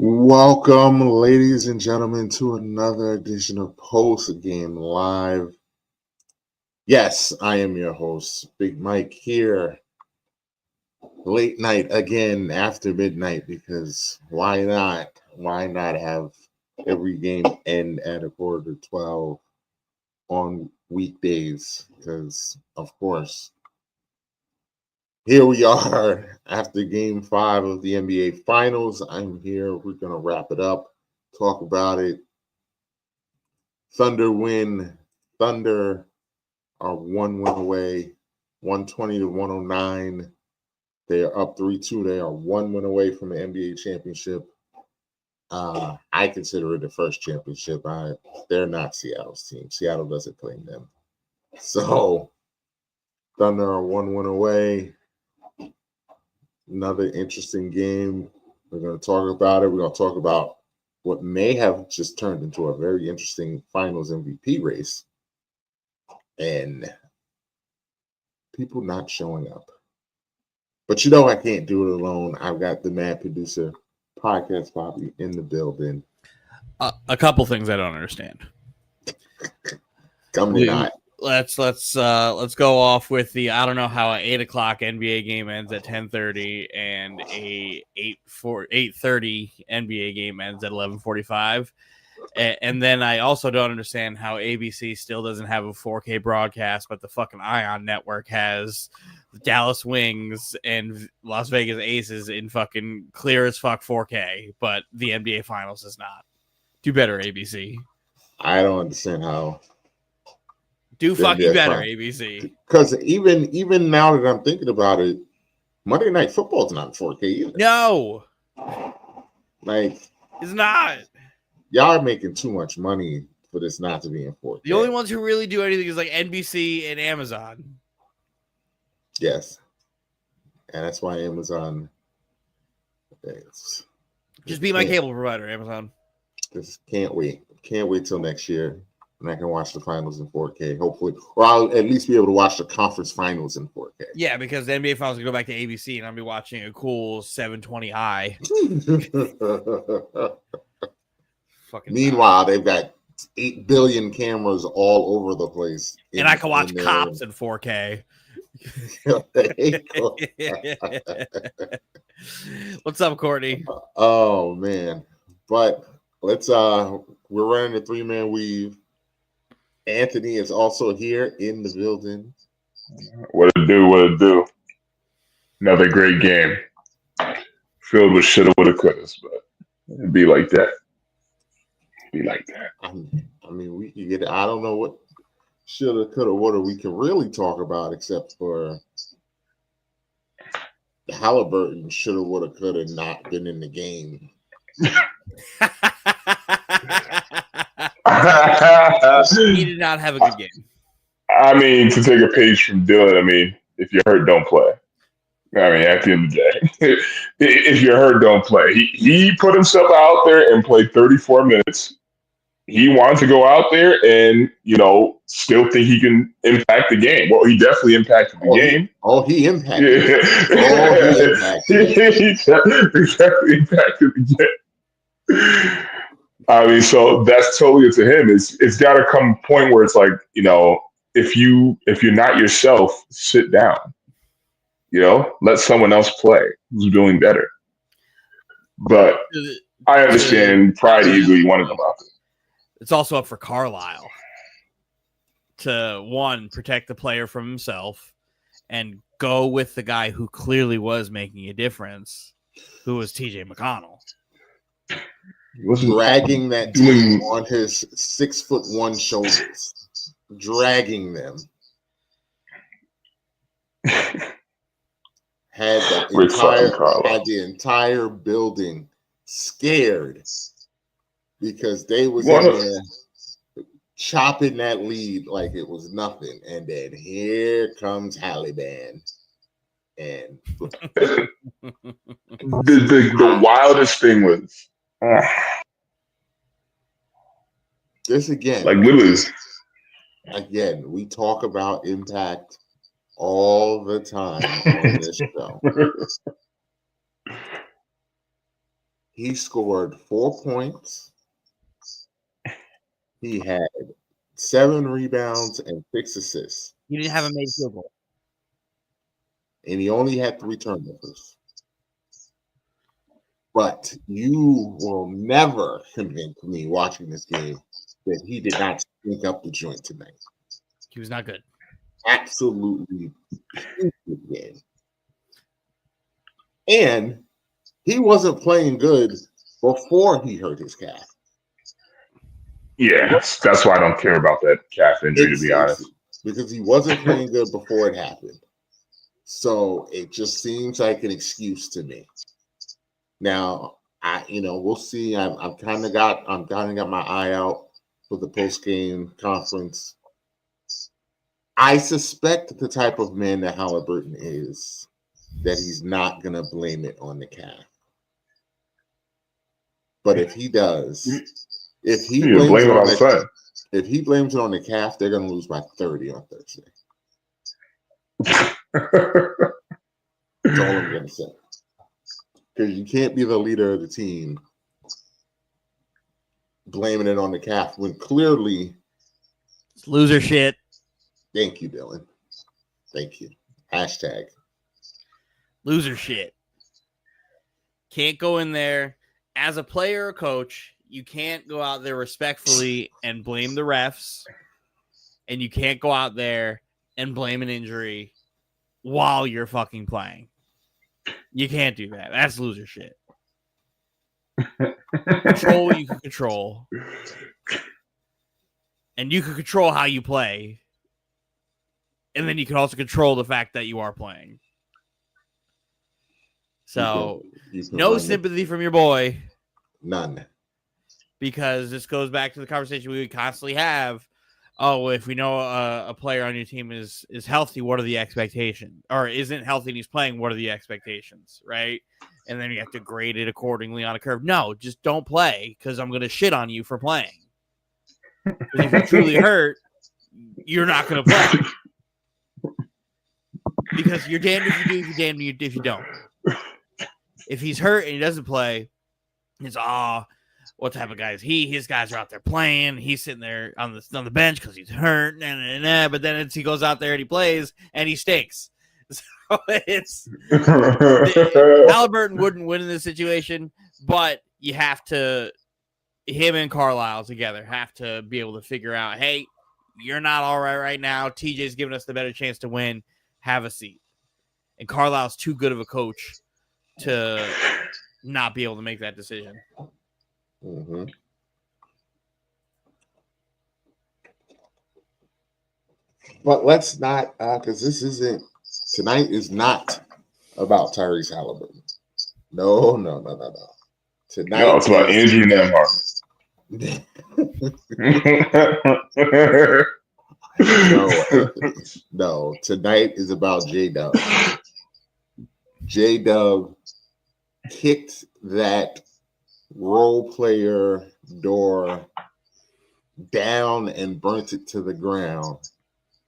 Welcome, ladies and gentlemen, to another edition of Post Game Live. Yes, I am your host, Big Mike, here. Late night again after midnight, because why not? Why not have every game end at 11:45 on weekdays? Because, of course, here we are after game 5 of the NBA Finals. I'm here. We're going to wrap it up, talk about it. Thunder win. Thunder are 1 win away, 120-109. They are up 3-2. They are 1 win away from the NBA championship. I consider it the first championship. They're not Seattle's team. Seattle doesn't claim them. So Thunder are 1 win away. Another interesting game. We're going to talk about it. We're going to talk about what may have just turned into a very interesting finals MVP race and people not showing up. But I can't do it alone. I've got the mad producer, Podcast Bobby, in the building. A couple things I don't understand. Let's go off with the I don't know how an 8 o'clock NBA game ends at 10:30 and a 8:30 NBA game ends at 11:45. And then I also don't understand how ABC still doesn't have a 4K broadcast, but the fucking Ion Network has the Dallas Wings and Las Vegas Aces in fucking clear as fuck 4K, but the NBA Finals is not. Do better, ABC. I don't understand how. Do fucking better, ABC. Because even now that I'm thinking about it, Monday Night Football is not in 4K either. No. Like, it's not. Y'all are making too much money for this not to be in 4K. The only ones who really do anything is like NBC and Amazon. Yes. And that's why Amazon just be my cable provider, Amazon. Just can't wait. Can't wait till next year. And I can watch the finals in 4K, hopefully. Or I'll at least be able to watch the conference finals in 4K. Yeah, because the NBA finals will go back to ABC and I'll be watching a cool 720i. Meanwhile, they've got 8 billion cameras all over the place. And I can watch Cops in 4K. What's up, Courtney? Oh, man. But let's we're running a 3-man weave. Anthony is also here in the building. What it do? Another great game. Filled with shoulda, woulda, couldas, but it'd be like that. I mean, we can get it. I don't know what shoulda, coulda, woulda we can really talk about except for Halliburton shoulda, woulda, coulda not been in the game. He did not have a good game. I mean, to take a page from Dylan, I mean, if you're hurt, don't play. I mean, at the end of the day, if you're hurt, don't play. He put himself out there and played 34 minutes. He wanted to go out there and, still think he can impact the game. Well, he definitely impacted the game. He impacted. He definitely impacted the game. I mean, so that's totally up to him. It's got to come a point where it's like, if you're not yourself, sit down. Let someone else play who's doing better. But I understand Pride easily wanted them out there. It's also up for Carlisle to, one, protect the player from himself and go with the guy who clearly was making a difference, who was TJ McConnell. He was dragging that team on his 6'1" shoulders, dragging them. Had the entire building scared because they was in there chopping that lead like it was nothing. And then here comes Halliburton. And the wildest thing was this again. Like literally. Again, we talk about impact all the time on this show. He scored 4 points. He had 7 rebounds and 6 assists. He didn't have a made field goal. And he only had 3 turnovers. But you will never convince me watching this game that he did not stink up the joint tonight. He was not good. Absolutely stupid game. And he wasn't playing good before he hurt his calf. Yeah, that's why I don't care about that calf injury, to be honest. Because he wasn't playing good before it happened. So it just seems like an excuse to me. Now, we'll see. I'm kind of got my eye out for the post-game conference. I suspect the type of man that Halliburton is, that he's not going to blame it on the calf. But if he does, if he blames it on the calf, they're going to lose by 30 on Thursday. That's all I'm going to say. Because you can't be the leader of the team blaming it on the calf when clearly It's loser shit. Thank you, Dylan. Thank you. Hashtag Loser shit. Can't go in there as a player or coach. You can't go out there respectfully and blame the refs. And you can't go out there and blame an injury while you're fucking playing. You can't do that. That's loser shit. Control what you can control. And you can control how you play. And then you can also control the fact that you are playing. So, no sympathy from your boy. None. Because this goes back to the conversation we would constantly have. Oh, if we know a player on your team is healthy, what are the expectations? Or isn't healthy and he's playing, what are the expectations, right? And then you have to grade it accordingly on a curve. No, just don't play because I'm going to shit on you for playing. If you're truly hurt, you're not going to play. Because you're damned if you do, you're damned if you don't. If he's hurt and he doesn't play, it's what type of guy is he? His guys are out there playing. He's sitting there on the bench because he's hurt. But then he goes out there and he plays and he stinks. So it's Halliburton wouldn't win in this situation, but you have to. Him and Carlisle together have to be able to figure out, hey, you're not all right now. TJ's giving us the better chance to win. Have a seat. And Carlisle's too good of a coach to not be able to make that decision. Mm-hmm. But let's not, because tonight is not about Tyrese Halliburton. No. Tonight it's about Andrew Nembhard. No, tonight is about J-Dub. J-Dub kicked that role player door down and burnt it to the ground.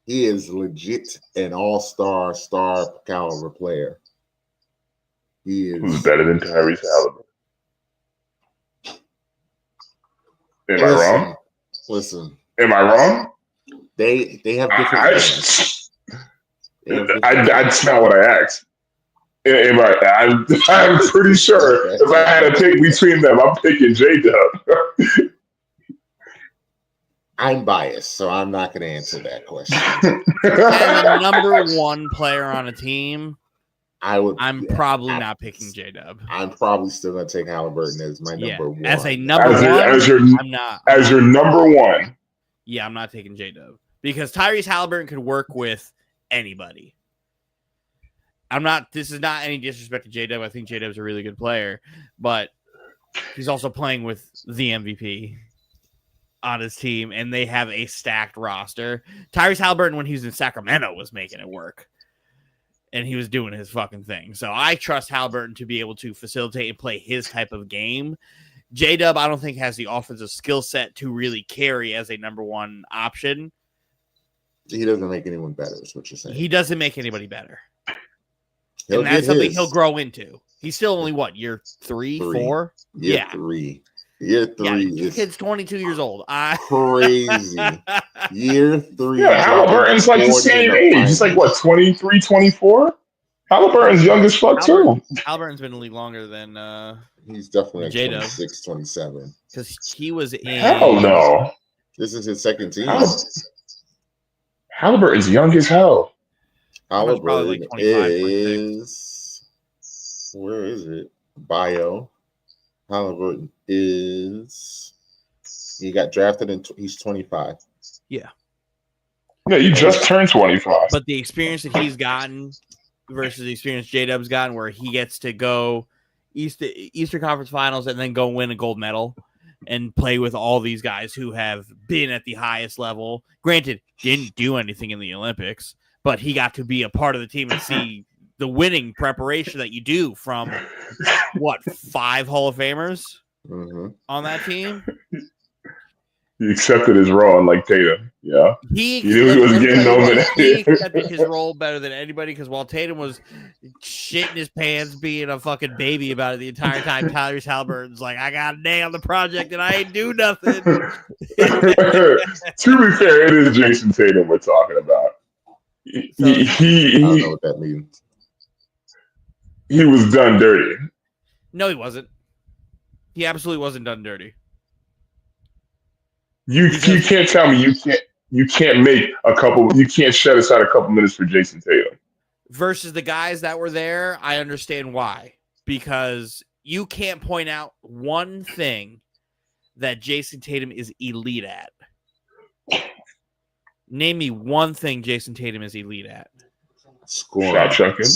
He is legit an all-star, star caliber player. He is Who's better than Tyrese Halliburton? Am I wrong? Listen. Am I wrong? They have different. That's not what I asked. I'm pretty sure if I had to pick between them, I'm picking J-Dub. I'm biased, so I'm not going to answer that question. As the number one player on a team, I'm probably not picking J-Dub. I'm probably still going to take Halliburton as my number one. As a number one, I'm not. As your number one. Yeah, I'm not taking J-Dub. Because Tyrese Halliburton could work with anybody. This is not any disrespect to J-Dub. I think J-Dub's a really good player. But he's also playing with the MVP on his team, and they have a stacked roster. Tyrese Halliburton, when he was in Sacramento, was making it work. And he was doing his fucking thing. So I trust Halliburton to be able to facilitate and play his type of game. J-Dub, I don't think, has the offensive skill set to really carry as a number one option. He doesn't make anyone better, is what you're saying. He doesn't make anybody better. He'll and that's get something his. he'll grow into. He's still only year three, 4? Year Yeah. 3. Year 3 Yeah, is kid's 22 years old. crazy. Year 3. Yeah, Halliburton's like the 40 in same the age. He's like, what, 23, 24? Halliburton's young as fuck, too. Halliburton's been in the league longer than He's definitely like J-Dub. 26, 27. because he was in. Hell no. This is his second team. Halliburton's young as hell. Probably Halliburton like 25, 26. is where is it? Bio. Halliburton is he got drafted in he's 25. Yeah, you just turned 25. But the experience that he's gotten versus the experience J-Dub's gotten, where he gets to go Eastern Conference Finals and then go win a gold medal and play with all these guys who have been at the highest level. Granted, didn't do anything in the Olympics, but he got to be a part of the team and see the winning preparation that you do from, 5 Hall of Famers on that team? He accepted his role, like Tatum. Yeah. He knew he was getting nominated. He accepted his role better than anybody because while Tatum was shitting his pants, being a fucking baby about it the entire time, Tyrese Halliburton's like, I got a day on the project and I ain't do nothing. To be fair, it is Jason Tatum we're talking about. I don't know what that means. He was done dirty. No, he wasn't. He absolutely wasn't done dirty. You can't tell me you can't set aside a couple minutes for Jason Tatum. Versus the guys that were there, I understand why. Because you can't point out one thing that Jason Tatum is elite at. Name me one thing Jason Tatum is elite at. Scoring. Shot checking.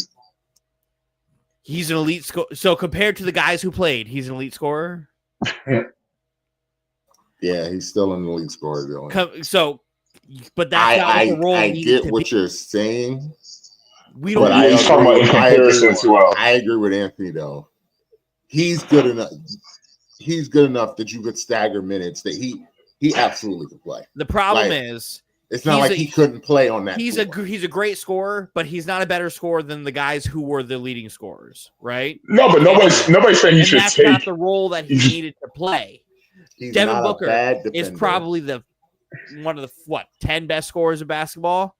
He's an elite scorer. So compared to the guys who played, he's an elite scorer? Yeah, he's still an elite scorer, Dylan. So, but that's not the role. I get what you're saying. We don't. But he's talking about in comparison to else. I agree with Anthony though. He's good enough. He's good enough that you could stagger minutes. That he absolutely could play. The problem is it's not like he couldn't play on that. He's a great scorer, but he's not a better scorer than the guys who were the leading scorers, right? No, but nobody's saying he should that's take. Not the role that he needed to play. He's Devin Booker is probably one of the 10 best scorers of basketball.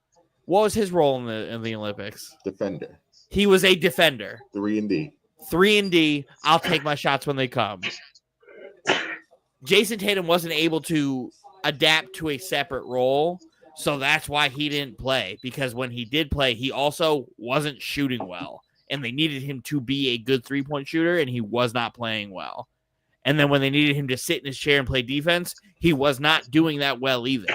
What was his role in the Olympics? Defender. He was a defender. 3-and-D. 3-and-D. I'll take my shots when they come. Jason Tatum wasn't able to adapt to a separate role, so that's why he didn't play. Because when he did play, he also wasn't shooting well, and they needed him to be a good 3-point shooter, and he was not playing well. And then when they needed him to sit in his chair and play defense, he was not doing that well either.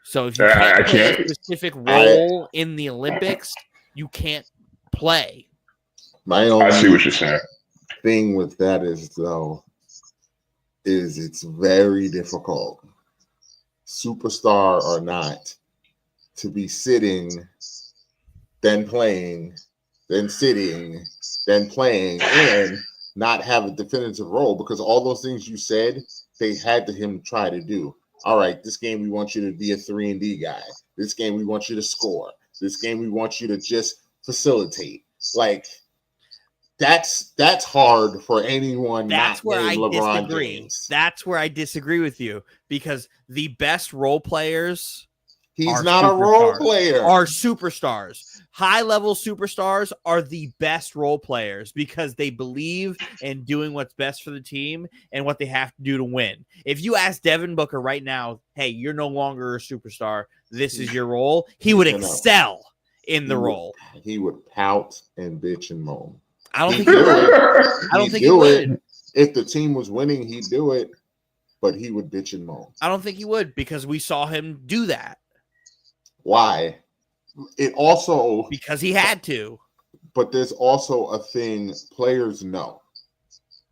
So if you can't play a specific role in the Olympics, you can't play. I see what you're saying. Thing with that is it's very difficult, superstar or not, to be sitting, then playing, then sitting, then playing, and not have a definitive role, because all those things you said, they had him try to do. All right, this game we want you to be a 3-and-D guy. This game we want you to score. This game we want you to just facilitate. Like, that's hard for anyone. That's where I LeBron disagree. James. That's where I disagree with you, because the best role players He's not a role player. Are superstars. High-level superstars are the best role players because they believe in doing what's best for the team and what they have to do to win. If you ask Devin Booker right now, hey, you're no longer a superstar, this is your role, he would excel in the role. He would pout and bitch and moan. I don't think he would. I don't think he would. If the team was winning, he'd do it, but he would bitch and moan. I don't think he would, because we saw him do that. Why? It also because he had to. But there's also a thing players know.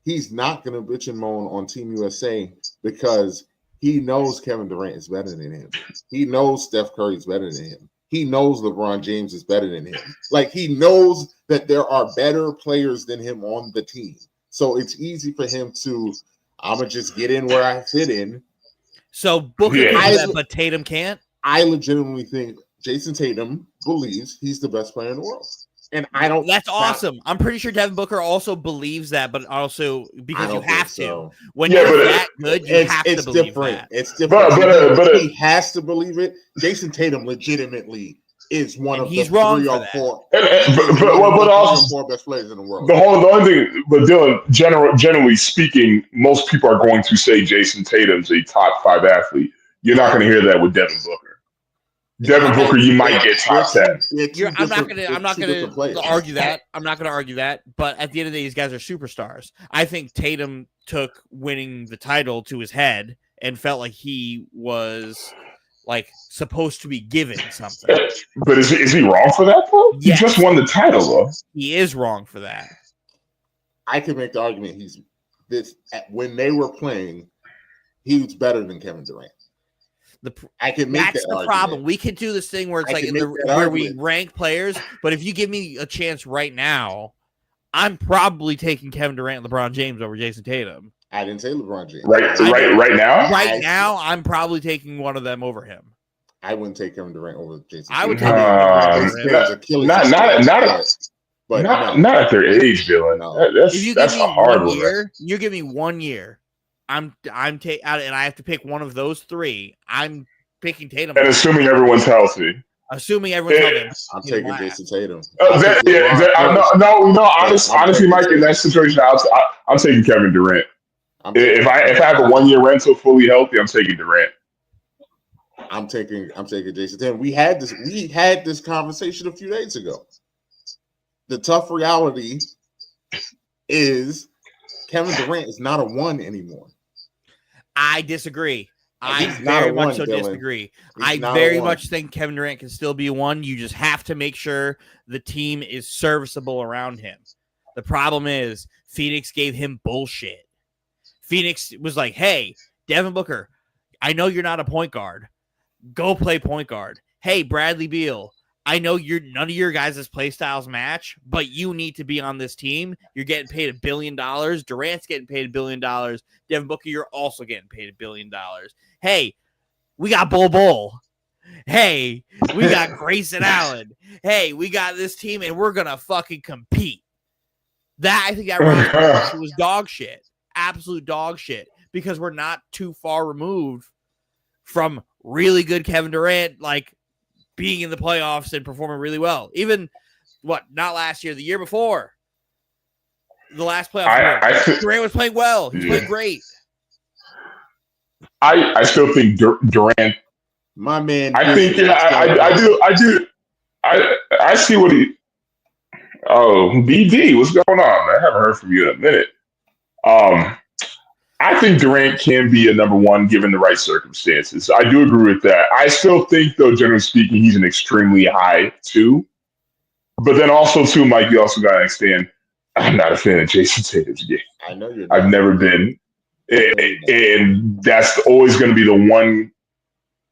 He's not going to bitch and moan on Team USA because he knows Kevin Durant is better than him. He knows Steph Curry is better than him. He knows LeBron James is better than him. Like, he knows that there are better players than him on the team. So it's easy for him to, I'm going to just get in where I fit in. So Booker can do that, but Tatum can't? I legitimately think Jason Tatum believes he's the best player in the world. And I don't. That's awesome. I'm pretty sure Devin Booker also believes that, but also I because you don't have think so. to. When Yeah, you're but that good, you have to It's believe different. that. It's different. But he has to believe it. Jason Tatum legitimately is one And of he's the wrong 3 for or that. 4. but But also 4 best players in the world. the only thing, but Dylan, generally speaking, most people are going to say Jason Tatum's a top 5 athlete. You're not going to hear that with Devin Booker. Devin Booker, you might get top 10. I'm not gonna argue that. I'm not gonna argue that. But at the end of the day, these guys are superstars. I think Tatum took winning the title to his head and felt like he was like supposed to be given something. But is he wrong for that though? Yes. He just won the title though. He is wrong for that. I can make the argument when they were playing, he was better than Kevin Durant. I can make That's that the argument. problem. We could do this thing where it's I like can in make that where we argument. rank players, but if you give me a chance right now, I'm probably taking Kevin Durant and LeBron James over Jason Tatum. I didn't say LeBron James. Right now? Right now, I'm probably taking one of them over him. I wouldn't take Kevin Durant over Jason I would Tatum. Not at their age, Dylan. No. That's a hard one. You give me 1 year. And I have to pick one of those 3. I'm picking Tatum. And assuming everyone's healthy. Assuming everyone's healthy. I'm taking Jason Tatum. Honestly, Mike, in that situation, I'm taking Kevin Durant. If I have a 1 year rental fully healthy, I'm taking Durant. I'm taking Jason Tatum. We had this conversation a few days ago. The tough reality is Kevin Durant is not a 1 anymore. I disagree. I He's not very a much one, so Dylan. disagree. He's I not very a one. much think Kevin Durant can still be a 1. You just have to make sure the team is serviceable around him. The problem is Phoenix gave him bullshit. Phoenix was like, hey, Devin Booker, I know you're not a point guard. Go play point guard. Hey, Bradley Beal, I know none of your guys' play styles match, but you need to be on this team. You're getting paid $1 billion. Durant's getting paid $1 billion. Devin Booker, you're also getting paid $1 billion. Hey, we got Bull. Hey, we got Grayson Allen. Hey, we got this team, and we're gonna fucking compete. I think that roster was dog shit, absolute dog shit, because we're not too far removed from really good Kevin Durant, like being in the playoffs and performing really well. Even not last year, the year before, the last playoff, Durant was playing well. He's playing great. I still think Durant. My man. I think I do. I see what he. Oh, BD, what's going on? I haven't heard from you in a minute. I think Durant can be a number 1 given the right circumstances. I do agree with that. I still think, though, generally speaking, he's an extremely high 2. But then also, too, Mike, you also got to understand, I'm not a fan of Jason Tatum's game. I know you're not. I've never been. And that's always going to be the one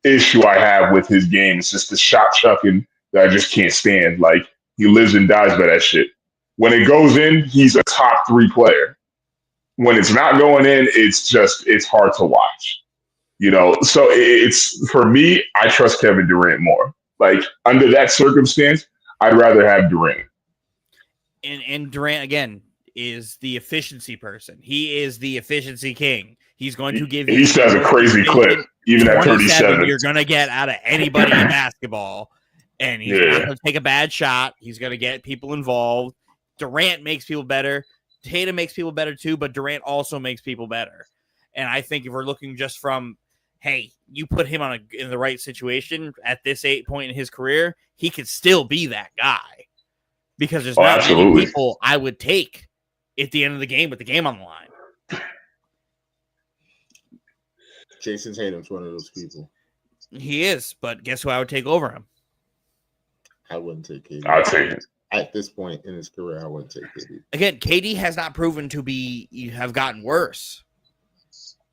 issue I have with his game. It's just the shot chucking that I just can't stand. Like, he lives and dies by that shit. When it goes in, he's a top 3 player. When it's not going in, it's hard to watch. So it's, for me, I trust Kevin Durant more. Like, under that circumstance, I'd rather have Durant. And Durant, again, is the efficiency person. He is the efficiency king. He's going to give you. He has a crazy clip, even at 37. You're going to get out of anybody in basketball. And he's not going to take a bad shot. He's going to get people involved. Durant makes people better. Tatum makes people better too, but Durant also makes people better. And I think if we're looking just from, hey, you put him in the right situation at this point in his career, he could still be that guy. Because there's not many people I would take at the end of the game with the game on the line. Jason Tatum's one of those people. He is, but guess who I would take over him? I wouldn't take KD. I'll take it. At this point in his career, I wouldn't take KD. Again, KD has not proven to have gotten worse.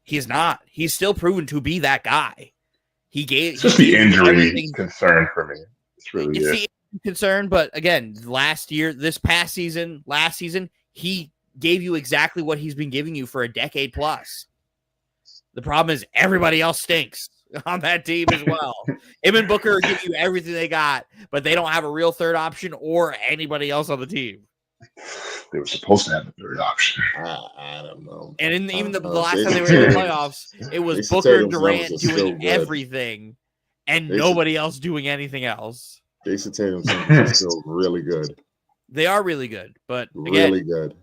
He is not. He's still proven to be that guy. It's just the injury concern for me. It's really the concern, but again, last season, he gave you exactly what he's been giving you for a decade plus. The problem is everybody else stinks. on that team as well. Him and Booker give you everything they got, but they don't have a real third option or anybody else on the team. They were supposed to have a third option. I don't know. And even the know. last time they were in the playoffs, it was Jason Booker, Tatum's Durant numbers are still doing good. everything and Jason- nobody else doing anything else. Jason Tatum's numbers are still really good. They are really good, but again, Really good.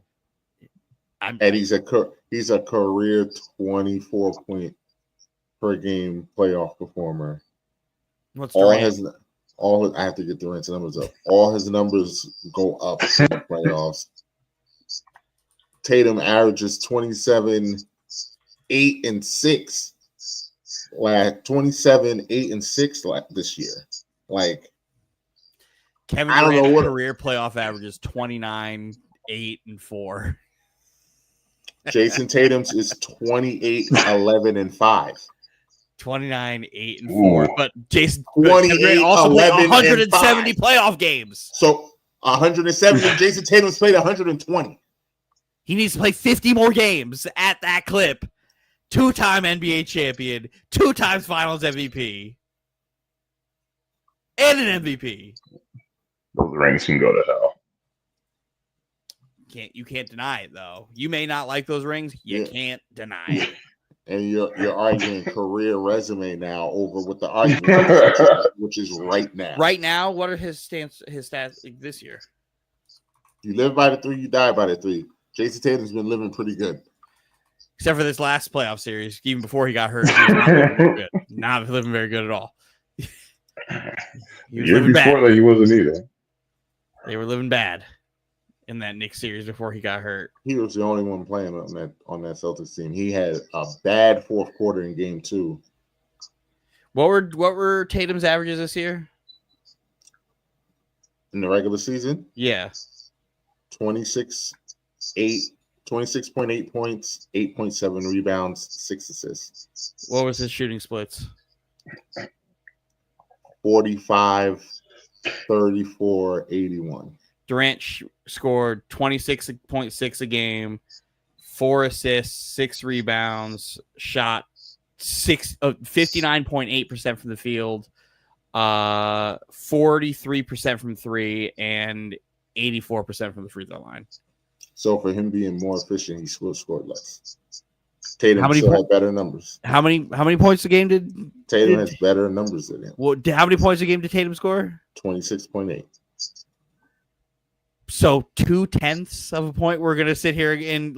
I'm, And he's a career 24 point per game playoff performer. what's All Durant? I have to get Durant's numbers up. All his numbers go up in the playoffs. Tatum averages 27, 8, and 6. 27, 8, and 6 this year. Like, Kevin I don't know Durant's what- career playoff averages 29, 8, and 4. Jason Tatum's is 28, 11, and 5. 29, 8, and 4. Ooh. But Jason 28, Kevin Durant also played 11, and 170 5. playoff games. So 170. Jason Tatum's played 120. He needs to play 50 more games at that clip. 2-time NBA champion, 2 times Finals MVP, and an MVP. Those rings can go to hell. You can't deny it though. You may not like those rings. You Yeah. can't deny it. And you're arguing career resume now over what the argument, which is right now. Right now, what are his stats this year? You live by the 3, you die by the 3. Jason Tatum's been living pretty good. Except for this last playoff series, even before he got hurt, he was not living very good. Not living very good at all. He The was year living before bad. that, he wasn't either. They were living bad in that Knicks series before he got hurt. He was the only one playing on that Celtics team. He had a bad fourth quarter in game 2. What were Tatum's averages this year? In the regular season, Yeah. 26.8 points, 8.7 rebounds, 6 assists. What was his shooting splits? 45, 34, 81. Durant scored 26.6 a game, 4 assists, 6 rebounds, shot 59.8% from the field, 43% from 3, and 84% from the free throw line. So for him being more efficient, he still scored less. Tatum How many still po- had better numbers. How many points a game did Tatum has better numbers than him. how many points a game did Tatum score? 26.8. So 0.2 of a point. We're gonna sit here and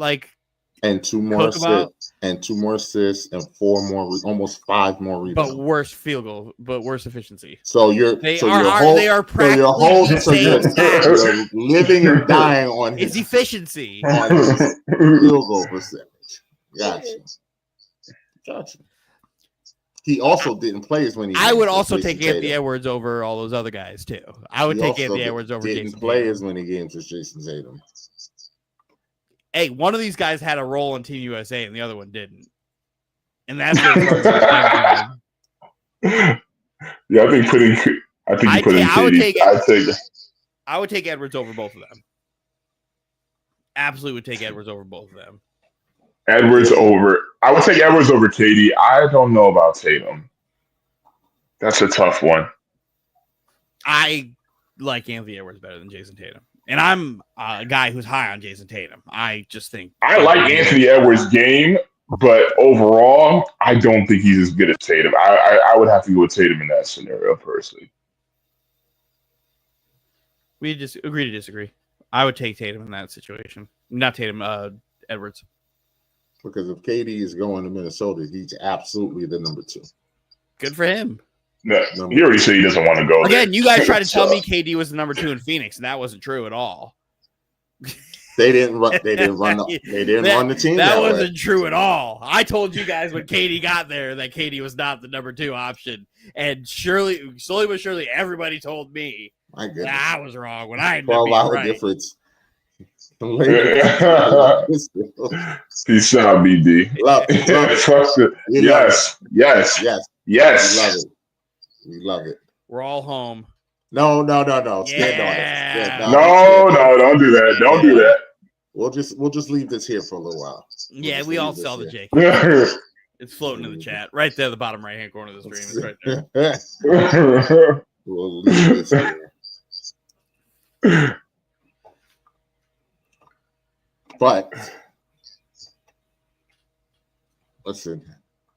And 2 more Talk assists. about- And 2 more assists and 4 more, almost 5 more rebounds. but worse field goal, but worse efficiency. So you're They so are your are- whole, they are so practically your whole the so you're, same stats. you're living and dying on It's his efficiency. field goal percentage. Gotcha. He also didn't play as many. I would games as also Jason take Anthony Tatum. Edwards over all those other guys too. I would He take also Anthony Edwards over didn't Jason play Tatum. as many games as Jason Tatum. Hey, one of these guys had a role in Team USA and the other one didn't. And that's what as far as I'm concerned. Yeah, I think you put in I would KD. take I'd take I would take Edwards over both of them. Absolutely would take Edwards over both of them. Edwards over. I would take Edwards over KD. I don't know about Tatum. That's a tough one. I like Anthony Edwards better than Jason Tatum. And I'm a guy who's high on Jason Tatum. I just think I like Anthony Edwards' game, but overall, I don't think he's as good as Tatum. I would have to go with Tatum in that scenario personally. we just agree to disagree. I would take Tatum in that situation. Not Tatum, Edwards. Because if KD is going to Minnesota, he's absolutely the number 2. Good for him. No, he already said he doesn't want to go there. Again, you guys tried to tell So, me KD was the number 2 in Phoenix, and that wasn't true at all. They didn't run. They didn't run. They didn't run the team. That That way. wasn't true at all. I told you guys when KD got there that KD was not the number 2 option, and slowly but surely, everybody told me My goodness. that I was wrong when I ended up 12 being hour right. difference. Peace out, BD. Love it. Trust it. We love Yes. Yes, Yes. we love it. We love it. We're all home. No. Stand on it. Yeah. Stand on No, it. don't do that. Don't do that. We'll just leave this here for a little while. Yeah, just we all leave this sell the here. Jake. It's floating in the chat right there, the bottom right hand corner of the stream. It's right there. We'll leave this here. But listen,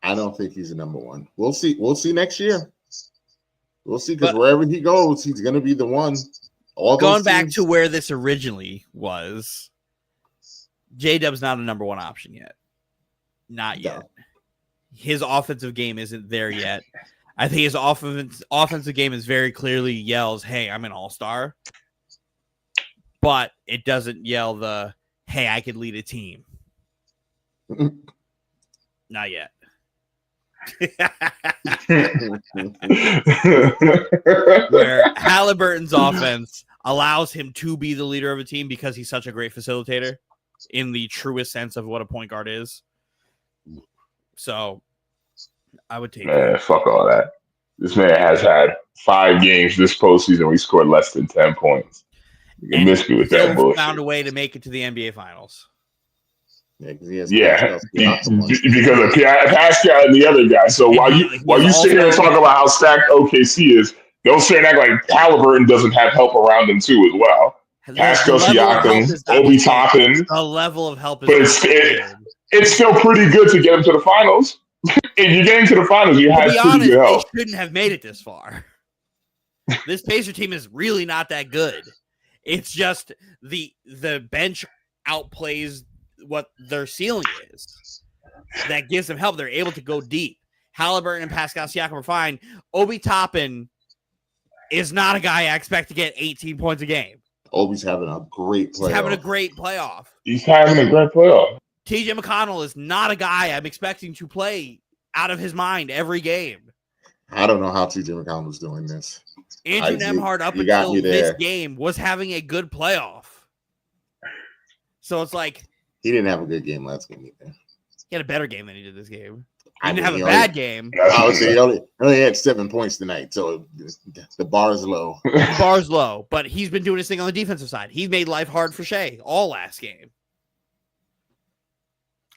I don't think he's a number one. We'll see. We'll see next year. We'll see, because wherever he goes, he's going to be the one. Going back to where this originally was, J-Dub's not a number one option yet. Not yet. No. His offensive game isn't there yet. I think his offensive game is very clearly yells, "Hey, I'm an all-star," but it doesn't yell the, "Hey, I could lead a team." Not yet. Where Halliburton's offense allows him to be the leader of a team because he's such a great facilitator in the truest sense of what a point guard is. So I would take that. Fuck all that. This man has had 5 games this postseason where he scored less than 10 points. You can miss me with that bullshit. Found a way to make it to the NBA Finals. Yeah, because of Pascal and the other guy. So while you sit here and talk about how stacked OKC is, don't say and act like Halliburton doesn't have help around him too as well. Pascal Siakam, Obi Toppin. A level of help is, but it's still pretty good to get him to the finals. If you get into the finals, you have pretty good help. They shouldn't have made it this far. This Pacer team is really not that good. It's just the bench outplays what their ceiling is. That gives them help. They're able to go deep. Halliburton and Pascal Siakam are fine. Obi Toppin is not a guy I expect to get 18 points a game. Obi's having a great playoff. He's having a great playoff. TJ McConnell is not a guy I'm expecting to play out of his mind every game. I don't know how TJ McConnell is doing this. Andrew Nembhard up until this game was having a good playoff. So it's like he didn't have a good game last game either. He had a better game than he did this game. He didn't have a bad game. I would say he only had 7 points tonight, so the bar is low. The bar's low, but he's been doing his thing on the defensive side. He made life hard for Shea all last game.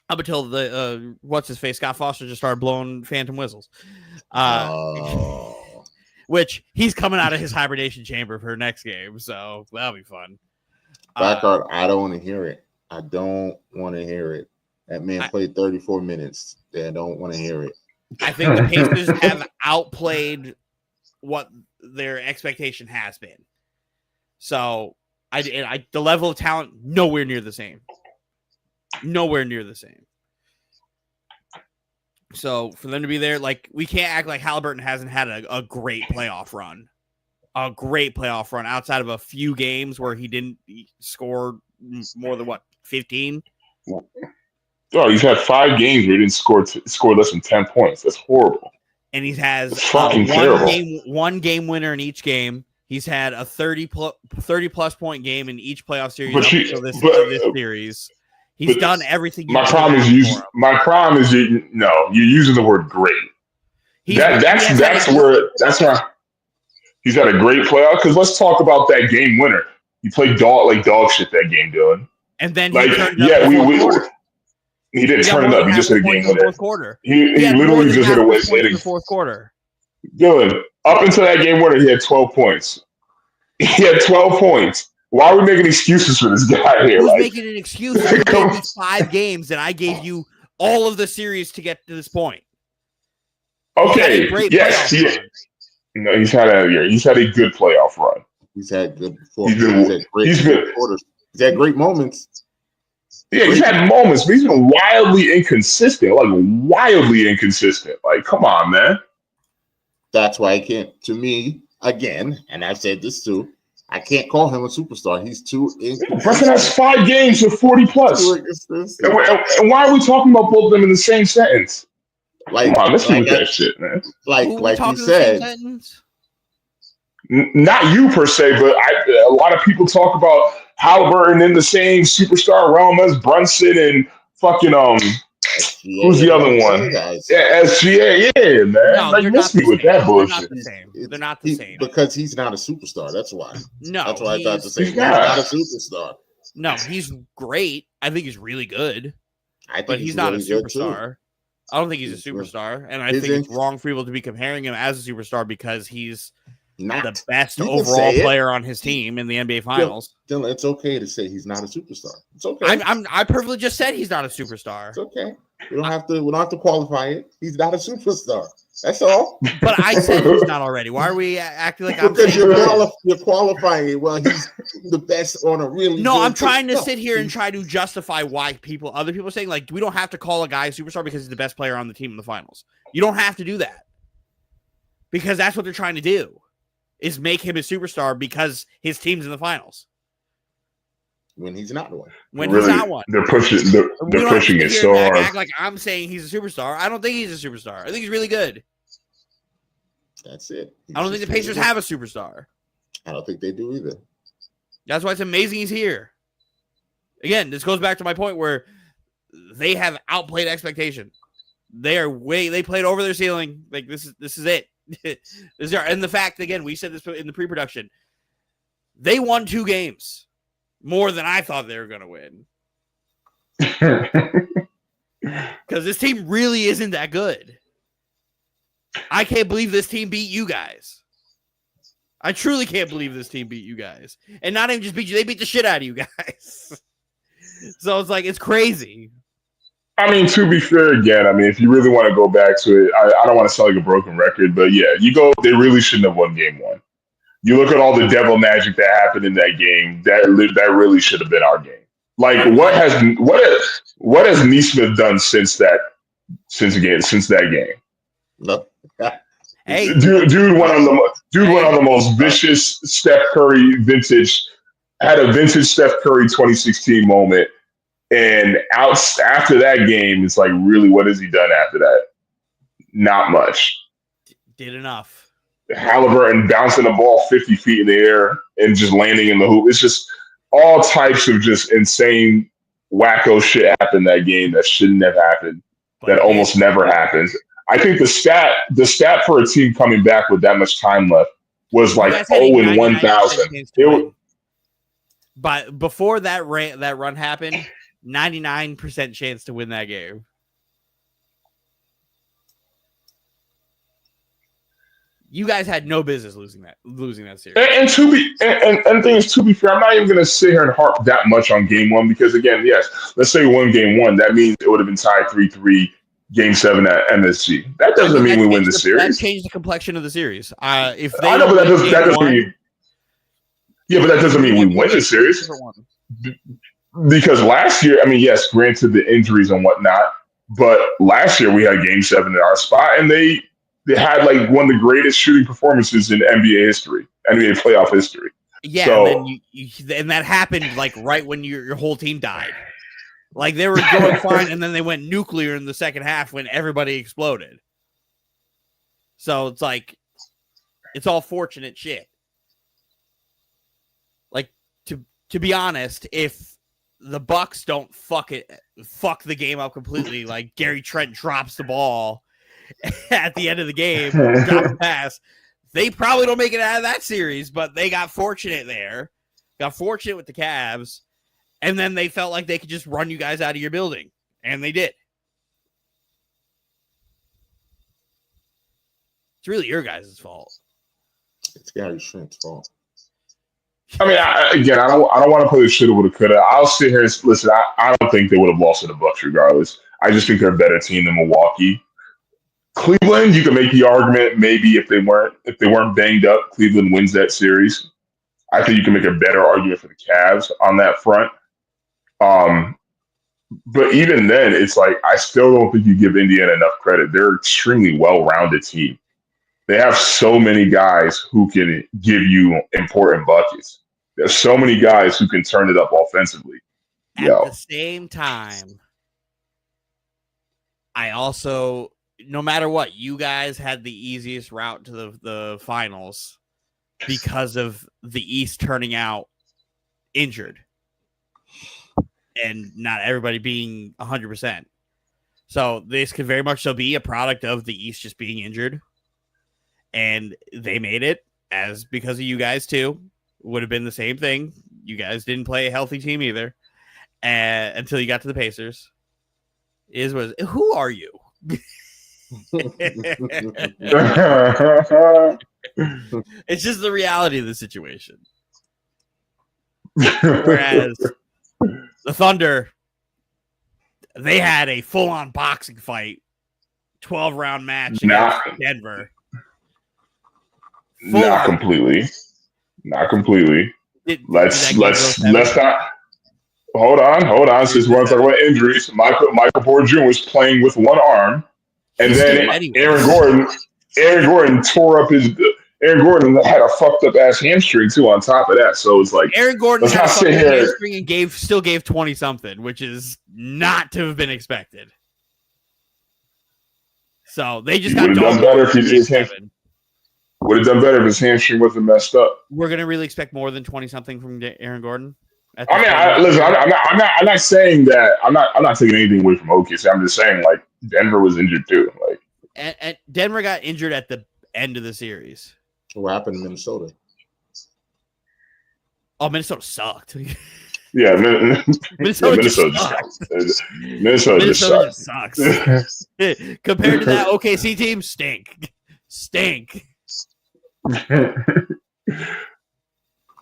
Up until the what's-his-face, Scott Foster just started blowing phantom whistles. Which he's coming out of his hibernation chamber for next game, so that'll be fun. Blackheart, I don't want to hear it. I don't want to hear it. That man played 34 minutes. I don't want to hear it. I think the Pacers have outplayed what their expectation has been. So the level of talent, nowhere near the same. Nowhere near the same. So for them to be there, like, we can't act like Halliburton hasn't had a great playoff run. A great playoff run outside of a few games where he didn't score more than 15. Oh, he's had 5 games where he didn't score less than 10 points. That's horrible. And he has terrible. one game winner in each game. He's had a 30 plus point game in each playoff series until this series. He's done everything. My problem is you're using the word great. That's why he's had a great playoff. Because let's talk about that game winner. He played dog shit that game, Dylan. And then he didn't turn it up. He just hit a game winner. Fourth quarter. He literally just hit a way late in the fourth quarter. Dylan, up until that game winner, he had 12 points. He had 12 points. Why are we making excuses for this guy here? Who's making an excuse? You gave me 5 games, and I gave you all of the series to get to this point. Okay. Yes. No, he's had a good playoff run. He's had good performances. He's had great moments. Yeah, he's had moments, but he's been wildly inconsistent. Like, come on, man. That's why I can't. To me, again, and I've said this too, I can't call him a superstar. He's too inconsistent. Person has 5 games with 40 plus. And why are we talking about both of them in the same sentence? Come on, let's do that shit, man. Like you said. Not you per se, but a lot of people talk about Halliburton in the same superstar realm as Brunson and fucking SGA, who's the other one? Yeah, SGA, yeah, man. No, miss me with that bullshit. They're not the same because he's not a superstar. That's why. No, that's why I thought to say he's not a superstar. No, he's great. I think he's really good, but he's not a really superstar. I don't think he's a He's superstar, and I his think it's int- wrong for people to be comparing him as a superstar because he's Not. the best You can overall say it. player on his team in the NBA Finals. Dylan, it's okay to say he's not a superstar. It's okay. I perfectly just said he's not a superstar. It's okay. We don't have to qualify it. He's not a superstar. That's all. But I said he's not already. Why are we acting like I'm Because saying you're qualifying it. Well, he's the best on a really. No, good I'm trying to team. sit here and try to justify why other people are saying like we don't have to call a guy a superstar because he's the best player on the team in the finals. You don't have to do that because that's what they're trying to do, is make him a superstar because his team's in the finals. When he's not one. When Really, he's not one, they're pushing We they're don't have to pushing sit it here so and hard. act like I'm saying he's a superstar. I don't think he's a superstar. I think he's really good. That's it. I don't think the Pacers have a superstar. I don't think they do either. That's why it's amazing he's here. Again, this goes back to my point where they have outplayed expectation. They played over their ceiling. Like this is it. And the fact, again, we said this in the pre-production. They won 2 games more than I thought they were going to win. Because this team really isn't that good. I can't believe this team beat you guys. I truly can't believe this team beat you guys. And not even just beat you, they beat the shit out of you guys. So it's like, it's crazy. I mean, to be fair, again, I mean, if you really want to go back to it, I don't want to sound like a broken record, but yeah, they really shouldn't have won game 1. You look at all the devil magic that happened in that game, that really should have been our game. Like, what has Nesmith done since that game? No. Hey, Dude went on the most vicious Steph Curry had a vintage Steph Curry 2016 moment. And after that game, it's like, really, what has he done after that? Not much. did enough. Halliburton bouncing the ball 50 feet in the air and just landing in the hoop. It's just all types of just insane, wacko shit happened that game that shouldn't have happened, that almost never happens. I think the stat for a team coming back with that much time left was like 0-1,000. But before that run happened, 99% chance to win that game. You guys had no business losing that series. And the thing is, to be fair, I'm not even going to sit here and harp that much on game 1 because, again, yes, let's say we won game 1. That means it would have been tied 3-3, game 7 at MSG. That doesn't mean we win the series. That changed the complexion of the series. If I know, but that doesn't mean. Yeah, but that doesn't mean we win the series. Because last year, I mean, yes, granted the injuries and whatnot, but last year we had game 7 in our spot, and they had like one of the greatest shooting performances in NBA history, NBA playoff history. Yeah, so, and then and that happened like right when your whole team died. Like they were going fine, and then they went nuclear in the second half when everybody exploded. So it's like, it's all fortunate shit. Like to be honest, if the Bucks don't fuck the game up completely, like Gary Trent drops the ball at the end of the game, drop a pass, they probably don't make it out of that series, but they got fortunate there. Got fortunate with the Cavs, and then they felt like they could just run you guys out of your building, and they did. It's really your guys' fault. It's Gary Trent's fault. I mean, I don't want to play the shoulda, woulda, coulda. I'll sit here and listen. I don't think they would have lost to the Bucks regardless. I just think they're a better team than Milwaukee. Cleveland, you can make the argument maybe if they weren't banged up, Cleveland wins that series. I think you can make a better argument for the Cavs on that front. But even then, it's like I still don't think you give Indiana enough credit. They're an extremely well-rounded team. They have so many guys who can give you important buckets. There's so many guys who can turn it up offensively. At the same time, I also, no matter what, you guys had the easiest route to the finals because of the East turning out injured and not everybody being 100%. So this could very much so be a product of the East just being injured. And they made it as because of you guys too. Would have been the same thing. You guys didn't play a healthy team either until you got to the Pacers. Who are you? It's just the reality of the situation. Whereas the Thunder, they had a full-on boxing fight, 12-round match against Denver. Not completely. Let's not. Hold on. Since we're talking about injuries, Michael Porter Jr. was playing with one arm, and then Aaron Gordon tore up his. Aaron Gordon had a fucked up ass hamstring too. On top of that, so it's like Aaron Gordon had a fucked up hamstring and still gave 20 something, which is not to have been expected. So they just got done better if would have done better if his hamstring wasn't messed up. We're gonna really expect more than 20 something from Aaron Gordon. Listen. I'm not saying that. I'm not taking anything away from OKC. I'm just saying like Denver was injured too. Like, and Denver got injured at the end of the series. What happened in Minnesota? Oh, Minnesota sucked. Yeah, Minnesota just sucks. Compared to that OKC team, stink.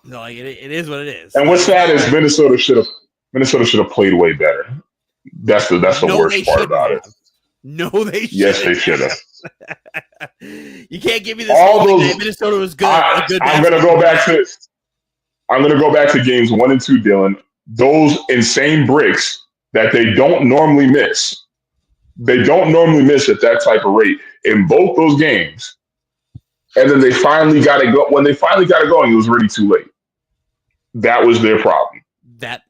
No, like it is what it is. And what's sad is Minnesota should have played way better. That's the worst part about it. No, they should. Yes, they should have. You can't give me this whole thing. Minnesota was good. I'm gonna go back to games 1 and 2, Dylan. Those insane breaks that they don't normally miss. They don't normally miss at that type of rate in both those games. And then they finally got it go. When they finally got it going, it was already too late. That was their problem. The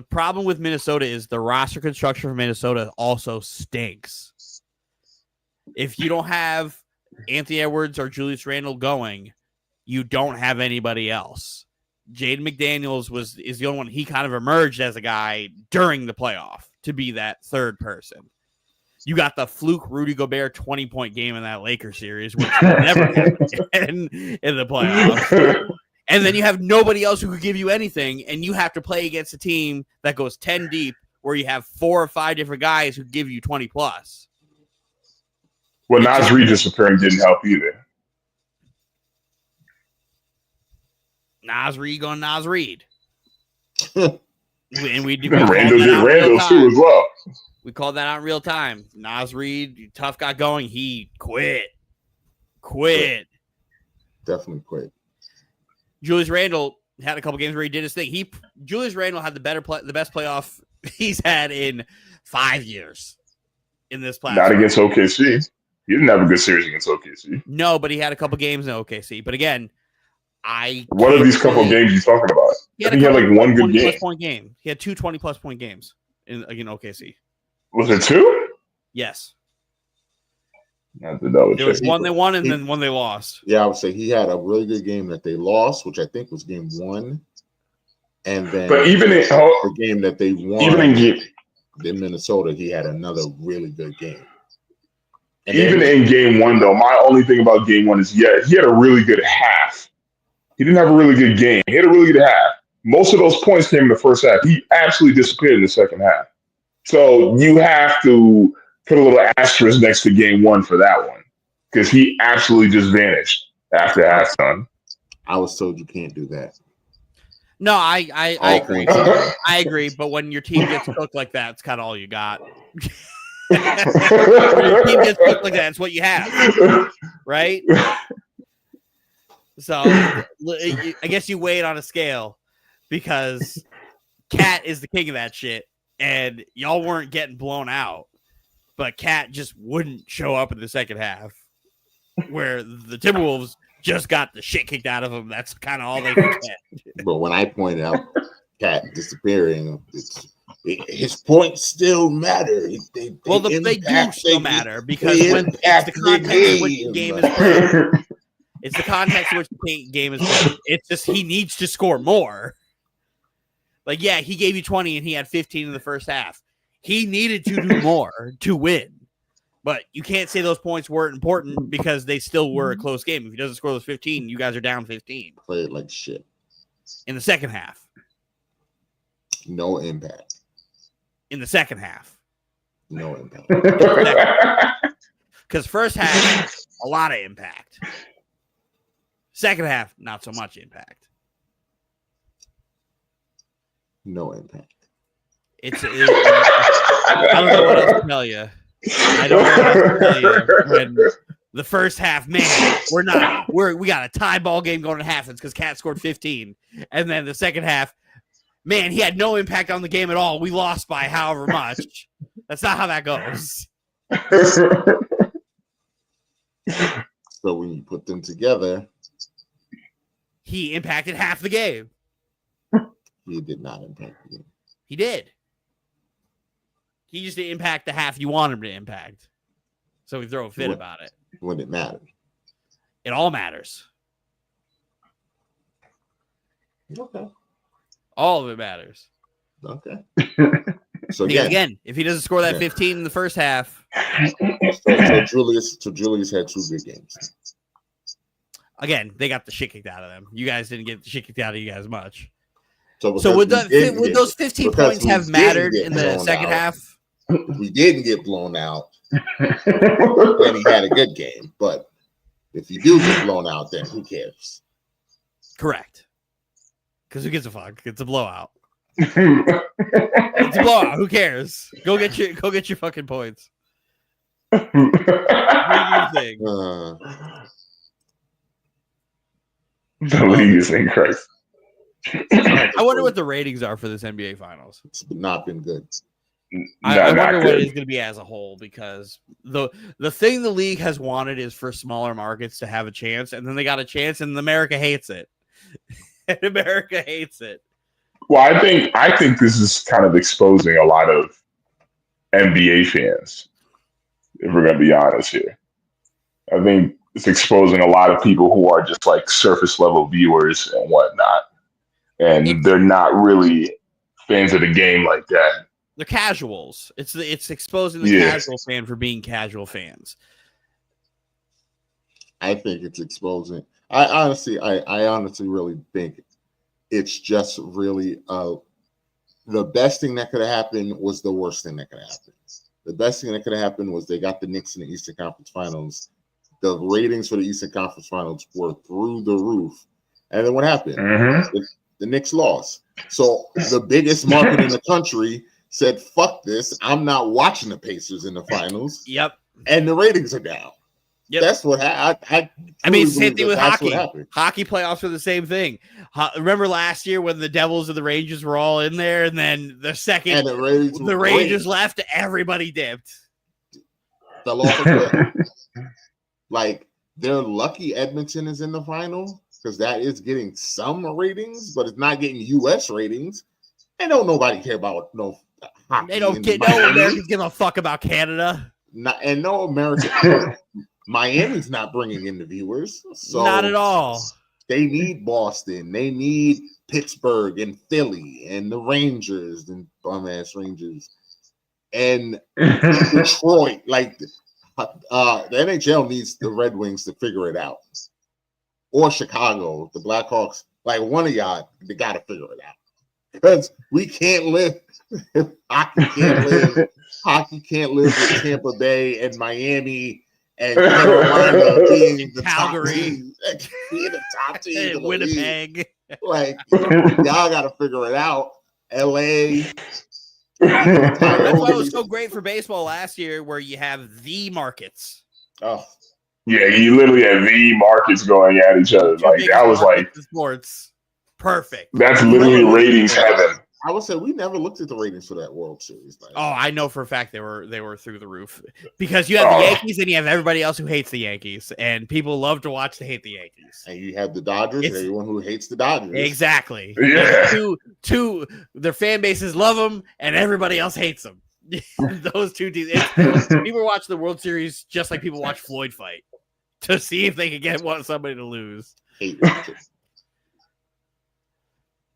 problem with Minnesota is the roster construction for Minnesota also stinks. If you don't have Anthony Edwards or Julius Randle going, you don't have anybody else. Jaden McDaniels is the only one. He kind of emerged as a guy during the playoff to be that third person. You got the fluke Rudy Gobert 20-point game in that Lakers series, which never happened in the playoffs. And then you have nobody else who could give you anything, and you have to play against a team that goes 10 deep, where you have 4 or 5 different guys who give you 20 plus. Well, Naz Reid disappearing didn't help either. Naz Reid going Naz Reid. Randall did Randall too as well. We called that out in real time. Naz Reid, tough got going. He quit. Definitely quit. Julius Randle had a couple games where he did his thing. Julius Randle had the best playoff he's had in 5 years in this playoff. Not against OKC. He didn't have a good series against OKC. No, but he had a couple games in OKC. But again, what are these couple games you talking about? He had like one good game. Point game. He had 2 20-plus point games against OKC. Was there 2? Yes. There was one they won and then one they lost. Yeah, I would say he had a really good game that they lost, which I think was game 1. And then the game that they won in Minnesota, he had another really good game. And in game 1, though, my only thing about game 1 is, he had a really good half. He didn't have a really good game. He had a really good half. Most of those points came in the first half. He absolutely disappeared in the second half. So you have to put a little asterisk next to game 1 for that one, because he absolutely just vanished after halftime. I was told you can't do that. No, I agree. I agree. But when your team gets cooked like that, it's kind of all you got. When your team gets cooked like that, it's what you have, right? So I guess you weigh it on a scale, because Cat is the king of that shit, and y'all weren't getting blown out. But Cat just wouldn't show up in the second half, where the Timberwolves just got the shit kicked out of them. That's kind of all they could get. But when I pointed out Cat disappearing, his points still matter. They do still matter, because when it's the context of which the game is played. It's the context in which the game is played. It's just he needs to score more. Like, yeah, he gave you 20 and he had 15 in the first half. He needed to do more to win. But you can't say those points weren't important, because they still were a close game. If he doesn't score those 15, you guys are down 15. Played like shit. In the second half. No impact. In the second half. No impact. Because first half, a lot of impact. Second half, not so much impact. No impact. I don't know what else to tell you. I don't know what else to tell you. When the first half, man, we got a tie ball game going to half. It's because Cat scored 15. And then the second half, man, he had no impact on the game at all. We lost by however much. That's not how that goes. So when you put them together, He impacted half the game. he did not impact the game. He did. He just didn't impact the half you want him to impact. So we throw a fit about it. When it mattered. It all matters. Okay. All of it matters. Okay. So Because again, again, if he doesn't score that 15 in the first half, so Julius had 2 good games. again, they got the shit kicked out of them. You guys didn't get the shit kicked out of you guys much. So Would those 15 points have mattered in the second half? We didn't get blown out, and he had a good game. But if you do get blown out, then who cares? Correct. Because who gives a fuck? It's a blowout. It's a blowout. Who cares? Go get your fucking points. What do you think? The league is incorrect. I wonder what the ratings are for this NBA Finals. It's not been good. I wonder what it is going to be as a whole, because the thing the league has wanted is for smaller markets to have a chance, and then they got a chance, and America hates it. And America hates it. Well, I think this is kind of exposing a lot of NBA fans, if we're going to be honest here. I think it's exposing a lot of people who are just like surface level viewers and whatnot. And they're not really fans of the game like that. They're casuals. It's exposing the casual fan for being casual fans. I think it's exposing. I honestly really think it's just really the best thing that could have happened was the worst thing that could have happened. The best thing that could have happened was they got the Knicks in the Eastern Conference Finals. The ratings for the Eastern Conference Finals were through the roof. And then what happened? Mm-hmm. The Knicks lost. So the biggest market in the country said, fuck this. I'm not watching the Pacers in the finals. Yep. And the ratings are down. Yep. That's what happened. I mean, same thing with hockey. Hockey playoffs are the same thing. Remember last year when the Devils and the Rangers were all in there, and then the second and the Rangers left, everybody dipped. Fell off a cliff. Like, they're lucky Edmonton is in the final, because that is getting some ratings, but it's not getting U.S. ratings. And don't nobody care about no hockey. They don't get no Americans give a fuck about Canada. No American. Miami's not bringing in the viewers. So not at all. They need Boston. They need Pittsburgh and Philly and the Rangers and bum-ass Rangers. And Detroit. Like, the NHL needs the Red Wings to figure it out. Or Chicago, the Blackhawks. Like, one of y'all, they got to figure it out. Because we can't live. Hockey can't live with Tampa Bay and Miami and Carolina being the Calgary, being the top team, Winnipeg. Like, y'all got to figure it out. LA. That's why it was so great for baseball last year, where you have the markets. Oh, yeah, you literally have the markets going at each other. Like, that was like sports. Perfect. That's literally ratings heaven. I would say we never looked at the ratings for that World Series. Oh, I know for a fact they were through the roof, because you have the Yankees and you have everybody else who hates the Yankees, and people love to watch to hate the Yankees. And you have the Dodgers, and everyone who hates the Dodgers. Exactly. Yeah. Two, their fan bases love them, and everybody else hates them. Those two teams. People watch the World Series just like people watch Floyd fight, to see if they can get somebody to lose.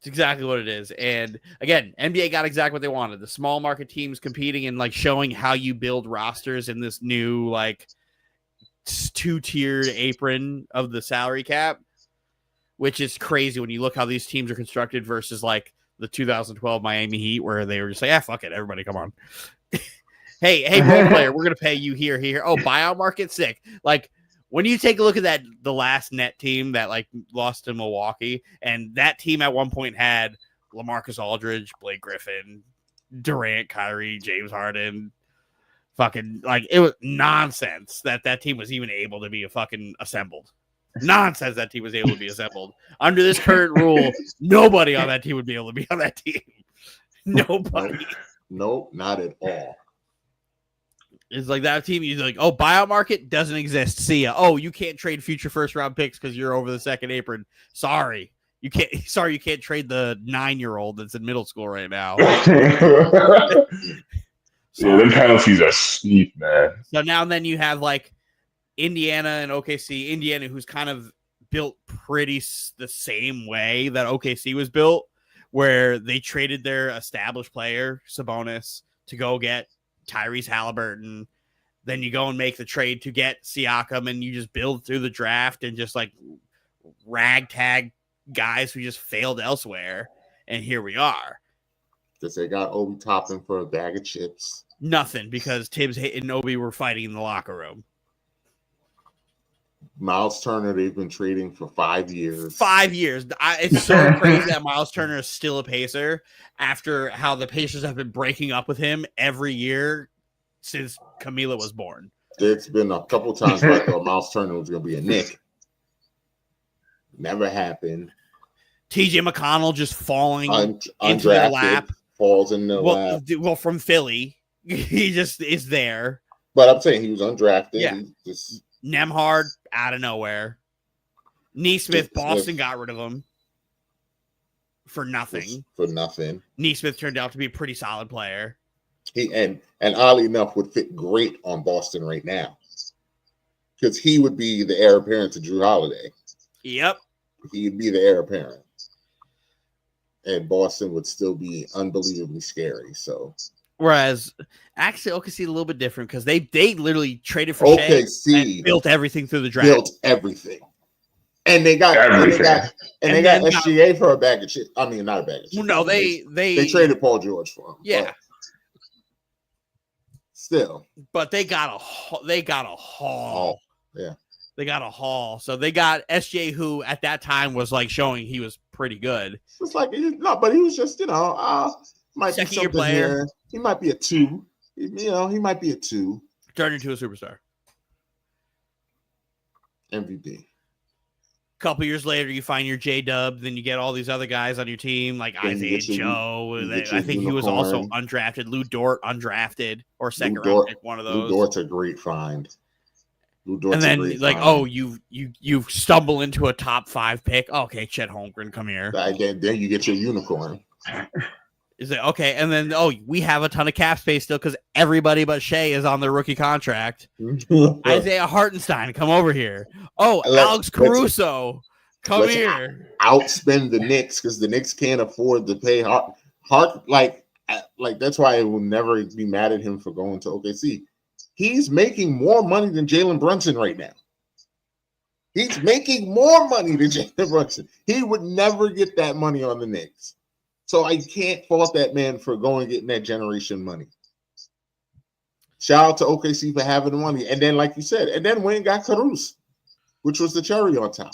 It's exactly what it is. And again, NBA got exactly what they wanted. The small market teams competing and like showing how you build rosters in this new like 2-tiered apron of the salary cap, which is crazy when you look how these teams are constructed versus like the 2012 Miami Heat, where they were just like, fuck it, everybody come on. Hey, role player, we're gonna pay you here. Oh, buyout market, sick. Like when you take a look at the last net team that like lost to Milwaukee, and that team at one point had LaMarcus Aldridge, Blake Griffin, Durant, Kyrie, James Harden. Fucking like it was nonsense that team was even able to be assembled. Nonsense that team was able to be assembled. Under this current rule, nobody on that team would be able to be on that team. Nobody. Nope, not at all. It's like that team. You're like, oh, buyout market doesn't exist. See ya. Oh, you can't trade future first round picks because you're over the second apron. Sorry, you can't. Sorry, you can't trade the 9-year-old that's in middle school right now. Yeah, them penalties are steep, man. So now and then you have like Indiana and OKC. Indiana, who's kind of built pretty the same way that OKC was built, where they traded their established player, Sabonis, to go get Tyrese Halliburton. Then you go and make the trade to get Siakam, and you just build through the draft and just like ragtag guys who just failed elsewhere. And here we are. Because they got Obi Toppin for a bag of chips. Nothing, because Tibbs and Obi were fighting in the locker room. Miles Turner, they've been trading for 5 years. 5 years. It's so crazy that Miles Turner is still a Pacer after how the Pacers have been breaking up with him every year since Camila was born. It's been a couple times where I thought Miles Turner was going to be a Knick. Never happened. TJ McConnell just falling into Undrafted, their lap. Falls in their lap. Well, from Philly, he just is there. But I'm saying he was undrafted. Yeah. Nemhard out of nowhere. Neesmith, Boston got rid of him for nothing. Neesmith turned out to be a pretty solid player. And oddly enough would fit great on Boston right now. Because he would be the heir apparent to Drew Holiday. Yep. He'd be the heir apparent. And Boston would still be unbelievably scary. So whereas actually OKC a little bit different because they literally traded for OKC and built everything through the draft. Built everything. And they got SGA for a bag of shit. I mean, not a bag of shit. No, they traded Paul George for him. Yeah. Still. But they got a haul. Yeah. They got a haul. So they got SGA, who at that time was like showing he was pretty good. It's like but he was just, might second be year player. Here. He might be a 2. He might be a 2. Turned into a superstar. MVP. Couple years later, you find your J-Dub, then you get all these other guys on your team, like Isaiah Joe. I think he was also undrafted. Lou Dort, undrafted, or second round pick, one of those. Lou Dort's a great find. And then you stumble into a top 5 pick. Okay, Chet Holmgren, come here. Then you get your unicorn. Is it okay? And then we have a ton of cap space still because everybody but Shea is on their rookie contract. Isaiah Hartenstein, come over here. Oh, Alex Caruso, come here. Outspend the Knicks because the Knicks can't afford to pay Hart. Like that's why I will never be mad at him for going to OKC. He's making more money than Jalen Brunson right now. He's making more money than Jalen Brunson. He would never get that money on the Knicks. So I can't fault that man for going and getting that generation money. Shout out to OKC for having the money. And then, like you said, and then Wayne got Caruso, which was the cherry on top.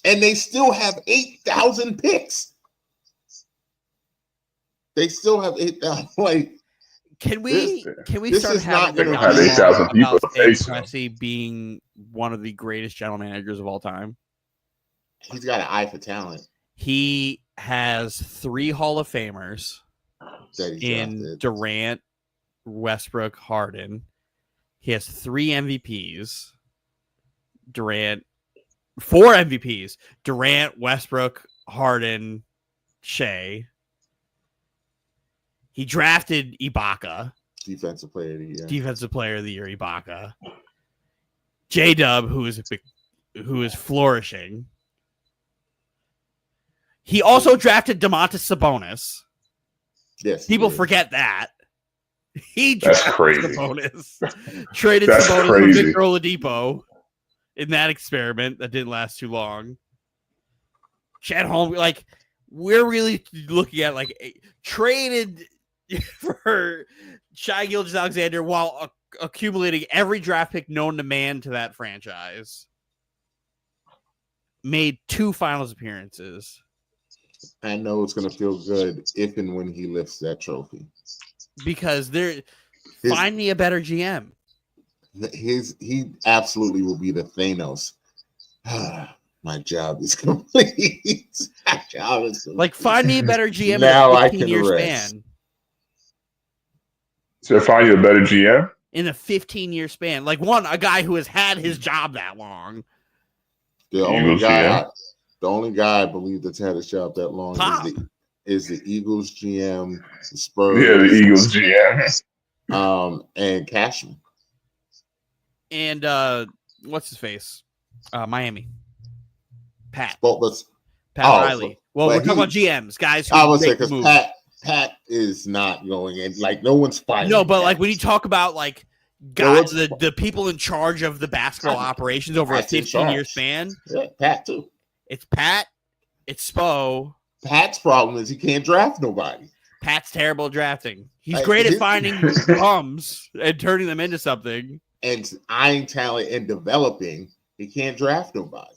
And they still have 8,000 picks. They still have 8,000. Like, Can we start having have 8,000 people to face Messi being one of the greatest general managers of all time? He's got an eye for talent. He has 3 Hall of Famers in Durant, Westbrook, Harden. He has 3 MVPs. 4 MVPs. Durant, Westbrook, Harden, Shea. He drafted Ibaka. Defensive player of the year. Ibaka. J-Dub, who is flourishing. He also drafted Domantas Sabonis. Yes. People forget that. He drafted Sabonis. Traded That's Sabonis crazy. for Victor Oladipo in that experiment that didn't last too long. Chet Holmgren, we're really looking at traded for Shai Gilgeous-Alexander while accumulating every draft pick known to man to that franchise. Made 2 finals appearances. I know it's going to feel good if and when he lifts that trophy. Because find me a better GM. He absolutely will be the Thanos. My job is complete. My job is complete. Like, find me a better GM Now in a I 15-year can rest. span. So find you a better GM? In a 15-year span. Like, a guy who has had his job that long. The only guy I believe that's had his job that long is the Eagles GM, the Spurs. Yeah, the Eagles GM. And Cashman. And what's his face? Miami. Pat Riley. Well, we're talking about GMs, guys. I would say because Pat is not going in. Like, no one's fighting. No, but Pat. like when you talk about like guys, the people in charge of the basketball operations over a 15-year span. Yeah, Pat too. It's Pat. It's Spo. Pat's problem is he can't draft nobody. Pat's terrible at drafting. He's great at finding bums and turning them into something. And eyeing talent and developing. He can't draft nobody.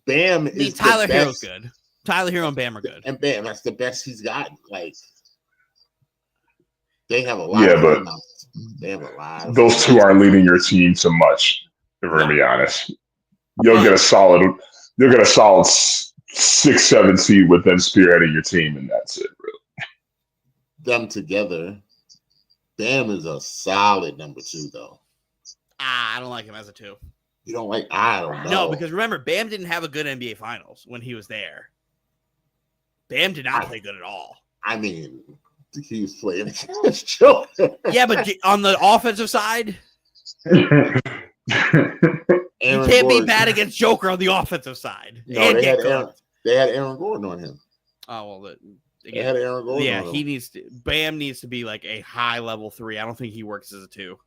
Bam is Tyler Hero's good. Tyler Hero and Bam are good. And Bam, that's the best he's gotten. Like, they have a lot. Yeah, but they have a lot. Those two aren't leading your team to much. If we're gonna be honest, you'll get a solid 6-7 seed with them spearheading your team, and that's it. Really, them together. Bam is a solid number 2, though. I don't like him as a 2. You don't like? I don't know. No, because remember, Bam didn't have a good NBA Finals when he was there. Bam did not play good at all. I mean, he was playing against Joker. Yeah, but on the offensive side, you can't be bad against Joker on the offensive side. No, they had Aaron Gordon on him. Oh, well, they had Aaron Gordon. Yeah, on him. Bam needs to be like a high level 3. I don't think he works as a 2.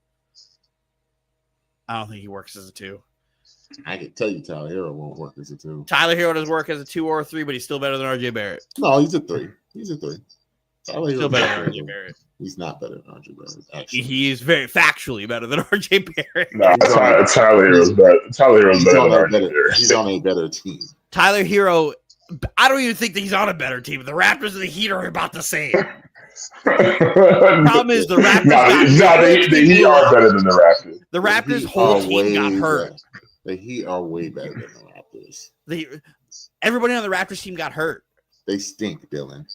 I can tell you Tyler Hero won't work as a 2. Tyler Hero doesn't work as a 2 or a 3, but he's still better than RJ Barrett. No, he's a 3. Tyler Still better than RJ Barrett. He's not better than RJ Barrett, actually. He is very factually better than RJ Barrett. No, Tyler Hero's better. Tyler Hero's better than RJ Barrett. He's on a better team. Tyler Hero, I don't even think that he's on a better team. The Raptors and the Heat are about the same. The problem is the Raptors. The Heat are better than the Raptors. The Raptors' whole team got hurt. The Heat are way better than the Raptors. Everybody on the Raptors team got hurt. They stink, Dylan.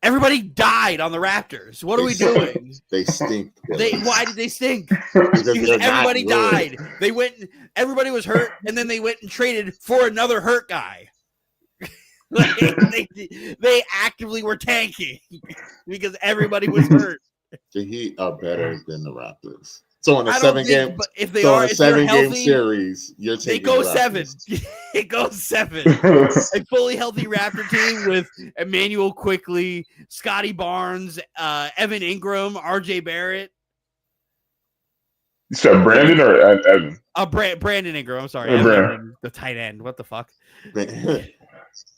Everybody died on the Raptors. What are we doing? They stink. Why did they stink? Because everybody died. They went. Everybody was hurt, and then they went and traded for another hurt guy. They actively were tanking because everybody was hurt. The Heat are better than the Raptors. So in a but if they are, if they're healthy, series, you're taking. They go 7. It goes 7. A fully healthy Raptor team with Emmanuel Quickley, Scotty Barnes, Evan Ingram, RJ Barrett. You said Brandon or Evan? Brandon Ingram. I'm sorry, Evan, the tight end. What the fuck?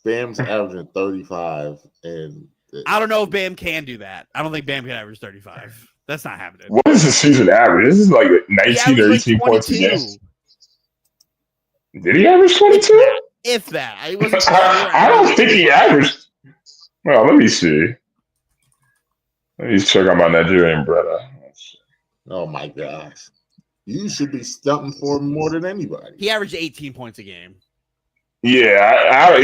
Bam's averaging 35, and I don't know if Bam can do that. I don't think Bam can average 35. That's not happening. What is the season average? This is like 19 or 18 points a game. Did he average 22? If that. I don't think he averaged. Well, let me see. Let me check on my Nigerian brother. Oh, my gosh. You should be stumping for him more than anybody. He averaged 18 points a game. Yeah,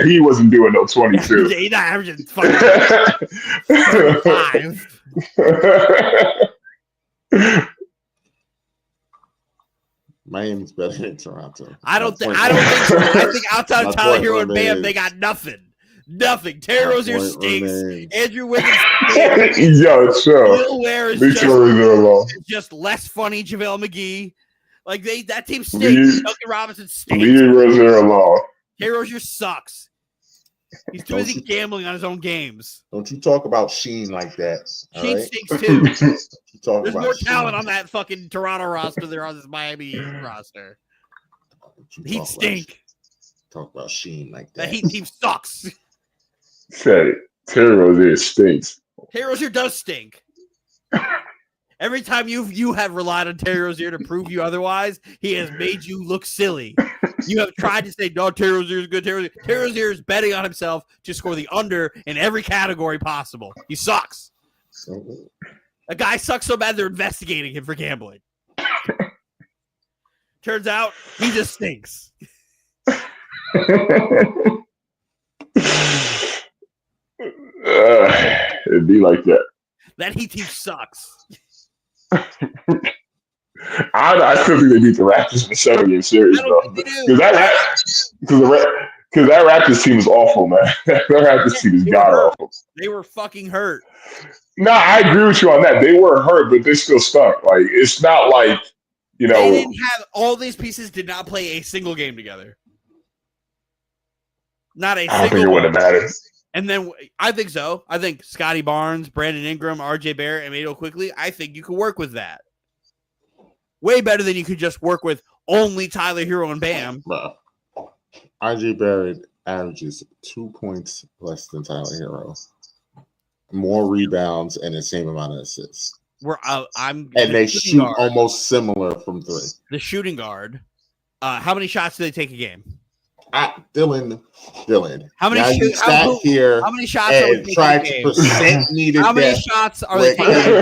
he wasn't doing no 22. He's not averaging 35. Miami's better than Toronto. I don't think so. I think outside of Tyler Hero and Bam, they got nothing. Nothing. Terry Rozier stinks. Andrew Wiggins stinks. Yo, sure. Will Ware is just less funny. JaVale McGee. Like that team stinks. Duncan Robinson stinks. Leave Rozier alone. Terry Rozier sucks. He's too busy gambling on his own games. Don't you talk about Sheen like that. Sheen stinks too. There's more talent on that fucking Toronto roster than there on this Miami roster. He'd stink. Talk about Sheen like that. That Heat team sucks. Said it. Terry Rozier stinks. Terry Rozier does stink. Every time you have relied on Terry Rozier to prove you otherwise, he has made you look silly. You have tried to say, no, Terry Rozier is good. Terry Rozier is betting on himself to score the under in every category possible. He sucks. A guy sucks so bad they're investigating him for gambling. Turns out he just stinks. It'd be like that. That Heat team sucks. I still think they beat the Raptors in the 7-game series, I though. don't think they do. Because that Raptors team is awful, man. That Raptors team is god awful. They were fucking hurt. No, I agree with you on that. They were hurt, but they still stunk. Like, it's not like, you know. They didn't have all these pieces did not play a single game together. Not a single. I don't think it would have mattered. And then I think so. I think Scotty Barnes, Brandon Ingram, RJ Barrett, and Mado Quickly, I think you could work with that. Way better than you could just work with only Tyler Hero and Bam. Bro, RJ Barrett averages 2 points less than Tyler Hero, more rebounds, and the same amount of assists. And they shoot almost similar from three. The shooting guard. How many shots do they take a game? Dylan. How many how many shots are we try taking a game? to percent needed? How many shots are they taking?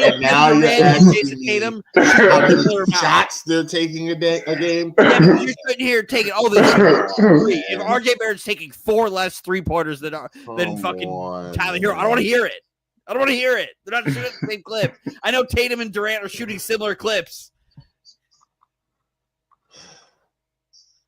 And now you're Jason Tatum. how many shots they're taking a game? Yeah, you're sitting here taking three. If RJ Barrett's taking 4 less 3-pointers than fucking Tyler Hero, I don't want to hear it. They're not shooting the same clip. I know Tatum and Durant are shooting similar clips.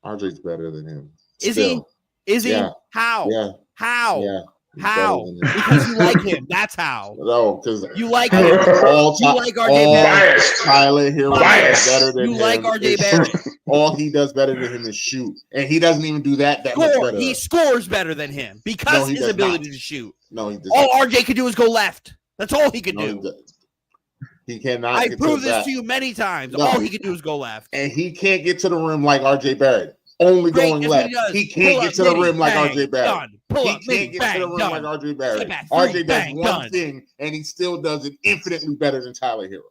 RJ's better than him. Is he? Yeah. How? Yeah. How? Yeah. How? Because you like him. That's how. No, because you like him. You like RJ Barrett. Tyler Hero is better than him. You like RJ Barrett. All he does better than him is shoot, and he doesn't even do that much better. He scores better than him because his ability to shoot. No, he does. All RJ can do is go left. That's all he can do. He cannot. I proved this to you many times. No. All he can do is go left, and he can't get to the rim like RJ Barrett. Only going left. He can't get to the rim like RJ Barrett. He can't get to the rim like RJ Barrett. RJ does one thing, and he still does it infinitely better than Tyler Hero.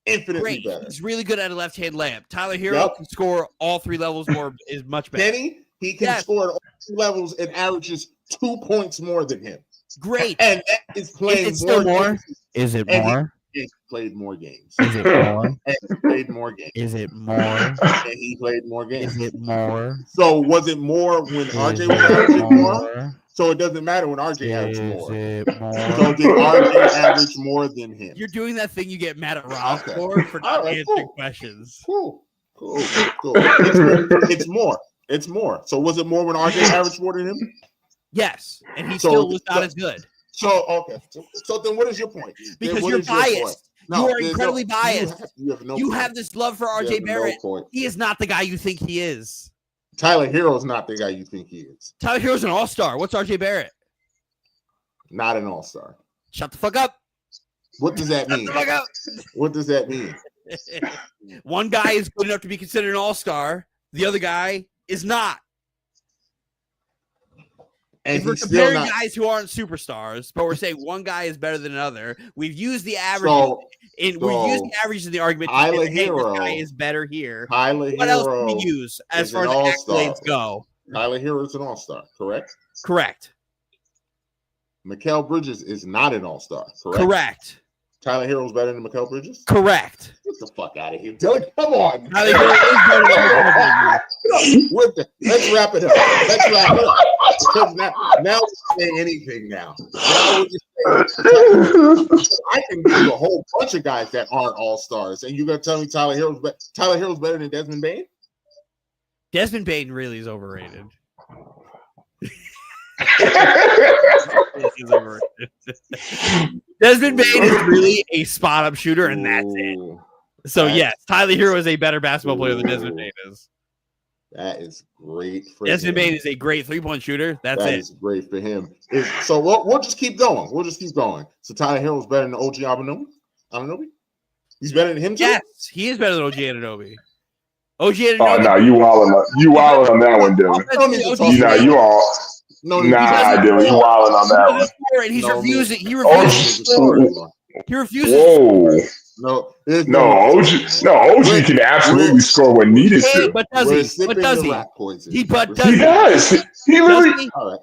Infinitely better. He's really good at a left-hand layup. Tyler Hero can score all 3 levels more. Is much better. Kenny, he can score at all 3 levels and averages 2 points more than him. Great. And that is playing Is it still more? Is it more? He played more games. Is it more? And he played more games. Is it more? And he played more games. Is it more? So was it more when RJ was averaging more? So it doesn't matter when RJ averaged more. So did RJ average more than him? You're doing that thing you get mad at Rob for not answering questions. Cool. It's more. It's more. So was it more when RJ averaged more than him? Yes, and he still was not as good. So okay. So then, what is your point? Because you're biased. You are incredibly biased. You have this love for RJ Barrett. He is not the guy you think he is. Tyler Hero is not the guy you think he is. Tyler Hero's an all-star. What's RJ Barrett? Not an all-star. Shut the fuck up. What does that mean? Shut the fuck up. What does that mean? One guy is good enough to be considered an all-star. The other guy is not. And if we're comparing guys who aren't superstars, but we're saying one guy is better than another, we've used the average. We've used the averages in the argument. Tyler this guy is better here. What else do we use as far as accolades go? Tyler Hero is an all-star, correct? Correct. Mikal Bridges is not an all-star, correct? Correct. Tyler Hero is better than Mikal Bridges? Correct. Get the fuck out of here, Dylan. Come on. Tyler Hero is better than Mikal Bridges. Let's wrap it up. Because now we're saying anything now. I can give you a whole bunch of guys that aren't all-stars, and you're going to tell me Tyler Hero's better than Desmond Bane? Desmond Bane really is overrated. Desmond Bane is really a spot-up shooter, and that's it. So, yes, Tyler Hero is a better basketball player than Desmond Bane is. That is great for Desmond Bane is a great 3-point shooter. That is great for him. So we'll just keep going. So Tyler Hero's better than OG Anunoby? He's better than him too? Yes, he is better than OG Anunoby. OG Anunoby. Oh, no, you wilding on that one, Dylan. You all. No, Nah, Dylan, you wilding on that one. And he's No, refusing. He Oh, refuses. to score. He refuses. Whoa. No, OG can absolutely score when needed Yeah, to. but does We're he? sipping But does the he? rat poison. He but We're does He sipping- does. He literally, All right.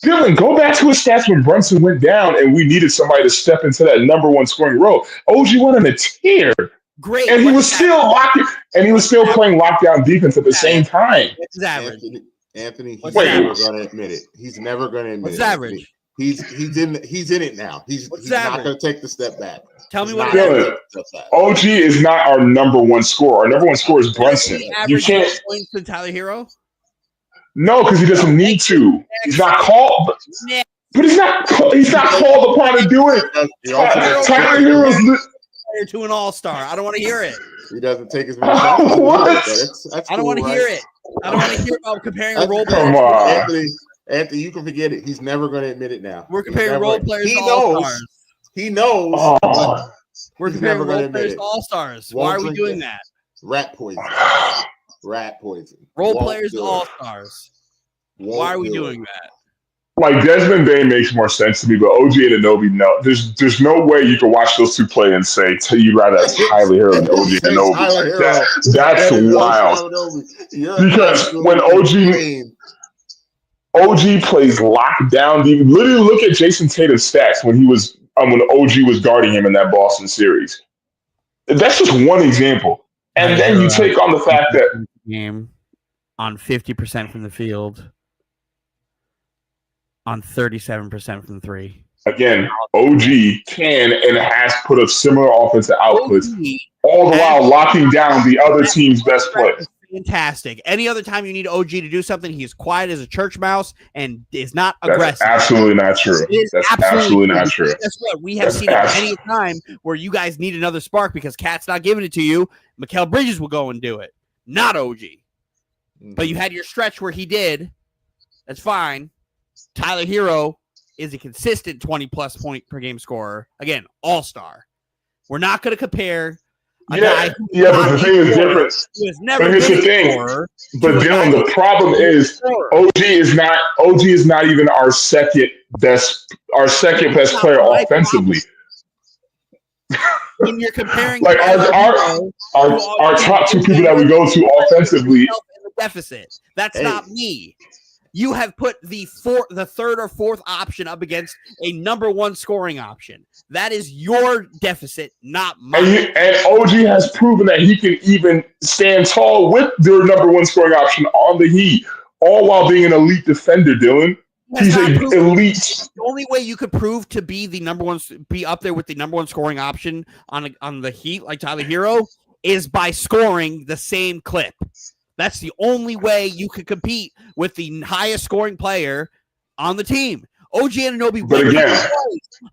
Dylan, go back to his stats when Brunson went down and we needed somebody to step into that number one scoring role. OG went on a tear. Great. And he was still playing lockdown defense at the same time. What's his average? Anthony, he's What's never average? going to admit it. He's never going to admit What's it. average? He's in it now. He's not average? going to take the step back. Tell me He's what not it gonna is. Dylan, take the step back. OG is not our number one scorer. Our number one scorer is Brunson. You Average can't. points than Tyler Hero. No, because he doesn't need to. He's not called. Yeah. But he's not called upon to do it. He also Tyler Hero's. Player to an all-star. I don't want to hear it. He doesn't take as many shots. as he What? would, but that's I don't cool, want to right? hear it. I don't want to hear about comparing a That's role cool. Come player. on. Anthony, you can forget it. He's never going to admit it now. We're He's comparing never- role players He to knows. all-stars. He knows. Oh. but We're He's comparing never gonna role admit players it. to all-stars. Why Won't are we drink doing it. that? Rat poison. Rat poison. Role Won't players do to it. all-stars. Won't Why are we do doing it. that? Like Desmond Bain makes more sense to me, but OG and Anunoby, no. There's no way you can watch those two play and say you'd rather have Tyler Hero than OG and Anunoby. Tyler Hero. That's That is wild. You're Because absolutely when insane. OG plays lockdown, literally look at Jason Tatum's stats when OG was guarding him in that Boston series. That's just one example. And then you take on the fact that game on 50% from the field, on 37% from three. again, OG can and has put up similar offensive outputs, OG, all the while locking down the other team's best player. fantastic. Any other time you need OG to do something, he's quiet as a church mouse and is not That's aggressive. absolutely not true. It is That's absolutely not true. Guess what? We have That's seen it many a time where you guys need another spark because Cat's not giving it to you. Mikal Bridges will go and do it, not OG. But you had your stretch where he did. That's fine. Tyler Hero is a consistent 20-plus point per game scorer. Again, all-star. We're not going to compare a guy who But the thing is different. who has never But here's been the a thing. scorer. But Dylan, the problem is OG is not even our second best player offensively. When you're comparing Like Tyler our Hero top two people that we go to offensively. in the deficit. That's not me. You have put the third or fourth option up against a number one scoring option. That is your deficit, not mine. And OG has proven that he can even stand tall with their number one scoring option on the Heat, all while being an elite defender, Dylan. He's an elite. The only way you could prove to be the number one, be up there with the number one scoring option on the Heat, like Tyler Hero, is by scoring the same clip. That's the only way you could compete with the highest scoring player on the team. OG Anunoby But again,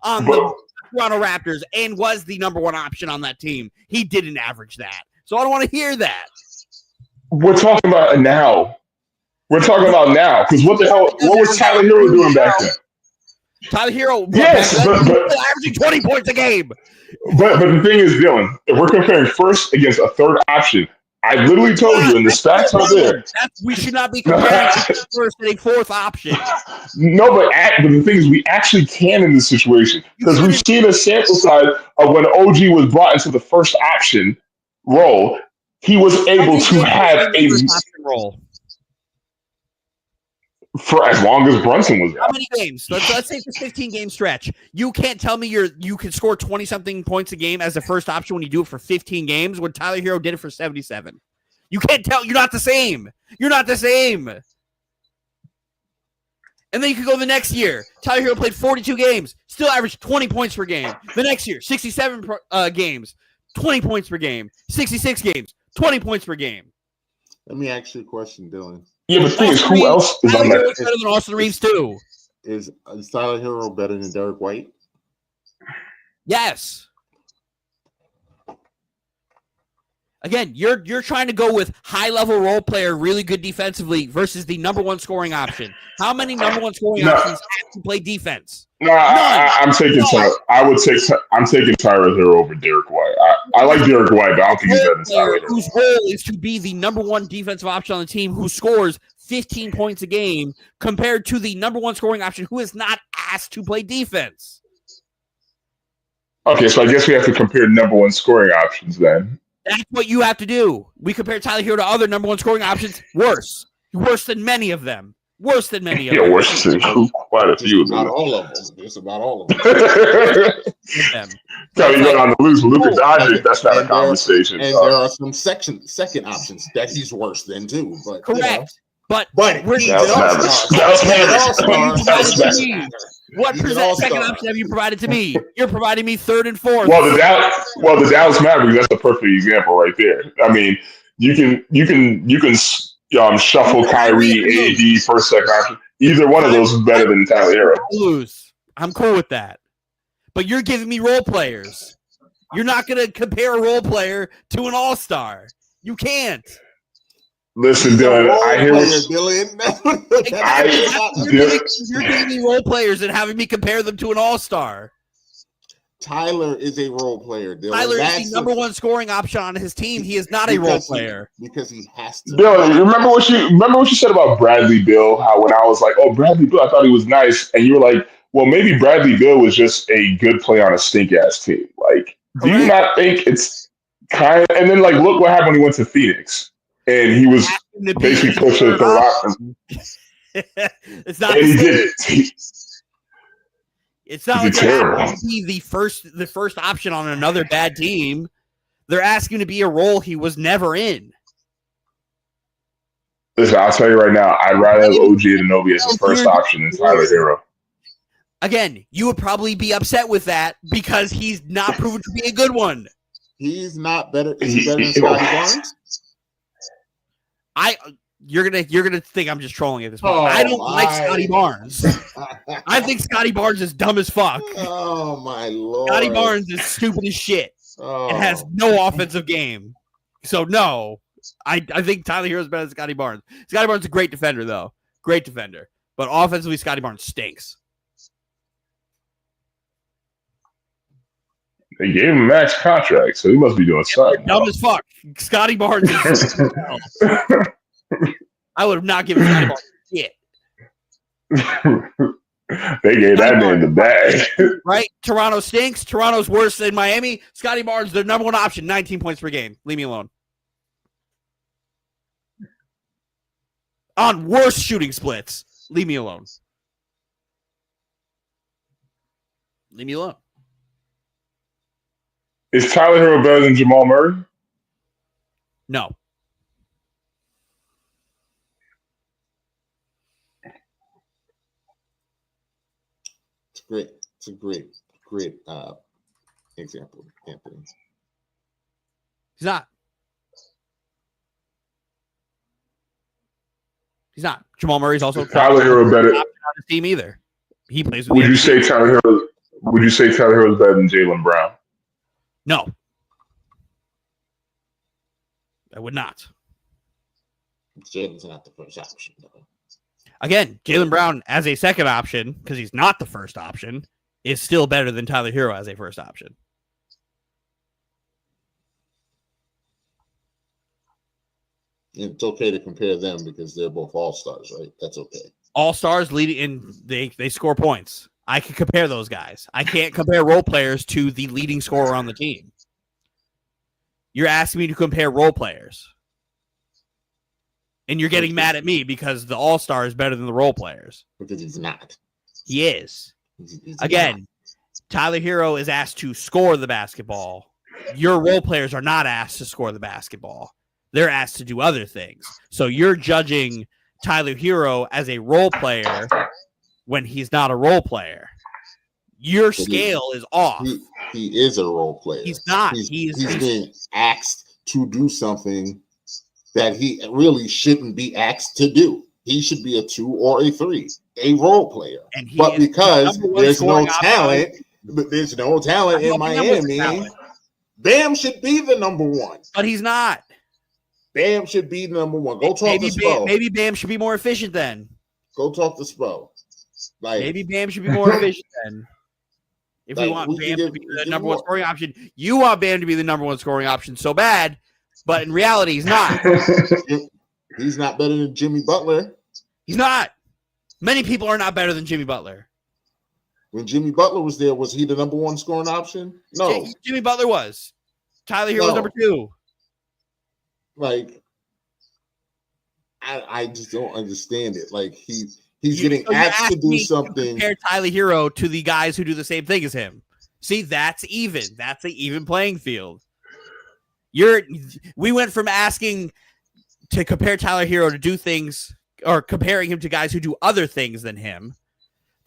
on the Toronto Raptors and was the number one option on that team. He didn't average that. So I don't want to hear that. we're talking about now. We're talking about now. Because what the hell? What was Tyler Hero doing back then? Tyler Hero, Yes, but averaging 20 points a game. But the thing is, Dylan, if we're comparing first against a third option, I literally told you, and the stats are there. We should not be comparing first and a fourth option. No, but the thing is, we actually can in this situation because we've seen a sample size of when OG was brought into the first option role. He was able to have a role for as long as Brunson was How out. many games? Let's say it's a 15-game stretch. You can't tell me you can score 20-something points a game as the first option when you do it for 15 games when Tyler Hero did it for 77. You can't tell. You're not the same. You're not the same. And then you could go the next year. Tyler Hero played 42 games, still averaged 20 points per game. The next year, 67 games, 20 points per game. 66 games, 20 points per game. Let me ask you a question, Dylan. Yeah, but the thing is, who else is on Tyler Hero's that? better than Austin Reeves too. Is Tyler Hero better than Derek White? Yes. Again, you're trying to go with high-level role player, really good defensively versus the number one scoring option. How many number one scoring options have to play defense? No, I'm taking I'm taking Tyler Hero over Derek White. I like Derek White, but I don't think he's better than Tyler Hero. Whose role is to be the number one defensive option on the team, who scores 15 points a game, compared to the number one scoring option who is not asked to play defense. Okay, so I guess we have to compare number one scoring options then. That's what you have to do. We compare Tyler Hero to other number one scoring options. Worse than many of them. Worse than many of them. Yeah, worse than quite a few of them. Not all of them. Just about all of them. So you go on the loose with Luka Doncic. That's not a conversation. And there are some second options that he's worse than too. But correct. But he's What second option have you provided to me? You're providing me third and fourth. Well, the Dallas Mavericks. That's a perfect example right there. I mean, you can shuffle Kyrie, AD, first, second option. Either one of those is better than Tyler Hero. Lose. I'm cool with that. But you're giving me role players. You're not going to compare a role player to an all-star. You can't. Listen, Dylan, I hear what you're giving me role players and having me compare them to an all-star. Tyler is a role player, Dylan. Tyler is the number one scoring option on his team. He is not a role player. Because he has to. Dylan, remember what you said about Bradley Beal? How when I was like, oh, Bradley Beal, I thought he was nice. And you were like, well, maybe Bradley Beal was just a good play on a stink-ass team. Like, do you not think it's kind of... And then, like, look what happened when he went to Phoenix. And he was basically pushing the rock. It's not. And he did it. It's not like they're asking to be the first option on another bad team. They're asking to be a role he was never in. Listen, I'll tell you right now, I'd rather have OG Anunoby as the first option than Tyler Hero. Again, you would probably be upset with that because he's not proven to be a good one. He's not better. Is he better than Scotty Barnes? You're gonna think I'm just trolling at this point. I don't like Scotty Barnes. I think Scotty Barnes is dumb as fuck. Oh my lord! Scotty Barnes is stupid as shit. And has no offensive game. So no, I think Tyler Hero is better than Scotty Barnes. Scotty Barnes is a great defender though, great defender. But offensively, Scotty Barnes stinks. They gave him a max contract, so he must be doing something. Dumb as fuck. Scotty Barnes is I would have not given Scotty Barnes shit. They gave that man the bag. Right? Toronto stinks. Toronto's worse than Miami. Scotty Barnes, their number one option, 19 points per game. Leave me alone. On worse shooting splits. Leave me alone. Leave me alone. Is Tyler Hero better than Jamal Murray? No. It's a great example, Anthony. He's not. He's not. Jamal Murray's also Tyler Hero better on his team either. He plays with Would you say Tyler Hero is better than Jaylen Brown? No. I would not. Jaylen's not the first option, though. Again, Jaylen Brown as a second option, because he's not the first option, is still better than Tyler Hero as a first option. It's okay to compare them because they're both all-stars, right? That's okay. All-stars leading in, they score points. I can compare those guys. I can't compare role players to the leading scorer on the team. You're asking me to compare role players. And you're getting mad at me because the all-star is better than the role players. Because he's not. He is. He's Again, not. Tyler Hero is asked to score the basketball. Your role players are not asked to score the basketball. They're asked to do other things. So you're judging Tyler Hero as a role player when he's not a role player. Your scale is off. He is a role player. He's not. He's being asked to do something that he really shouldn't be asked to do. He should be a 2 or a 3, a role player. But because there's no talent in Miami, Bam should be the number 1. But he's not. Bam should be number 1. Go talk to Spo. Maybe Bam should be more efficient then. Go talk to Spo. Like Maybe Bam should be more efficient then. If we Like, want we can Bam give- to be we the give number one more. scoring option, you want Bam to be the number one scoring option so bad, but in reality, he's not. he's not better than Jimmy Butler. He's not. Many people are not better than Jimmy Butler. When Jimmy Butler was there, was he the number one scoring option? No. Jimmy Butler was. Tyler Hero was No. number 2. Like, I just don't understand it. Like he's You- getting so you asked to asked do me to something. compare Tyler Hero to the guys who do the same thing as him. See, that's even. That's an even playing field. We went from asking to compare Tyler Hero to do things or comparing him to guys who do other things than him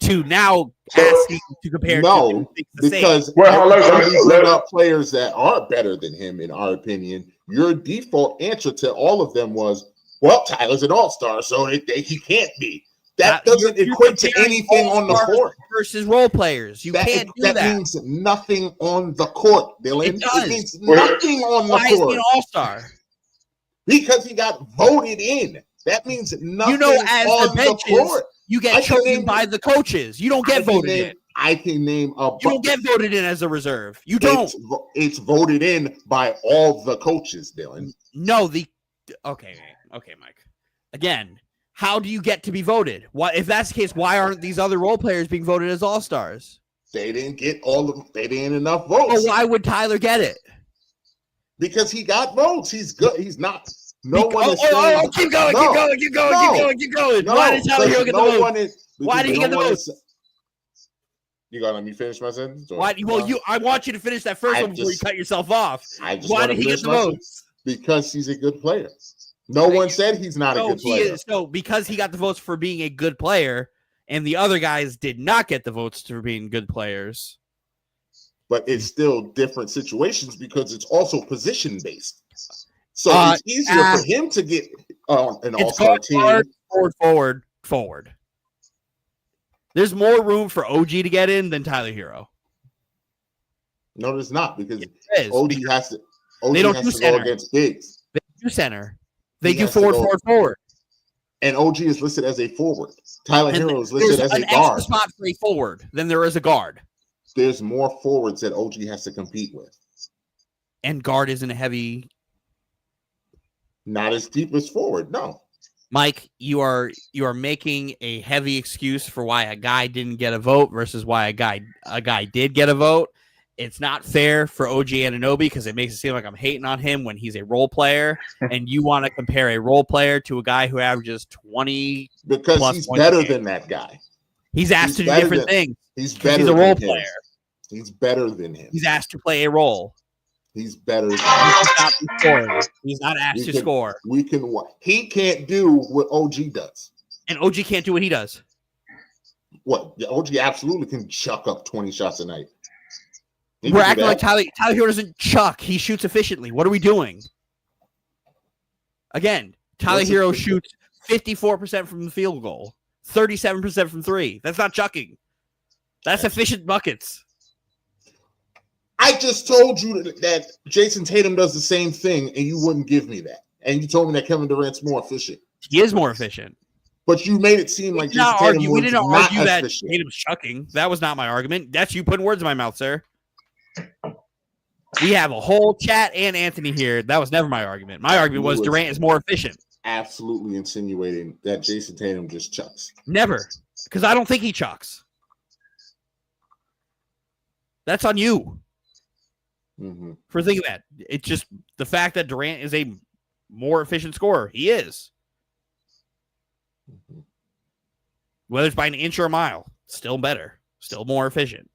to now asking to compare No, to do things the same. Because Well, let- everybody let- bring up players that are better than him, in our opinion. Your default answer to all of them was, "Well, Tyler's an all-star, so he can't be." That doesn't You're equate to comparing anything on the all-stars court. versus role players. You can't do that. That means nothing on the court, Dylan. It does. means nothing on the Why is he court an all-star? because he got voted in. That means nothing as the on the benches, court. You I get can chosen name- by the coaches. You don't get voted in. I can name a. You don't get voted in as a reserve. You don't. It's voted in by all the coaches, Dylan. No, okay, Mike. Again, how do you get to be voted? Why, if that's the case, why aren't these other role players being voted as all stars? They didn't get they didn't enough Or votes why would Tyler get it? because he got votes. He's good. He's not. No one is keep going, saying. keep No. No. keep going. No, Why did Tyler Hero get the no vote? one is. Why did he because get the no one votes? is- You gonna let me finish my sentence? or- Why? Well, I want you to finish that first I one before just- you cut yourself off. I just Why wanna did he get finish the my votes? sentence. Because he's a good player. No one said he's not a No, good he player. is. So because he got the votes for being a good player, and the other guys did not get the votes for being good players. But it's still different situations because it's also position based. So it's easier for him to get an It's all-star team. guard, forward. There's more room for OG to get in than Tyler Hero. No, there's not because It is. OG has to. OG They don't has do to go center. against bigs, They do center. They He do has to go- forward. and OG is listed as a forward. Tyler And Hero is there's listed as an a guard. extra spot for a forward than there is a guard. There's more forwards that OG has to compete with. And guard isn't a heavy. Not as deep as forward. No. Mike, you are making a heavy excuse for why a guy didn't get a vote versus why a guy did get a vote. It's not fair for OG Anunoby because it makes it seem like I'm hating on him when he's a role player, and you want to compare a role player to a guy who averages 20. Because Plus he's points better a game. than that guy. He's asked He's to do better different than- things. He's 'Cause better he's a than role him. player. He's better than him. He's asked to play a role. He's better than He's him. not scoring. He's not asked We to can- score, He can't do what OG does. and OG can't do what he does. What? Yeah, OG absolutely can chuck up 20 shots a night. He We're can do acting like that. Tyler Hero doesn't chuck. He shoots efficiently. What are we doing? Again, Tyler What's Hero efficient? shoots 54% from the field goal, 37% from three. That's not chucking. That's efficient buckets. I just told you that Jason Tatum does the same thing, and you wouldn't give me that. And you told me that Kevin Durant's more efficient. He is more efficient. But you made it seem like We did not Jason Tatum argue. We was did not not argue that efficient. Tatum's chucking. That was not my argument. That's you putting words in my mouth, sir. We have a whole chat and Anthony here. That was never my argument. My argument was Durant is more efficient. Absolutely insinuating that Jason Tatum just chucks. Never. Because I don't think he chucks. That's on you Mm-hmm. for thinking that. It's just the fact that Durant is a more efficient scorer. He is. Mm-hmm. Whether it's by an inch or a mile, still better. Still more efficient.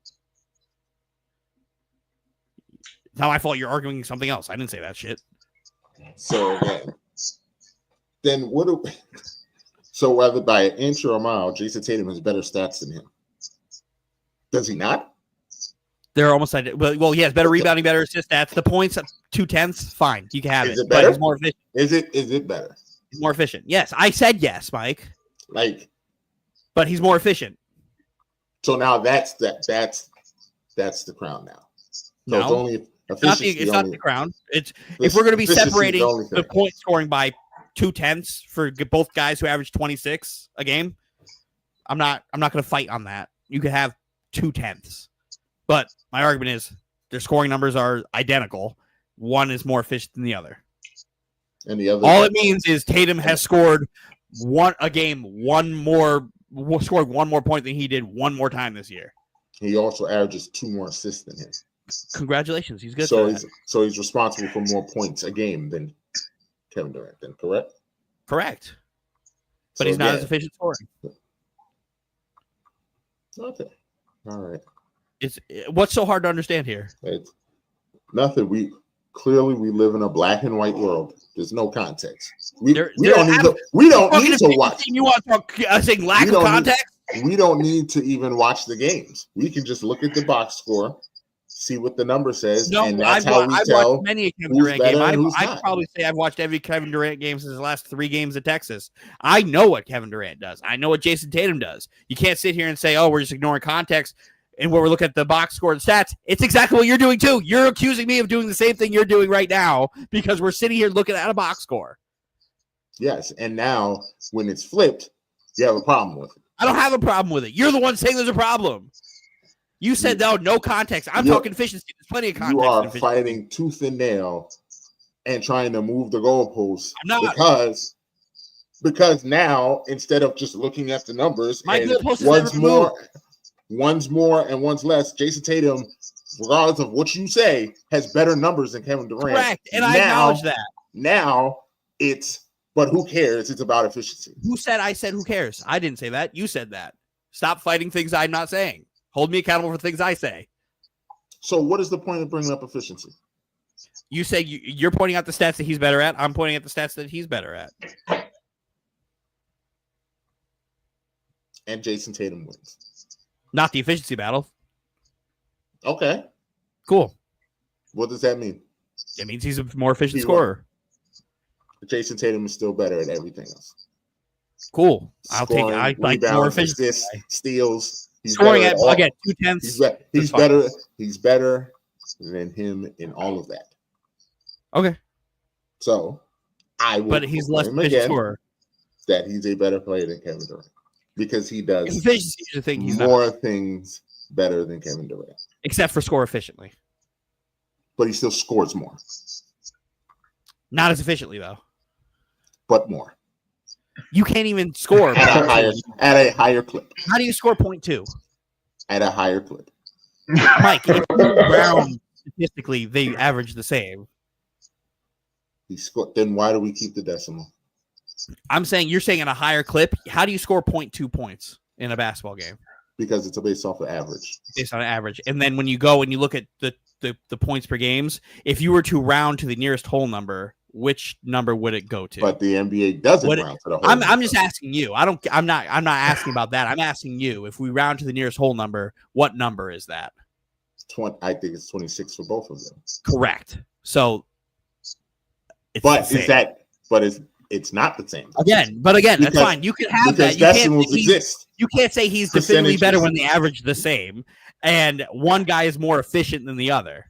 It's not my fault you're arguing something else. I didn't say that shit. So then what do so whether by an inch or a mile, Jason Tatum has better stats than him. Does he not? They're almost identical. Well, he has better rebounding, better assist stats. The points at 2/10, fine. You can have Is it. it But better? he's more efficient. Is it better? He's more efficient. Yes, I said yes, Mike. Like But he's more efficient. so now that's the crown now. So No. it's only It's not the crown. It's if we're going to be efficiency is separating the only the thing. point scoring by 2/10 for both guys who average 26 a game, I'm not going to fight on that. You could have 2/10, but my argument is their scoring numbers are identical. One is more efficient than the other. And the other, all it means is Tatum has scored scored one more point than he did one more time this year. he also averages 2 more assists than him. Congratulations, he's good. So he's responsible for more points a game than Kevin Durant. Then correct? Correct. But So he's not again, as efficient scoring. Okay. All right. What's so hard to understand here? It's nothing. We live in a black and white world. There's no context. We don't need to watch. You want to talk saying lack of context? We don't need to even watch the games. We can just look at the box score, see what the number says, and that's how we tell watched many a Kevin Durant game. I could probably say I've watched every Kevin Durant game since the last 3 games at Texas. I know what Kevin Durant does. I know what Jason Tatum does. You can't sit here and say, "Oh, we're just ignoring context." And when we're looking at the box score and stats, it's exactly what you're doing too. You're accusing me of doing the same thing you're doing right now because we're sitting here looking at a box score. Yes, and now when it's flipped, you have a problem with it. I don't have a problem with it. You're the one saying there's a problem. You said no context. I'm talking efficiency. There's plenty of context. You are fighting tooth and nail and trying to move the goalposts. I'm not. Because now instead of just looking at the numbers, my goalpost is one's more and one's less. Jason Tatum, regardless of what you say, has better numbers than Kevin Durant. Correct, and I acknowledge that. Now but who cares? It's about efficiency. Who said I said who cares? I didn't say that. You said that. Stop fighting things I'm not saying. Hold me accountable for things I say. So what is the point of bringing up efficiency? You say you're pointing out the stats that he's better at. I'm pointing at the stats that he's better at. And Jason Tatum wins. Not the efficiency battle. Okay. Cool. What does that mean? It means he's a more efficient scorer. Jason Tatum is still better at everything else. Cool. Scoring, I like more efficient. Steals. He's scoring at 2/10. He's better than him in all of that. Okay. So but he's less efficient scorer. That he's a better player than Kevin Durant because he does more things better than Kevin Durant, except for score efficiently. But he still scores more. Not as efficiently though. But more. You can't even score at a higher clip. How do you score 0.2? At a higher clip. Mike, if you round statistically, they average the same. He scored. Then why do we keep the decimal? I'm saying you're saying at a higher clip. How do you score 0.2 points in a basketball game? Because it's based off of average. Based on average. And then when you go and you look at the points per games, if you were to round to the nearest whole number, which number would it go to? But the NBA doesn't round to the whole number. I'm just asking you. I'm not asking about that. I'm asking you. If we round to the nearest whole number, what number is that? I think it's 26 for both of them. Correct. So it's not the same. Again, that's fine. You can have that. You can't say he's definitively better when they average the same, and one guy is more efficient than the other.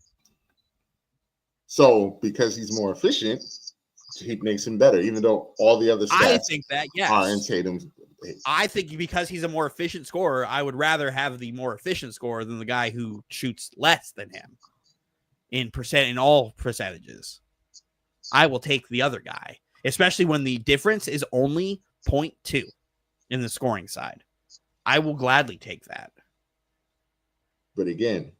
So because he's more efficient, he makes him better, even though all the other stats are in Tatum's. I think because he's a more efficient scorer, I would rather have the more efficient scorer than the guy who shoots less than him in all percentages. I will take the other guy, especially when the difference is only 0.2 in the scoring side. I will gladly take that. But again,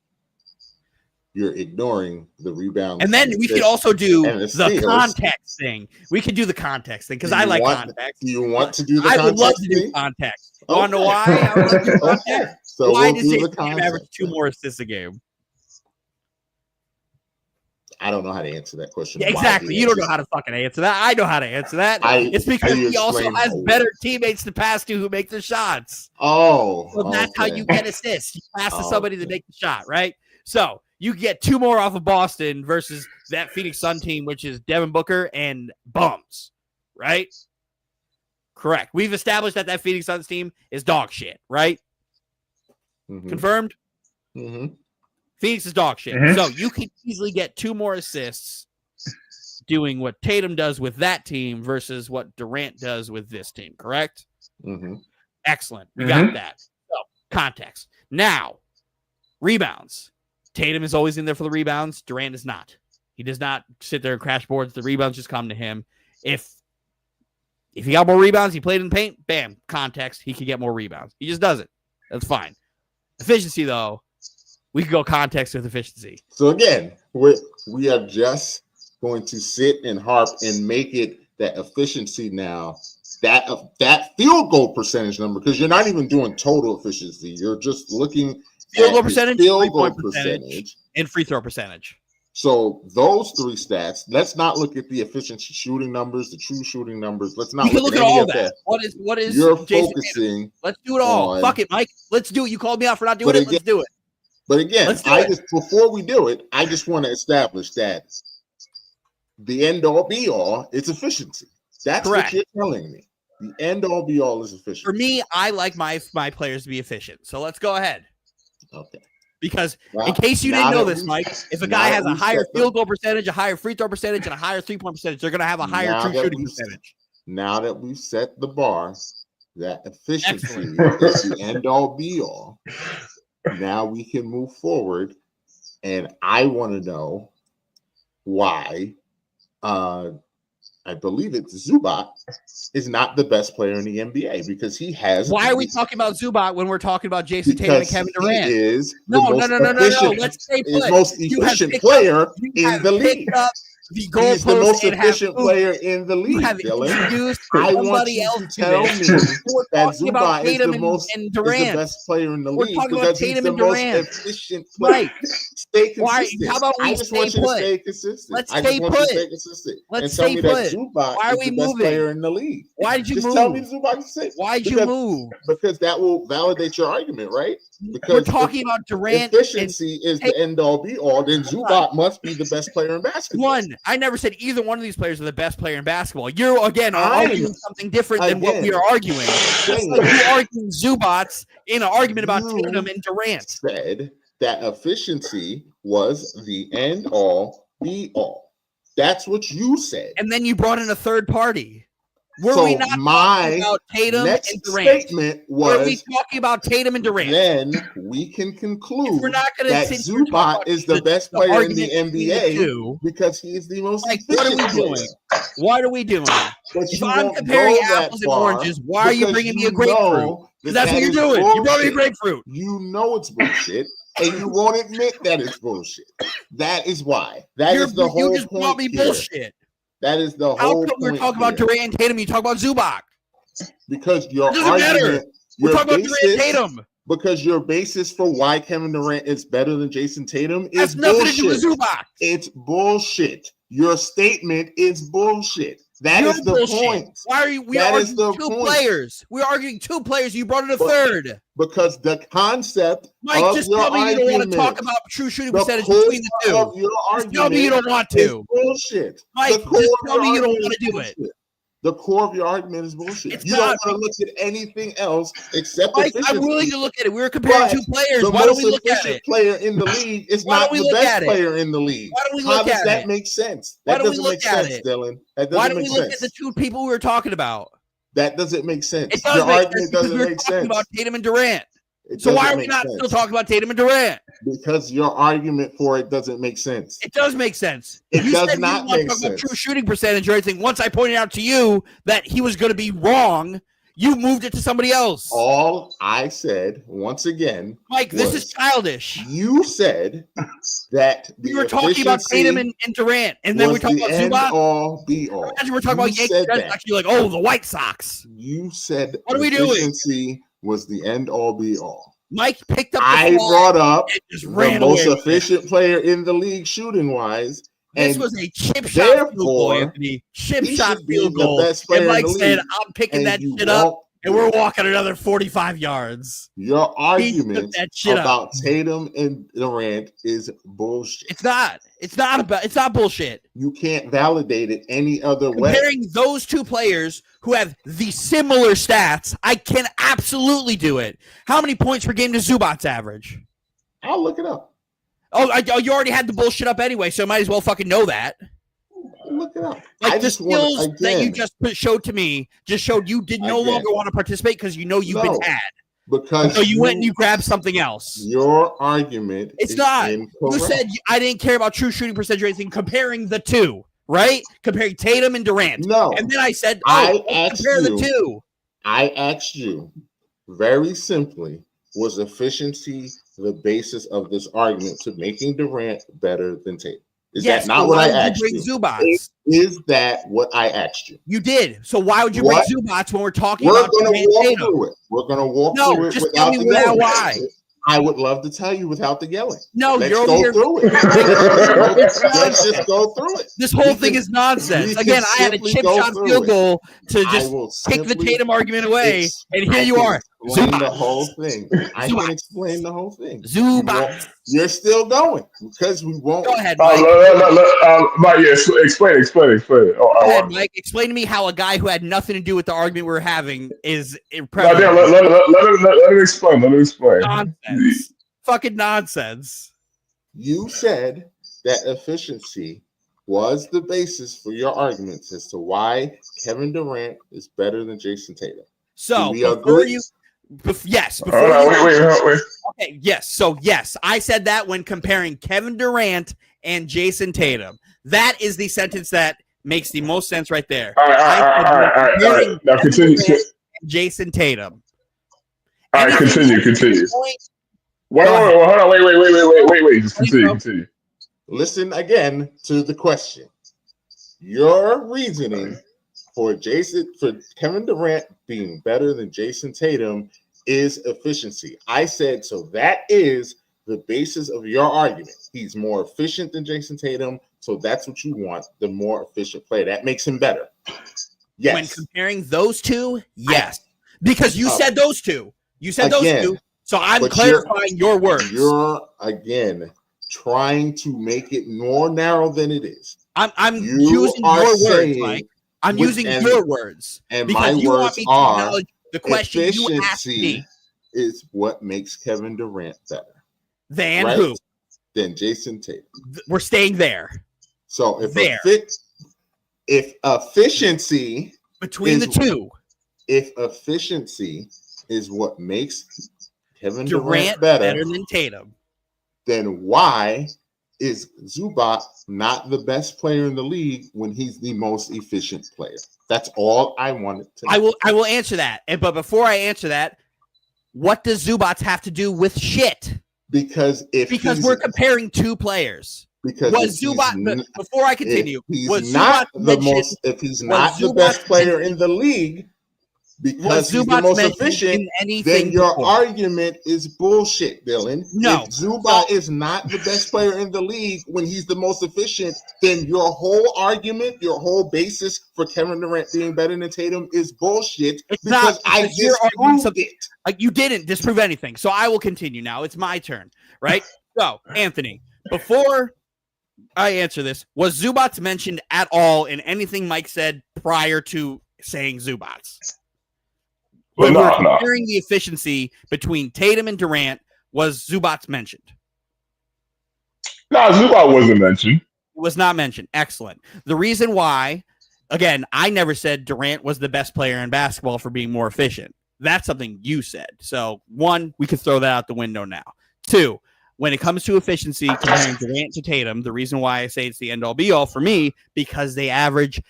you're ignoring the rebound. And then we could also do the context thing. We could do the context thing because I like context. Do you want to do the context? I would love to do context. You want to know why I would love to do context? So why does Jason Tatum average 2 more assists a game? I don't know how to answer that question. Yeah, exactly. You don't know how to fucking answer that. I know how to answer that. It's because he also has better teammates to pass to who make the shots. Oh. So that's how you get assists. You pass to somebody to make the shot, right? So you get 2 more off of Boston versus that Phoenix Sun team, which is Devin Booker and bums, right? Correct. We've established that Phoenix Suns team is dog shit, right? Mm-hmm. Confirmed? Mm-hmm. Phoenix is dog shit. Mm-hmm. So you can easily get 2 more assists doing what Tatum does with that team versus what Durant does with this team, correct? Mm-hmm. Excellent. We got that. So, context. Now, rebounds. Tatum is always in there for the rebounds. Durant is not. He does not sit there and crash boards. The rebounds just come to him. If he got more rebounds, he played in the paint, bam, context, he could get more rebounds. He just doesn't. That's fine. Efficiency, though, we could go context with efficiency. So again, we are just going to sit and harp and make it that efficiency now, that field goal percentage number, because you're not even doing total efficiency. You're just looking field goal at percentage, field goal percentage, and free throw percentage. So those three stats. Let's not look at the efficiency shooting numbers, the true shooting numbers. Let's not look at any all of that. What is you're Jason focusing? Tatum? Let's do it all. Fuck it, Mike. Let's do it. You called me out for not doing it. Let's do it. But again, before we do it, I just want to establish that the end all be all is efficiency. That's correct. What you're telling me. The end all be all is efficiency. For me, I like my players to be efficient. So let's go ahead. Okay. Because in case you didn't know this, Mike, if a guy has a higher field goal percentage, a higher free throw percentage, and a higher 3-point percentage, they're going to have a higher true shooting percentage. Now that we've set the bar, that efficiency is the end all be all. Now we can move forward, and I want to know why. I believe it's Zubac is not the best player in the NBA because he has. Why are we talking about Zubac when we're talking about Jason Tatum and Kevin Durant? He is no. Let's stay put. The most efficient player in the league. He's the most efficient player in the league, Dylan. I want you to tell me that Zubac is the best player in the league because he's the most efficient player. Right. Stay consistent. How about I just want you to stay consistent. Let's stay put. Let's stay put. Why are we moving? Best player in the league. Why did you move? Just tell me Zubac is safe. Why did you move? Because that will validate your argument, right? Because we're talking about Durant. Efficiency is the end all be all. Then Zubac must be the best player in basketball. I never said either one of these players are the best player in basketball. You're again arguing something different than what we are arguing. You're arguing Zubac in an argument about Tatum and Durant. Said that efficiency was the end all be all. That's what you said. And then you brought in a third party. Were we not talking about Tatum and Durant? Statement was, were we talking about Tatum and Durant? Then we can conclude we're not gonna that Zubac is the best player in the NBA because he is the most efficient. What are we doing? What are we doing? If I'm comparing apples and oranges, why are you bringing me a grapefruit? Because that's what you're doing. Bullshit. You brought me a grapefruit. You know it's bullshit. And you won't admit that it's bullshit. That is why. That is the whole point. You just brought me bullshit. That is the whole point. How come we're talking about Durant and Tatum? You talk about Zubac. Because your argument, we're talking about Durant and Tatum. Because your basis for why Kevin Durant is better than Jason Tatum is nothing bullshit. To do with Zubac. It's bullshit. Your statement is bullshit. That is the point. Why are we arguing two players? We're arguing two players. You brought in a third. Because the concept Mike, of just your tell me you don't want to talk about true shooting percentage between the two. Just tell me you don't want to. Bullshit. Mike, just tell me you don't want to do it. The core of your argument is bullshit. You don't want to look at anything else except Mike, I'm willing to look at it. We were comparing two players. Why don't we look at it? The player in the league is not the best player in the league. Why don't we look at it? How does that make sense? That doesn't make sense, Dylan. Why don't we look at the two people we were talking about? That doesn't make sense. It does make sense because we were talking about Tatum and Durant. So why are we not still talking about Tatum and Durant? Because your argument for it doesn't make sense. It does make sense. It does not make sense. About true shooting percentage or anything. Once I pointed out to you that he was going to be wrong, you moved it to somebody else. All I said, once again, Mike, this is childish. You said that we were talking about Tatum and Durant, and then we're talking about Zubac. All be all. Imagine we're talking about Yankees. Actually, like, oh, the White Sox. You said what are we doing? Efficiency was the end all be all. Mike picked up. I brought up the most efficient player in the league shooting wise. This was a chip shot field goal, Anthony. Chip shot field goal. And Mike said, I'm picking that shit up, and we're walking another 45 yards. Your argument about Tatum and Durant is bullshit. It's not. It's not bullshit. You can't validate it any other way. Comparing those two players who have the similar stats, I can absolutely do it. How many points per game does Zubac's average? I'll look it up. Oh, you already had the bullshit up anyway, so I might as well fucking know that. look it up. Like I the just want skills that you just showed to me just showed you did no longer want to participate because you know you've been had. because So you went and you grabbed something else. Your argument It's is not. incorrect. You said I didn't care about true shooting percentage or anything, comparing the two, right? Comparing Tatum and Durant. No. And then I said, let's compare the two. I asked you very simply, was efficiency the basis of this argument to making Durant better than Tatum? Is that not what I asked you? Zubats? Is that what I asked you? You did. So why would you bring Zubats when we're talking We're about going to walk Tatum? through it. We're going to walk No, through it just tell without me the yelling. why. I would love to tell you without the yelling. No, Let's you're go over here. through it. Let's just go through it. This whole thing is nonsense. Again, I had a chip shot field goal to just take the Tatum argument away, and here you are. Explain the whole thing. I can explain the whole thing. Zubats. You're still going because we won't. Go ahead, Mike. Mike, explain it. Go ahead, Mike. Explain to me how a guy who had nothing to do with the argument we're having is let him explain. Nonsense. Fucking nonsense. You said that efficiency was the basis for your arguments as to why Kevin Durant is better than Jason Tatum. So we agree? Yes. Wait. Okay, yes. So yes, I said that when comparing Kevin Durant and Jason Tatum. That is the sentence that makes the most sense right there. All right. Now continue. Jason Tatum. All right, continue. Wait, hold on. Wait. Just continue. Listen again to the question. Your reasoning for Kevin Durant being better than Jason Tatum is efficiency. I said, so that is the basis of your argument. He's more efficient than Jason Tatum, so that's what you want, the more efficient player. That makes him better. Yes. When comparing those two, yes. Because you said those two. You said those two. So I'm clarifying your words. You're, again, trying to make it more narrow than it is. I'm using your words, Mike. I'm using your words. And because my you words want me to are acknowledge the question you asked me. Is what makes Kevin Durant better. Than who? Than Jason Tatum. We're staying there. So if efficiency between the two, if efficiency is what makes Kevin Durant better than Tatum, then why is Zubac not the best player in the league when he's the most efficient player? That's all I wanted to know. I will answer that. But before I answer that, what does Zubac have to do with shit? Because we're comparing two players. Because was Zubac before I continue? If he's not the best player in the league, because he's the most efficient, then your argument is bullshit, Dylan. No. If Zubac is not the best player in the league when he's the most efficient, then your whole argument, your whole basis for Kevin Durant being better than Tatum is bullshit. Because I disproved it. You didn't disprove anything. So I will continue now. It's my turn, right? So, Anthony, before I answer this, was Zubac mentioned at all in anything Mike said prior to saying Zubac? When we're comparing the efficiency between Tatum and Durant, was Zubac mentioned? No, Zubac wasn't mentioned. Was not mentioned. Excellent. The reason why, again, I never said Durant was the best player in basketball for being more efficient. That's something you said. So, one, we could throw that out the window now. Two, when it comes to efficiency, comparing Durant to Tatum, the reason why I say it's the end-all be-all for me, because they average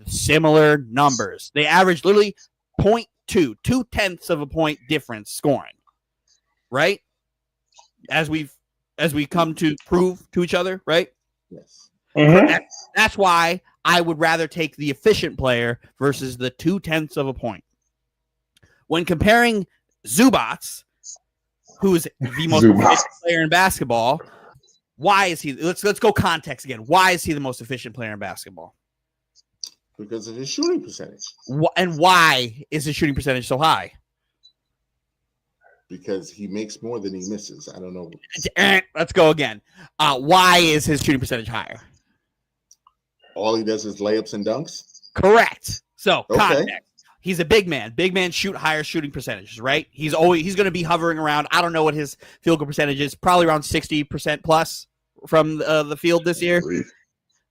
similar numbers. They average literally 0.2 of a point difference scoring, right? As we come to prove to each other, right? Yes. Mm-hmm. That's why I would rather take the efficient player versus the 0.2 of a point. When comparing Zubac, who is the most efficient player in basketball, why is he? Let's go context again. Why is he the most efficient player in basketball? Because of his shooting percentage. And why is his shooting percentage so high? Because he makes more than he misses. I don't know. Let's go again. Why is his shooting percentage higher? All he does is layups and dunks? Correct. So, context. Okay. He's a big man. Big men shoot higher shooting percentages, right? He's going to be hovering around. I don't know what his field goal percentage is. Probably around 60% plus from the field this year.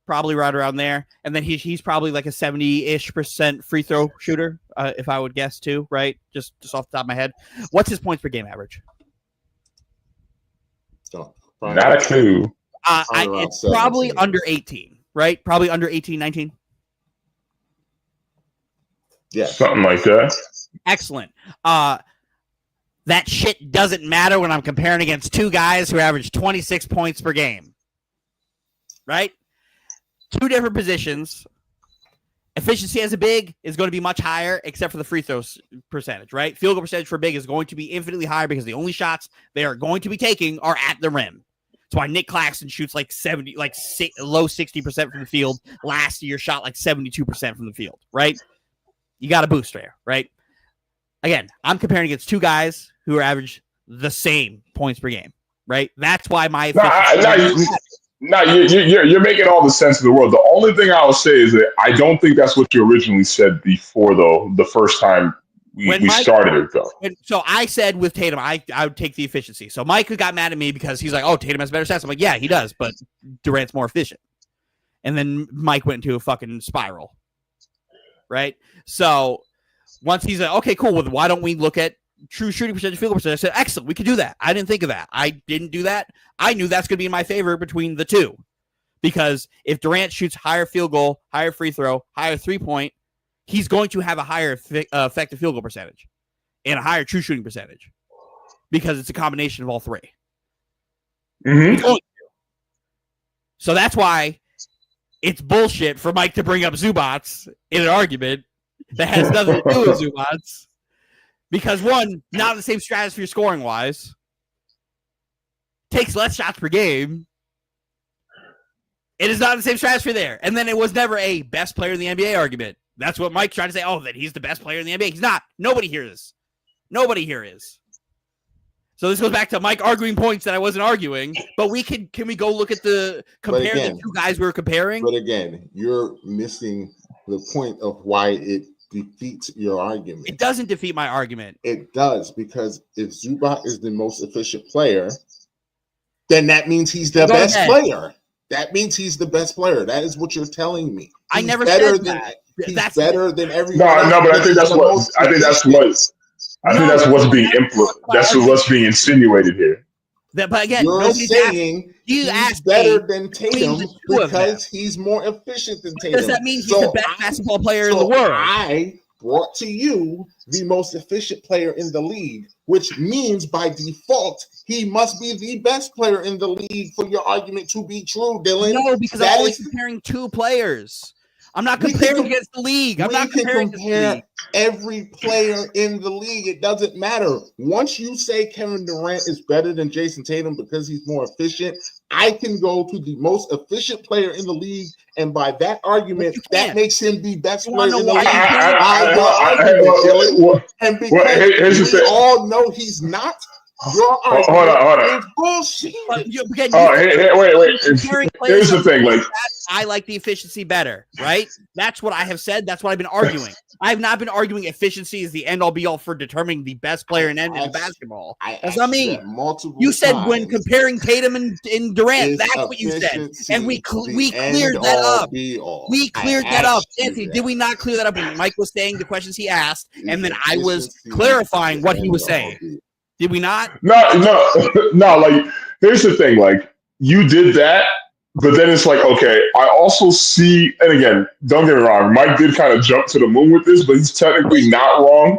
probably right around there. And then he's probably like a 70-ish% free throw shooter, if I would guess too, right? Just off the top of my head. What's his points per game average? Not a clue. It's probably under 18, right? Probably under 18, 19. Yeah. Something like that. Excellent. That shit doesn't matter when I'm comparing against two guys who average 26 points per game. Right? Two different positions. Efficiency as a big is going to be much higher, except for the free throw percentage, right? Field goal percentage for big is going to be infinitely higher because the only shots they are going to be taking are at the rim. That's why Nick Claxton shoots like low 60% from the field. Last year shot like 72% from the field, right? You got a boost there, right? Again, I'm comparing against two guys who are average the same points per game, right? That's why my you're making all the sense in the world. The only thing I will say is that I don't think that's what you originally said before, though. The first time we started it, though. So I said with Tatum, I would take the efficiency. So Mike got mad at me because he's like, "Oh, Tatum has better stats." I'm like, "Yeah, he does, but Durant's more efficient." And then Mike went into a fucking spiral, right? So once he's like, "Okay, cool. Well, why don't we look at true shooting percentage, field goal percentage?" I said, "Excellent, we could do that." I didn't think of that. I didn't do that. I knew that's going to be in my favor between the two, because if Durant shoots higher field goal, higher free throw, higher 3-point, he's going to have a higher effective field goal percentage and a higher true shooting percentage because it's a combination of all three. Mm-hmm. So that's why it's bullshit for Mike to bring up Zubats in an argument that has nothing to do with Zubats. Because one, not in the same stratosphere scoring wise, takes less shots per game. It is not in the same stratosphere there. And then it was never a best player in the NBA argument. That's what Mike's trying to say. Oh, that he's the best player in the NBA. He's not. Nobody here is. Nobody here is. So this goes back to Mike arguing points that I wasn't arguing. But can we go look at the two guys we were comparing? But again, you're missing the point of why it defeats your argument. It doesn't defeat my argument. It does, because if Zubac is the most efficient player, then that means he's the best player. That means he's the best player. That is what you're telling me. I never said that. He's better than everyone. No, but I think that's what's being that's what's being insinuated here. But again, you're saying he's better than Tatum because he's more efficient than Tatum. Does that mean he's the best basketball player in the world? I brought to you the most efficient player in the league, which means by default he must be the best player in the league for your argument to be true, Dylan. No, because I'm only comparing two players. I'm not comparing against the league. I'm not comparing against the league. Every player in the league. It doesn't matter. Once you say Kevin Durant is better than Jason Tatum because he's more efficient, I can go to the most efficient player in the league, and by that argument, that makes him the best player in the league. And because we all know he's not, your argument is bullshit. Wait. Here's the thing. Like, I like the efficiency better, right? That's what I have said. That's what I've been arguing. I have not been arguing efficiency is the end-all be-all for determining the best player in basketball. That's not me. You said when comparing Tatum and Durant, that's what you said. And we cleared that up. We cleared that up. Anthony, did we not clear that up when Mike was saying the questions he asked, and then I was clarifying what he was saying? Did we not? No. Like, here's the thing. Like, you did that, but then it's like, okay, I also see, and again, don't get me wrong, Mike did kind of jump to the moon with this, but he's technically not wrong.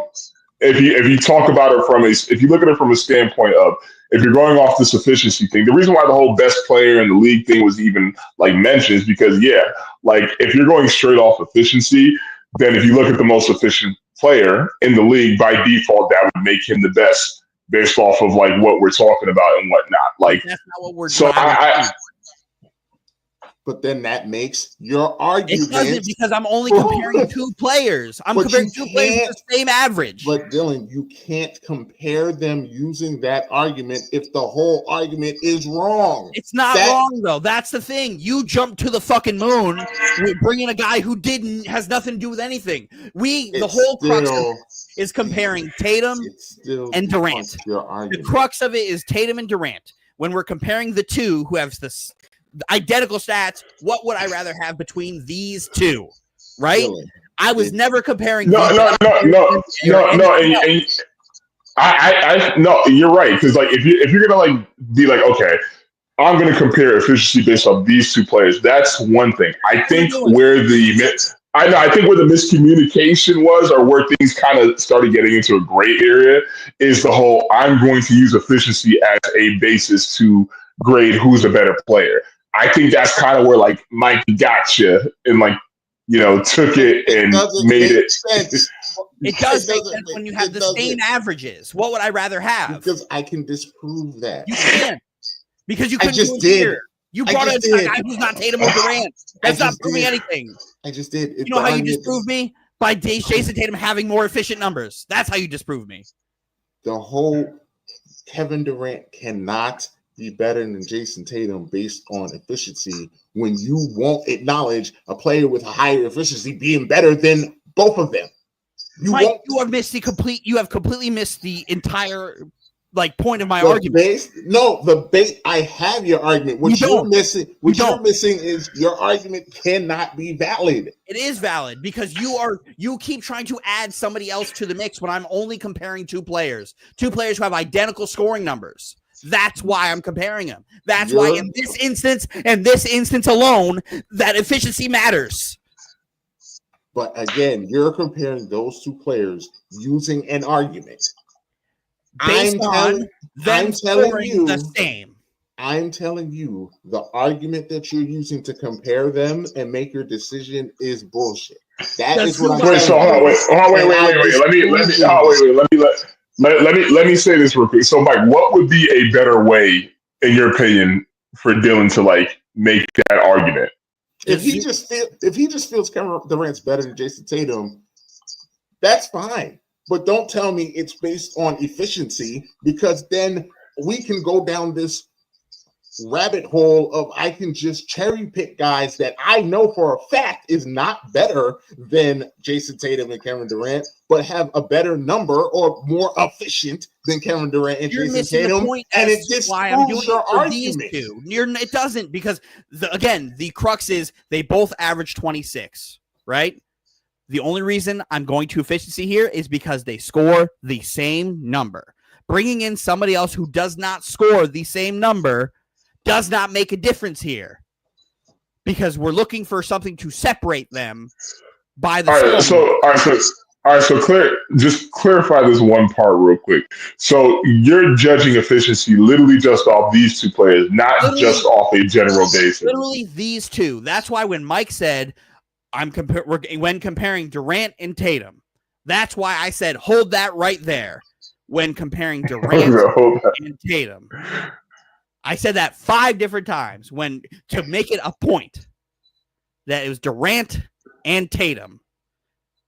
If you talk about it if you look at it from a standpoint of, if you're going off this efficiency thing, the reason why the whole best player in the league thing was even like mentioned is because, like, if you're going straight off efficiency, then if you look at the most efficient player in the league, by default, that would make him the best based off of like what we're talking about and whatnot. Like, that's not what we're so but then that makes your argument. It doesn't, because I'm only comparing two players. I'm comparing two players with the same average. But Dylan, you can't compare them using that argument if the whole argument is wrong. It's not wrong, though. That's the thing. You jumped to the fucking moon with bringing a guy who has nothing to do with anything. The whole crux of it is comparing Tatum and Durant. The crux of it is Tatum and Durant. When we're comparing the two who have identical stats, what would I rather have between these two? Right? Dylan, I was never comparing. No. And I no, you're right. Because like, if you're gonna like be like, okay, I'm gonna compare efficiency based on these two players. That's one thing. I think where the miscommunication was, or where things kind of started getting into a gray area, is the whole I'm going to use efficiency as a basis to grade who's a better player. I think that's kind of where like Mike got you and like, took it and made it. Sense. It does make sense when you have the same averages. What would I rather have? Because I can disprove that. You can. Because you couldn't just do it did. here. You brought in a guy who's not Tatum or Durant. That's not proving anything. I just did. You know how you disprove me? By Jason Tatum having more efficient numbers. That's how you disprove me. The whole Kevin Durant cannot be better than Jason Tatum based on efficiency when you won't acknowledge a player with a higher efficiency being better than both of them. Mike, you have completely missed the entire point of my argument. I have your argument. What you're missing is your argument cannot be valid. It is valid because you keep trying to add somebody else to the mix when I'm only comparing two players who have identical scoring numbers. That's why I'm comparing them. That's why in this instance alone, that efficiency matters. But again, you're comparing those two players using an argument. Based on them scoring the same. I'm telling you, the argument that you're using to compare them and make your decision is bullshit. That is what I'm saying. Let me say this real quick. So, Mike, what would be a better way, in your opinion, for Dylan to make that argument? If he just feels Kevin Durant's better than Jason Tatum, that's fine. But don't tell me it's based on efficiency, because then we can go down this rabbit hole of I can just cherry pick guys that I know for a fact is not better than Jason Tatum and Kevin Durant, but have a better number or more efficient than Kevin Durant and Jason Tatum. And it just why I'm doing your it for argument. These two. It doesn't, because the crux is they both average 26, right? The only reason I'm going to efficiency here is because they score the same number. Bringing in somebody else who does not score the same number does not make a difference here, because we're looking for something to separate them by the. All right. So just clarify this one part real quick. So you're judging efficiency literally just off these two players, not just off a general basis. Literally these two. That's why when Mike said when comparing Durant and Tatum, that's why I said hold that right there. When comparing Durant and Tatum. I said that 5 different times to make it a point that it was Durant and Tatum.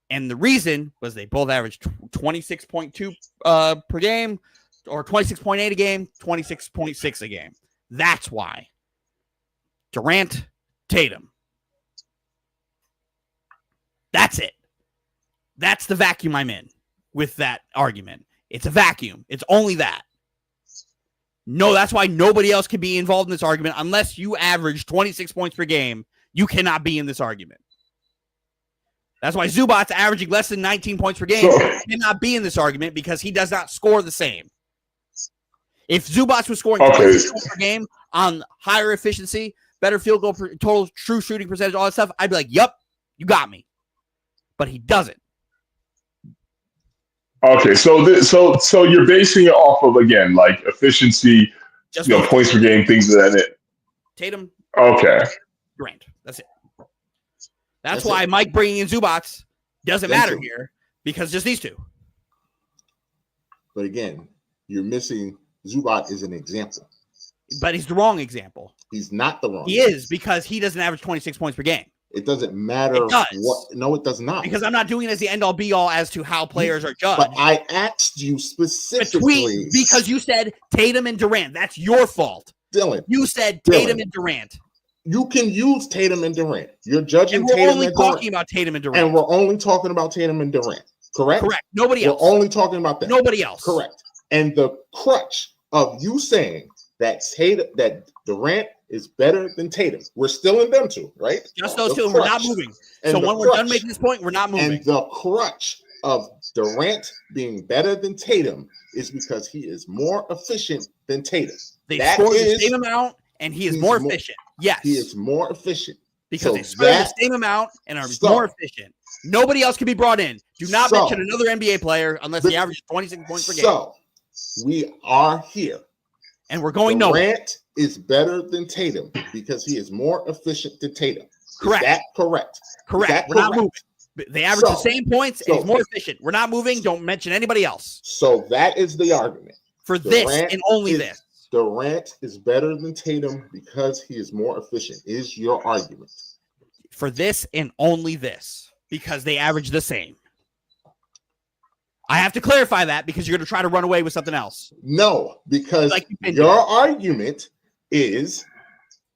And the reason was they both averaged 26.2 per game, or 26.8 a game, 26.6 a game. That's why. Durant, Tatum. That's it. That's the vacuum I'm in with that argument. It's a vacuum. It's only that. No, that's why nobody else can be involved in this argument. Unless you average 26 points per game, you cannot be in this argument. That's why Zubac's averaging less than 19 points per game cannot be in this argument, because he does not score the same. If Zubac was scoring 26 points per game on higher efficiency, better field goal, total true shooting percentage, all that stuff, I'd be like, yep, you got me. But he doesn't. Okay, so you're basing it off of, again, efficiency, just points per game, things of that. Tatum. Okay. Durant. That's it. That's why Mike bringing in Zubac doesn't matter here, because just these two. But again, you're missing Zubac is an example. But he's the wrong example. He's not the wrong. He is, because he doesn't average 26 points per game. It doesn't matter. It does. No, it does not. Because I'm not doing it as the end all be all as to how players are judged. But I asked you specifically because you said Tatum and Durant. That's your fault. Dylan. You said Tatum and Durant. You can use Tatum and Durant. You're judging Tatum and Durant. And we're only talking about Tatum and Durant. Correct? Correct. Nobody else. We're only talking about that. Nobody else. Correct. And the crutch of you saying that Durant is better than Tatum. We're still in them two, right? Just those two, and we're not moving. So when we're done making this point, we're not moving. And the crutch of Durant being better than Tatum is because he is more efficient than Tatum. They score the same amount, and he is more efficient. Yes. He is more efficient. Because they score the same amount and are more efficient. Nobody else can be brought in. Do not mention another NBA player unless he averages 26 points per game. So we are here. And we're going nowhere. Durant is better than Tatum because he is more efficient than Tatum. Correct. Is that correct? Correct. We're not moving. They average the same points and he's more efficient. We're not moving. Don't mention anybody else. So that is the argument. For this and only this. Durant is better than Tatum because he is more efficient, is your argument. For this and only this, because they average the same. I have to clarify that because you're going to try to run away with something else. No, because your argument is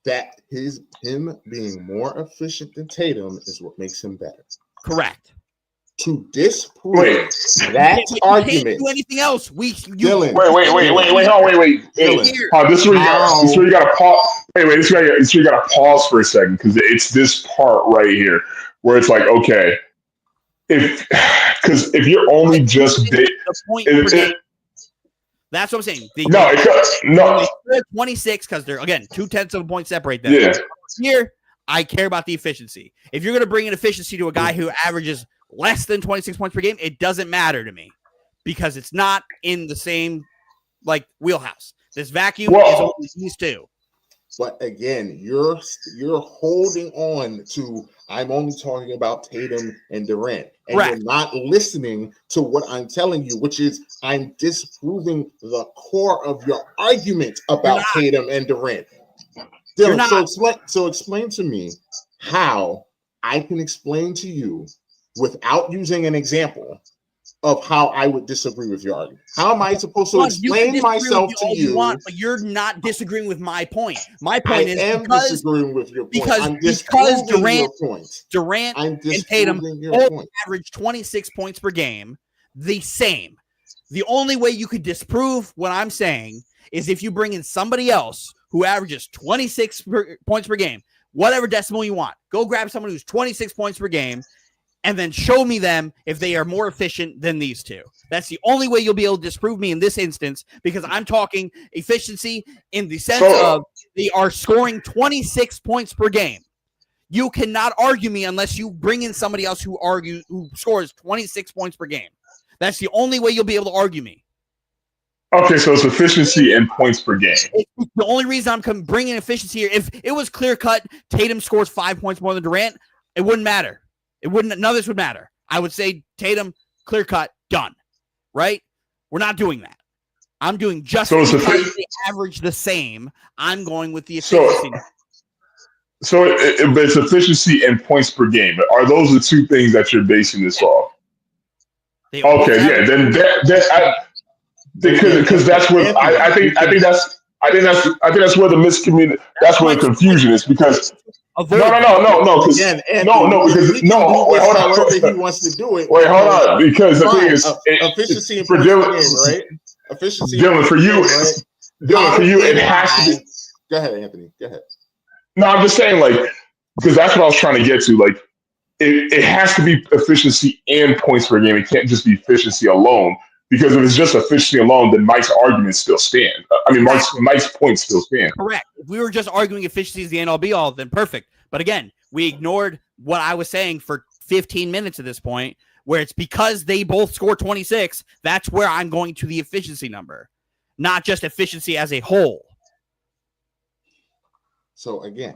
that him being more efficient than Tatum is what makes him better. Correct. To disprove that argument, can't do anything else. Dylan, wait. This is where you got to pause. This is where you got to pause for a second because it's this part right here where it's like, okay, because if you're only just the point that's what I'm saying. No. 26 because they're again 0.2 of a point separate them. Yeah. Here, I care about the efficiency. If you're going to bring in efficiency to a guy who averages less than 26 points per game, it doesn't matter to me because it's not in the same wheelhouse. This vacuum is only these two. But again, you're holding on to I'm only talking about Tatum and Durant, and you're not listening to what I'm telling you, which is I'm disproving the core of your argument about Tatum and Durant. Dylan, so explain to me how I can explain to you without using an example of how I would disagree with your argument. How am I supposed to explain myself to you? But you're not disagreeing with my point. My point disagreeing with your point. Because Durant and Tatum both average 26 points per game, the same. The only way you could disprove what I'm saying is if you bring in somebody else who averages 26 points per game, whatever decimal you want. Go grab someone who's 26 points per game and then show me them if they are more efficient than these two. That's the only way you'll be able to disprove me in this instance because I'm talking efficiency in the sense of they are scoring 26 points per game. You cannot argue me unless you bring in somebody else who scores 26 points per game. That's the only way you'll be able to argue me. Okay, so it's efficiency and points per game. The only reason I'm bringing efficiency here, if it was clear cut, Tatum scores 5 points more than Durant, it wouldn't matter. None of this would matter. I would say Tatum, clear cut, done. Right? We're not doing that. I'm doing just because they average the same. I'm going with the efficiency. So it's efficiency and points per game. Are those the two things that you're basing this off? Because that's what I think that's where the miscommunication. That's where the confusion is because. No. Wait, hold on. He wants to do it. Wait, hold on. Because the thing is, efficiency and points per game, right? Efficiency. Dylan, for you, it has to be. Go ahead, Anthony. Go ahead. No, I'm just saying, because that's what I was trying to get to. It has to be efficiency and points per game. It can't just be efficiency alone. Because if it's just efficiency alone, then Mike's arguments still stand. I mean, Mike's points still stand. Correct. If we were just arguing efficiency is the end all be all, then perfect. But again, we ignored what I was saying for 15 minutes at this point, where it's because they both score 26. That's where I'm going to the efficiency number, not just efficiency as a whole. So again,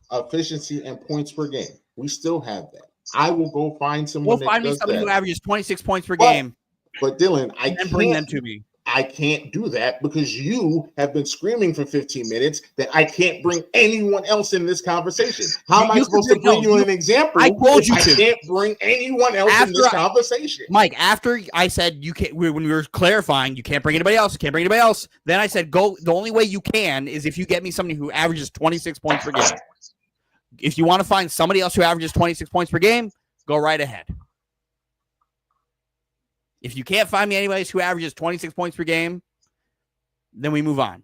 efficiency and points per game. We still have that. I will go find someone. We'll find me somebody who averages 26 points per game. But Dylan, I can't bring them to me. I can't do that because you have been screaming for 15 minutes that I can't bring anyone else in this conversation. How am I supposed to bring you an example? I told you I can't bring anyone else in this conversation. Mike, after I said you can't, when we were clarifying, you can't bring anybody else. You can't bring anybody else. Then I said, go. The only way you can is if you get me somebody who averages 26 points per game. If you want to find somebody else who averages 26 points per game, go right ahead. If you can't find me anybody who averages 26 points per game, then we move on.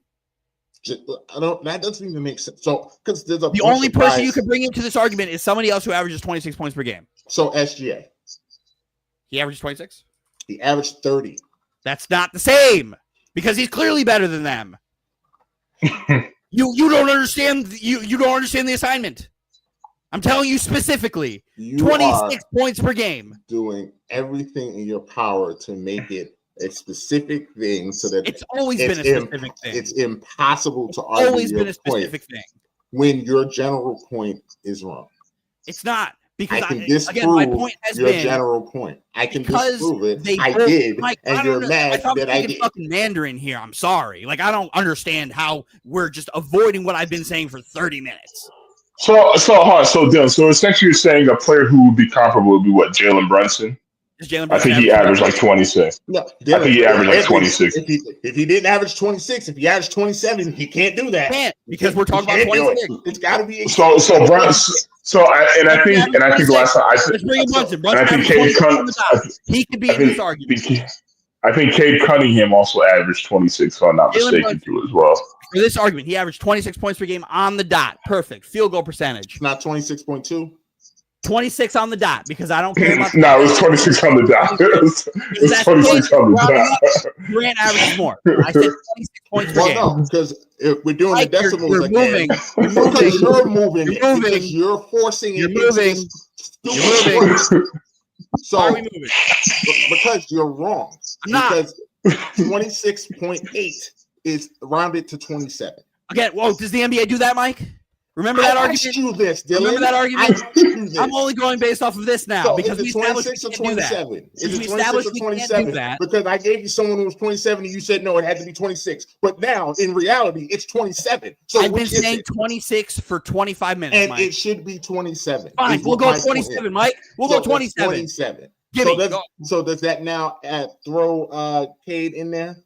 I don't. That doesn't even make sense. So, because there's a The bunch only of person guys- you could bring into this argument is somebody else who averages 26 points per game. So SGA, He averages 26. he averaged 30. That's not the same because he's clearly better than them. You don't understand. You don't understand the assignment. I'm telling you specifically. You 26 are points per game. doing everything in your power to make it a specific thing, so that It's always been a specific thing. it's impossible to It's argue always your been a point specific thing. when your general point is wrong. It's not because I can again, disprove my point has your been general point. I can because disprove it. they I both- did, Mike, I and don't you're know- mad I thought that I speaking did. fucking Mandarin here. I'm sorry. Like I don't understand how we're just avoiding what I've been saying for 30 minutes. So Dylan, so essentially you're saying a player who would be comparable would be what, Jalen Brunson? Is Jalen I think Brunson he averaged like 26. No, I think he averaged like 26. If he didn't average 26, if he averaged 27, he can't do that. can't because we're He talking about can't do 26. it. It's got to be. So I think last time Let's bring in Brunson. and I think Brunson Cade averaged 26 on the dot. He could be in this argument. I think Cade Cunningham also averaged 26, if I'm not Jalen mistaken, Brunson. too, as well. For this argument, he averaged 26 points per game on the dot. Perfect. Field goal percentage. It's not 26.2. 26 on the dot because I don't care about No, it was 26 on the dot. It was 26 on the dot. Durant averages more. I said 26 points per Well, game. no, because if we're doing Mike, the decimals you're again, moving. because you're moving, You're it, moving. because you're forcing You're it into moving. this stupid You're moving. script. Why So are we moving? because you're wrong. I'm not. Because 26.8 is rounded to 27. Again, whoa, does the NBA do that, Mike? Remember that I argument? asked you this, Dylan. Remember that argument? I asked you this. I'm only going based off of this now So because is we it established 26 or we can't do that. 27? Since Is we it 26 established or we can't do 27? that. Because I gave you someone who was 27 and you said no, it had to be 26. But now, in reality, it's 27. So I've been which is saying it? 26 for 25 minutes, And Mike. it should be 27. Fine, is we'll what go my point 27, is. Mike. We'll So go that's 27. 27. Give so, me. so does that now throw Cade in there?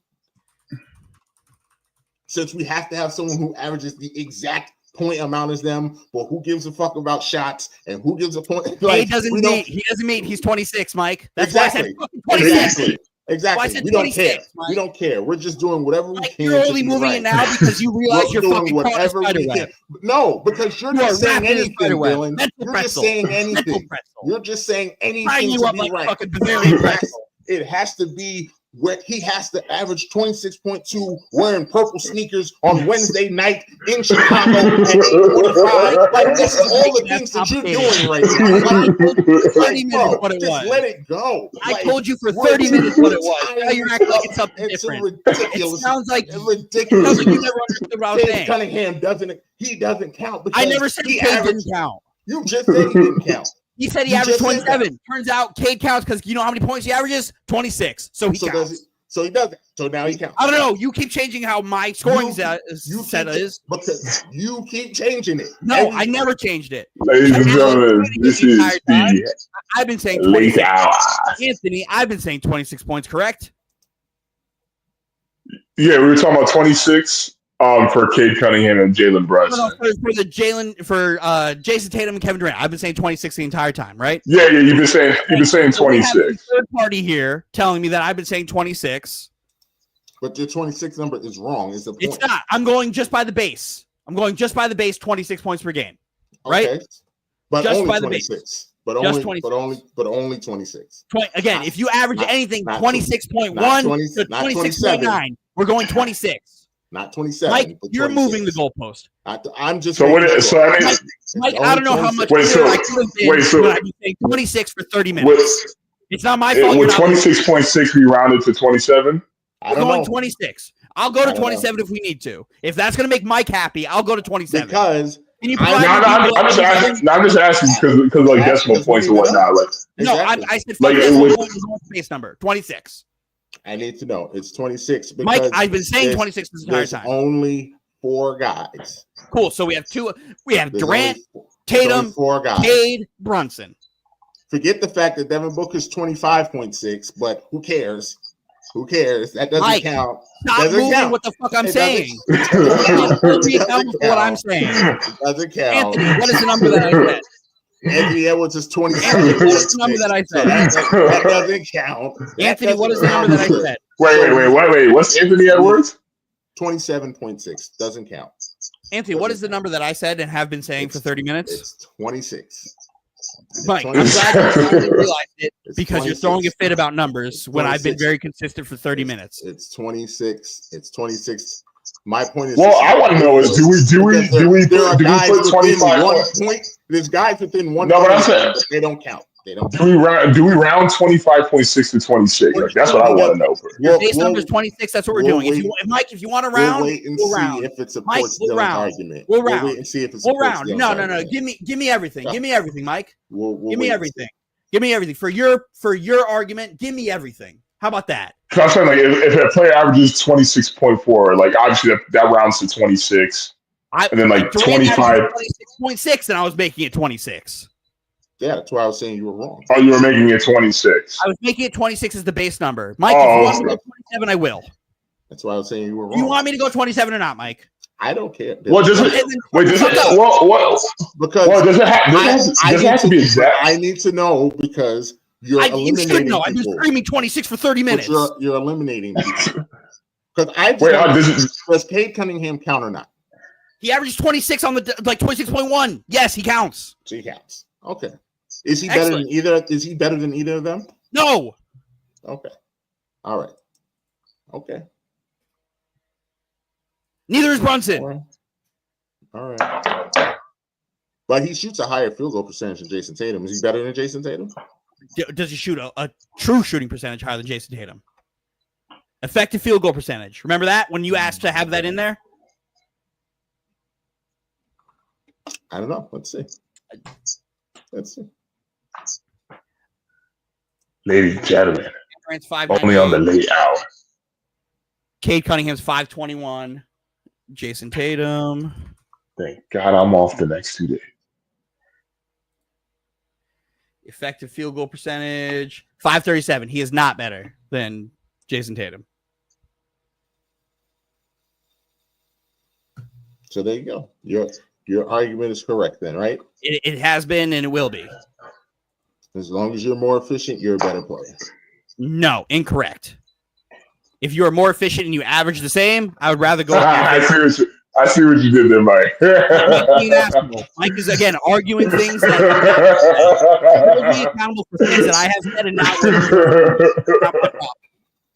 Since we have to have someone who averages the exact point amount as them, but who gives a fuck about shots and who gives a point? He doesn't meet. He's 26, Mike. That's Exactly. why I said 26. Exactly. Exactly. Well, I said We don't 26, care. Mike. We don't care. We're just doing whatever we Mike, can. you're to only be moving right. it now because you realize We're you're doing fucking caught in a whatever spider we web. can. No, because you're You are just saying wrapped in a anything, spider web. Dylan. Mental You're pretzel. just saying Mental anything. pretzel. You're just saying Tying anything you to up be like right. fucking Bavarian pretzel. It has to be where he has to average 26.2 wearing purple sneakers on Wednesday night in Chicago at 8:45. Like, this is all the things that you're doing right now. 30 minutes what it just was. let it go. I told you for we're 30 minutes what it was. tying Now you're this acting like up it's something into different. ridiculous. It sounds like ridiculous. you never understood what I was Cade saying. Cunningham doesn't count. Because I never said he Cade averaged- didn't count. You just said he didn't count. He said he You averaged just said 27. Turns out Cade counts because you know how many points he averages? 26. So he So counts. does he? So he doesn't. So now he counts. I don't know. You keep changing how my scoring You set keep- is. because you keep changing it. No, I never changed it. Ladies and gentlemen, this is the I've been saying late 26. hour. Anthony, I've been saying 26 points, correct? Yeah, we were talking about 26 for Cade Cunningham and Jalen No, Brunson. for Jason Tatum and Kevin Durant. I've been saying 26 the entire time, right? Yeah, you've been saying So we have a 26. third party here telling me that I've been saying 26. But your 26 number is wrong. Is the point? It's not. I'm going just by the base. 26 points per game. Right? Okay. But Just only by the base. 26. But Just only, 26. but only 26. Again, if you average not- anything not 26.1 not 20 to not 26.9, we're going 26. Not 27. Mike, but you're 26. moving the goalpost. I'm just. So what? making So sure. I mean, Mike, only I don't know how much 26. Wait, so- clearer I could have been wait, so- when I've been saying 26 for 30 minutes. It's not my fault. would You're not 26.6 be rounded to 27? I We're don't going know. 26. I'll go I to don't 27 if we need to. If that's going to make Mike happy, I'll go to 27. Because Can you I- provide No, me I'm just asking. No, I'm just asking because like decimal points and whatnot. Like, No, Exactly. I said Like, fuck it that. would- I'm going to the base number 26. I need to know. It's 26. Because Mike, I've been saying there's- 26 this entire There's time. only 4 guys. Cool. So we have two. We have There's Durant, only there's only Tatum, 4 guys. Cade, Brunson. Forget the fact that Devin Booker's 25.6, but who cares? Who cares? That doesn't Mike, count. Stop Doesn't moving count. what the fuck I'm It saying. doesn't- Be accountable for what I'm saying. It doesn't count. Anthony, what is the number that I said? Anthony Edwards is Anthony, what is the number that I So said? that doesn't count. That Anthony, what is the doesn't number that I count. said? wait. What's Anthony Edwards? 27.6 doesn't count. Anthony, what is the number that I said and have been saying for 30 minutes? It's 26. Mike, I'm glad you finally realized it It's because you're 26. throwing a fit about numbers when I've been 26. very consistent for 30 minutes. It's 26. It's 26. My point is. Well, I want to know is do we there are guys put within 25 1 points? point? There's guys within 1 No, point. but I'm saying- but they don't count. They don't. Do we round 25.6 to 26? Like, that's what I want to know. Your base number is 26. That's what we're we'll doing. wait- Mike, if you want to We'll round, wait and we'll see round. if it supports Mike, we'll Dylan's round. argument. We'll We'll round. wait and see if it We'll supports round. Dylan's No. argument. Give me everything. No. Give me everything, Mike. We'll Give me wait. everything. Give me everything for your argument. Give me everything. How about that? So I'm saying, like, if a player averages 26.4, like, obviously that rounds to 26. And then, like, 25. 26.6, and I was making it 26. Yeah, that's why I was saying you were wrong. Oh, you were making it 26. I was making it 26 as the base number. Mike, Oh, if you want me to okay. go 27, I will. That's why I was saying you were Do you wrong. want me to go 27 or not, Mike? I don't care. Well, does Okay, it? then Wait, does fuck it? up. Because Does it I have to be exact? I need to know because you're You eliminating should know. I've been people. screaming 26 for 30 But minutes. you're eliminating people. Because I Wait, does Cade Cunningham count or not? He averages 26 on the 26.1. Yes, he counts. So he counts. Okay. Is he better than either? Is he better than either of them? No. Okay. All right. Okay. Neither is Brunson. All right. But he shoots a higher field goal percentage than Jason Tatum. Is he better than Jason Tatum? Does he shoot a true shooting percentage higher than Jason Tatum? Effective field goal percentage. Remember that when you asked to have that in there? I don't know. Let's see. Ladies and gentlemen, Durant's 5'9". only on the late hour. Cade Cunningham's 5'21". Jason Tatum. Thank God I'm off the next 2 days. Effective field goal percentage 537. He is not better than Jason Tatum. So there you go. Your argument is correct then, right? It has been and it will be. As long as you're more efficient, you're a better player. No, incorrect. If you are more efficient and you average the same, I would rather go. I see what you did there, Mike. Mike is again arguing things that hold me accountable for things that I have said and not.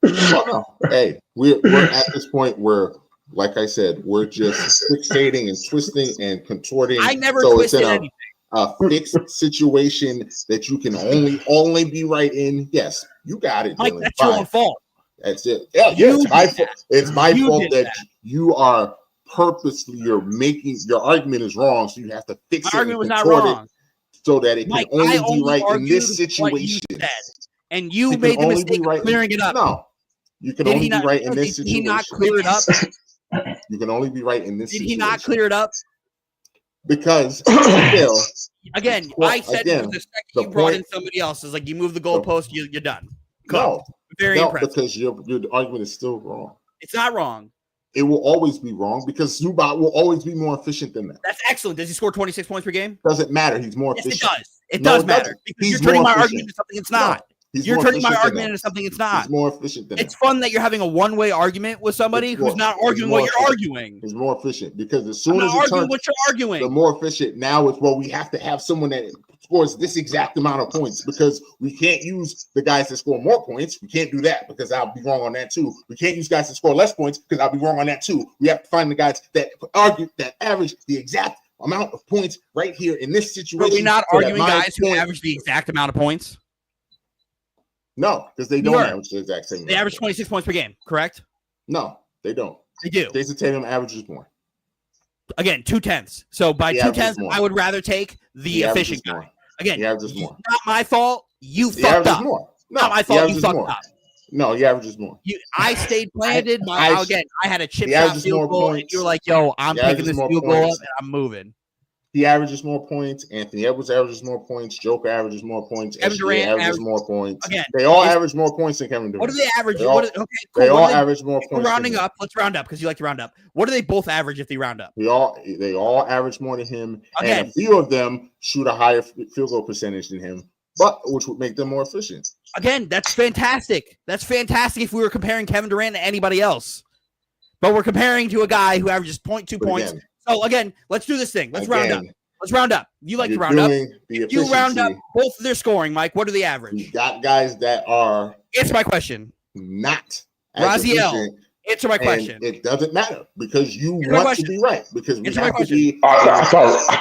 Well, no. Hey, we're at this point where, like I said, we're just fixating and twisting and contorting. I never so twisted it's in anything. a fixed situation that you can only be right in. Yes, you got it, Mike, Dylan. that's your Fine. own fault. That's it. Yeah, You it's my did fault. It's my You fault did that that. you are purposely. You're making your argument is wrong, so you have to fix My it. argument was and not contort wrong. it so that it Mike, can only I be only right in argued this what you situation. said, and you It can made the only mistake be right of clearing it up. No, you can Did only he not? be right in this Did situation. he not clear it up? You can only be right in this Did situation. he not clear it up? Because still, Again, Well, I said again, the second the you brought in point- somebody else, is like you move the goalpost, you're done. no, Very no, impressive. because your argument is still wrong. It's not wrong. It will always be wrong because Zubac will always be more efficient than that. That's excellent. Does he score 26 points per game? Doesn't matter. He's more Yes, it efficient. does. It No, does it matter doesn't. because He's you're turning more my efficient. argument into something it's not. He's You're more turning my efficient than argument that. into something it's not. He's more efficient than It's that. fun that you're having a one-way argument with somebody It's who's more- not it's arguing more what you're efficient. arguing. He's more efficient because as I'm soon not as it arguing turns, what you're arguing. the more efficient now it's well, we have to have someone that scores this exact amount of points because we can't use the guys that score more points. We can't do that because I'll be wrong on that too. We can't use guys that score less points because I'll be wrong on that too. We have to find the guys that average the exact amount of points right here in this situation. But we're not so that arguing my guys who point- average the exact amount of points. No, because they You don't are. average the exact same. They amount. average 26 points per game, correct? No, they don't. They do. Jason Tatum averages more. Again, 2/10. So by He averages 2/10, more. I would rather take the He averages efficient guy. more. Again, He averages more. not my fault. You He fucked averages up. more. No, Not my he fault. You averages fucked more. up. No, he averages more. I stayed planted. I had a chip he shot averages field more goal, and points. you were like, "Yo, I'm He picking averages this more field goal up points. and I'm moving." He averages more points. Anthony Edwards averages more points. Joker averages more points. Kevin SGA Durant averages averages- more points. Again, They all is- average more points than Kevin Durant. What do they average? They all- Okay, cool. They What all do they- average more if we're points. rounding than him. up. Let's round up because you like to round up. What do they both average if they round up? They all average more than him. Again. And a few of them shoot a higher field goal percentage than him, but which would make them more efficient. Again, that's fantastic. That's fantastic if we were comparing Kevin Durant to anybody else. but we're comparing to a guy who averages 0.2 But points. again, So again, let's do this thing. Let's round up. again, Let's round up. You like to you're round up. doing the If you round up efficiency. both of their scoring, Mike, what are the You average? got guys that are Answer my question. not as Raziel, efficient, answer my and question. it doesn't matter because you Answer my want question. to be right. Because we Answer my have to question. be. I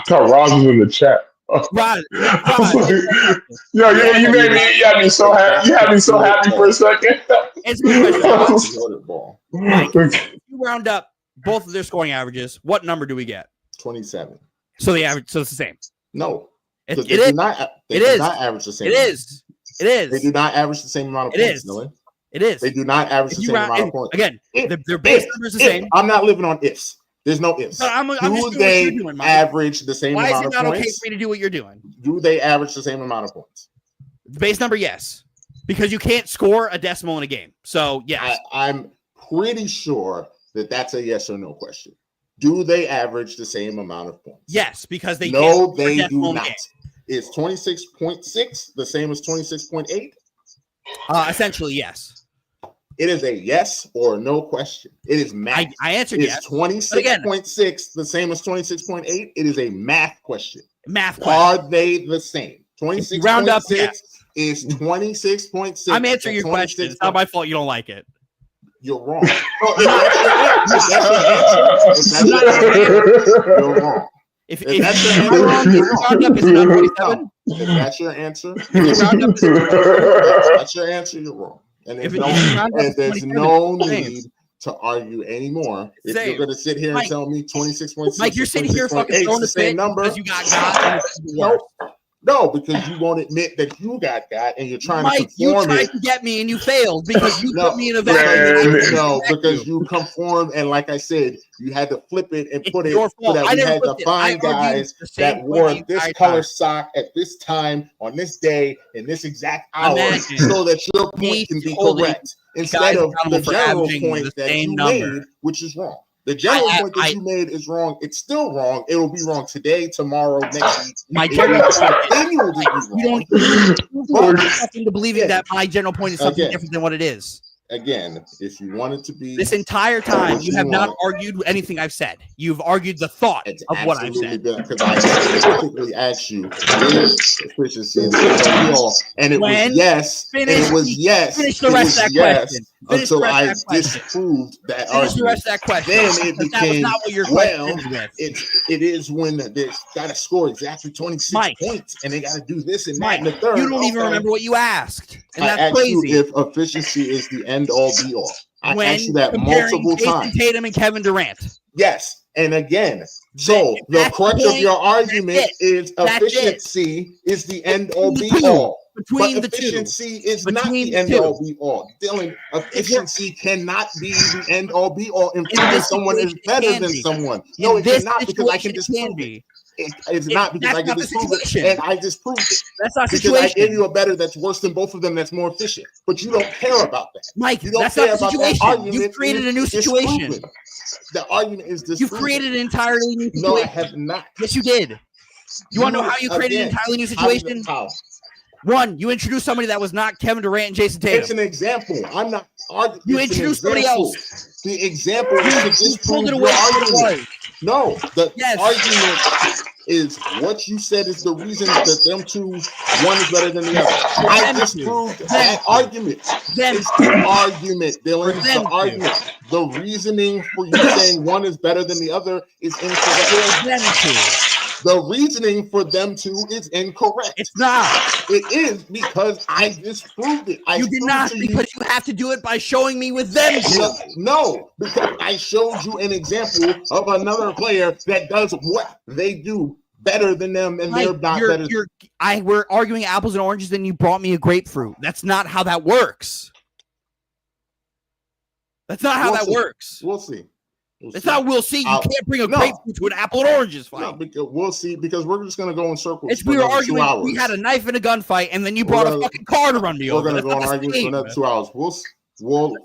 thought Roz was in the chat. Rod, I was like, you made me. You had me so happy. You had me so happy for a second. answer my question. Rod. Jordan ball. Mike, if you round up both of their scoring averages, what number do we get? 27. So the average, so it's the same. No, It, because it they is. do not. They It do is. not average the same. It is. It They is. do not average the same amount of It points, is. Dylan. It is. They do not average If the you same round, amount of points. again, If- their base if- number is the if- same. I'm not living on ifs. There's no ifs. But I'm just Do doing what they you're doing, Mike. average the same Why is amount it of not okay points? for me to do what you're doing? Do they average the same amount of points? Base number, yes. Because you can't score a decimal in a game. So, yes. I'm pretty sure that that's a yes or no question. Do they average the same amount of points? Yes, because they No, can't score a they do decimal in a not. game. Is 26.6 the same as 26.8? Essentially, yes. It is a yes or no question. It is math. I answered Is yes. 26.6 the same as 26.8? It is a math question. Math question. Are they the same? round up, 26.6 yes. is 26.6. I'm answering your and question. 26. It's not my fault you don't like it. You're wrong. No, if that's your answer, you're wrong. If that's your am I wrong, answer, if you round up, is it not 27? If that's your answer, If you round up, that's your answer, you're wrong. And If there's it- no, if you round up and to there's 27, no it's the same. need to argue anymore. If Same. you're going to sit here and Mike, tell me 26.6, Mike, you're sitting here fucking 26.8 throwing is the the same fit number. because you got and it's even worse. No, because you won't admit that you got, and you're trying Mike, to you conform tried it. to get me and you failed because you No, put me in a man. vacuum. No, because you conformed, and like I said, you had to flip it and It's put it your so fault. that I we never had to flipped it. I find argued guys the same that point wore you this guys color are. sock at this time on this day in this exact hour, Imagine so that your me point can be holding correct instead guys of the accountable for general averaging point the that same you number. made, which is wrong. The general point that you made is wrong. It's still wrong. It will be wrong today, tomorrow, next week. My It general will point continue to be you wrong. don't nothing to believing Again. that my general point is something Again. different than what it is. Again, if you want it to be, This entire time, What you you have not want. argued anything I've said. You've argued the thought it's of what I've absolutely said. been because I specifically asked you is efficiency and all, and it When was yes, and it was yes. Finish the it rest was of that yes question. Finish until the rest I of that question. disproved that Finish the argument. rest of that question. Then it because that was became, not what your well, question ended with. It is when they got to score exactly 26 Mike. points, and they got to do this and that Mike, and the third. you don't even Okay. remember what you asked, and I that's asked crazy. you if efficiency is the end all be all. I when asked you that comparing multiple Jason times. Tatum and Kevin Durant. Yes. And again, so Then the that's crux the of your point. argument That's is That's it. efficiency is the end all be Between the two. all. Between But the two. efficiency is not Between the the end two. all be all. Dylan, efficiency cannot be the end all be all. In In fact, this someone is situation, it better can than be. someone. No, In it this cannot because I can situation, it can disprove it. be. It's not because I That's can not the disprove it. situation. And I disproved it. That's not Because I gave situation. you a better that's worse than both of them that's more efficient. But you don't care about that. Mike, You don't that's care not the about that situation. argument. You've created a new It's situation. disproven. The argument is You've disproven. created an entirely new situation. No, I have not. Yes, you did. You want to know how you created an Again, entirely new how- situation? How? One, you introduced somebody that was not Kevin Durant and Jason Tatum. It's an example. I'm not arguing. You It's an introduced somebody example. else. The example is to You disprove pulled it your away from what it argument. was. No, the Yes. argument is what you said is the reason that them two, one is better than the other. I them two. disproved Them that two. argument. Them It's the argument, Dylan. For It's them the two. argument. The reasoning for you saying one is better than the other is incorrect. Them two. The reasoning for them two is incorrect. It's not. It is because I disproved it. I You did proved not to you- because you have to do it by showing me with them two. No, because I showed you an example of another player that does what they do better than them, and they're not better. We're arguing apples and oranges, and you brought me a grapefruit. That's not how that works. That's not how We'll that see. works. We'll see. We'll It's see. not. We'll see. You I'll- can't bring a no. grapefruit to an apple and oranges fight. No, because we'll see. Because we're just gonna go in circles. It's for we were another 2 arguing. hours. We had a knife and a gunfight, and then you brought a gonna- fucking car to run me We're over. gonna That's go and not the argue for same. another 2 hours. I'll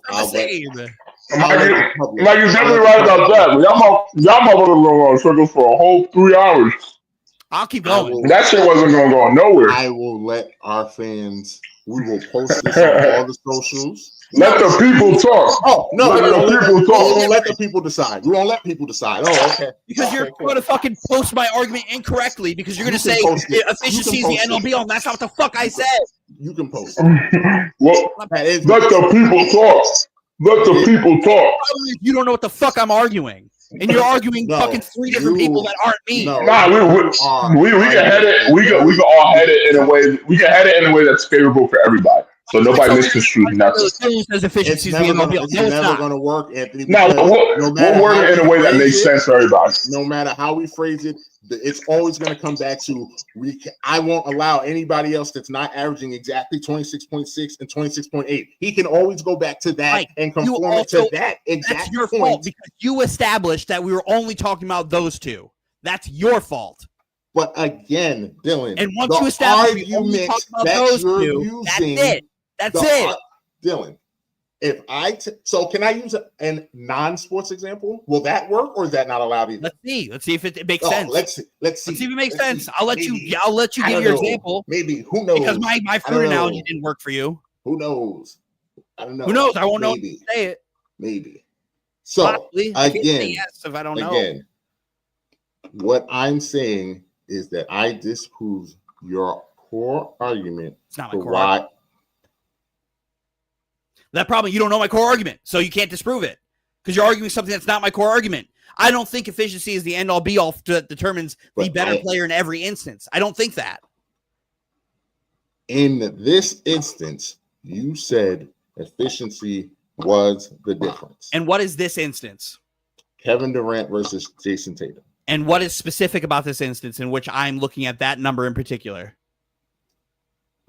That's let- the same. I'll let the public- Like, you're definitely right about that. Y'all motherfuckers go on circles for a whole 3 hours. I'll keep I going. will- That shit wasn't gonna go nowhere. I will let our fans We will post this on all the socials. Let the people talk. Oh no, Let we the don't let people we talk. won't let the people decide. We won't let people decide. Oh, okay. Because Okay, you're cool. going to fucking post my argument incorrectly because you're going to You can say post it. efficiency You is can the post end all it. be all. And that's not what the fuck I said. You can post it. Well, That is let the people talk. Let the people talk. Problem is, you don't know what the fuck I'm arguing. And you're arguing No, fucking three different you- people that aren't me. No, Nah, we can head it. We can all head it in a way. We can head it in a way that's favorable for everybody, so nobody misconstrues nothing. Says efficiency It's is the never end all gonna. be all. It's No, it's never not. gonna work, Anthony. Now because we'll word it in a way that makes sense for everybody. No matter how we phrase it, it's always going to come back to I won't allow anybody else that's not averaging exactly 26.6 and 26.8. He can always go back to that Mike, and conform it to that That's exact your point. fault because you established that we were only talking about those two. That's your fault. But again, Dylan, And once you establish we only argument talk about that those you're two, that's using, it. That's the it. ar- Dylan, if so can I use a non-sports example? Will that work, or is that not allowed either? Let's see. Let's see if it makes Oh, sense. Let's see. Let's see if it makes sense. see. I'll let Maybe. you. I'll let you I give don't your know. example Maybe. Who knows? because my I fruit don't analogy know. didn't work for you. Who knows? I don't know. Who knows? I won't know. Maybe. Say it. Maybe. So Possibly. I can't say again, yes if I don't know. again, what I'm saying is that I disprove your core argument It's not my for core argument. why. That problem, you don't know my core argument, so you can't disprove it because you're arguing something that's not my core argument. I don't think efficiency is the end all be all that determines the But better player in every instance. I don't think that. In this instance, you said efficiency was the difference. And what is this instance? Kevin Durant versus Jason Tatum. And what is specific about this instance in which I'm looking at that number in particular?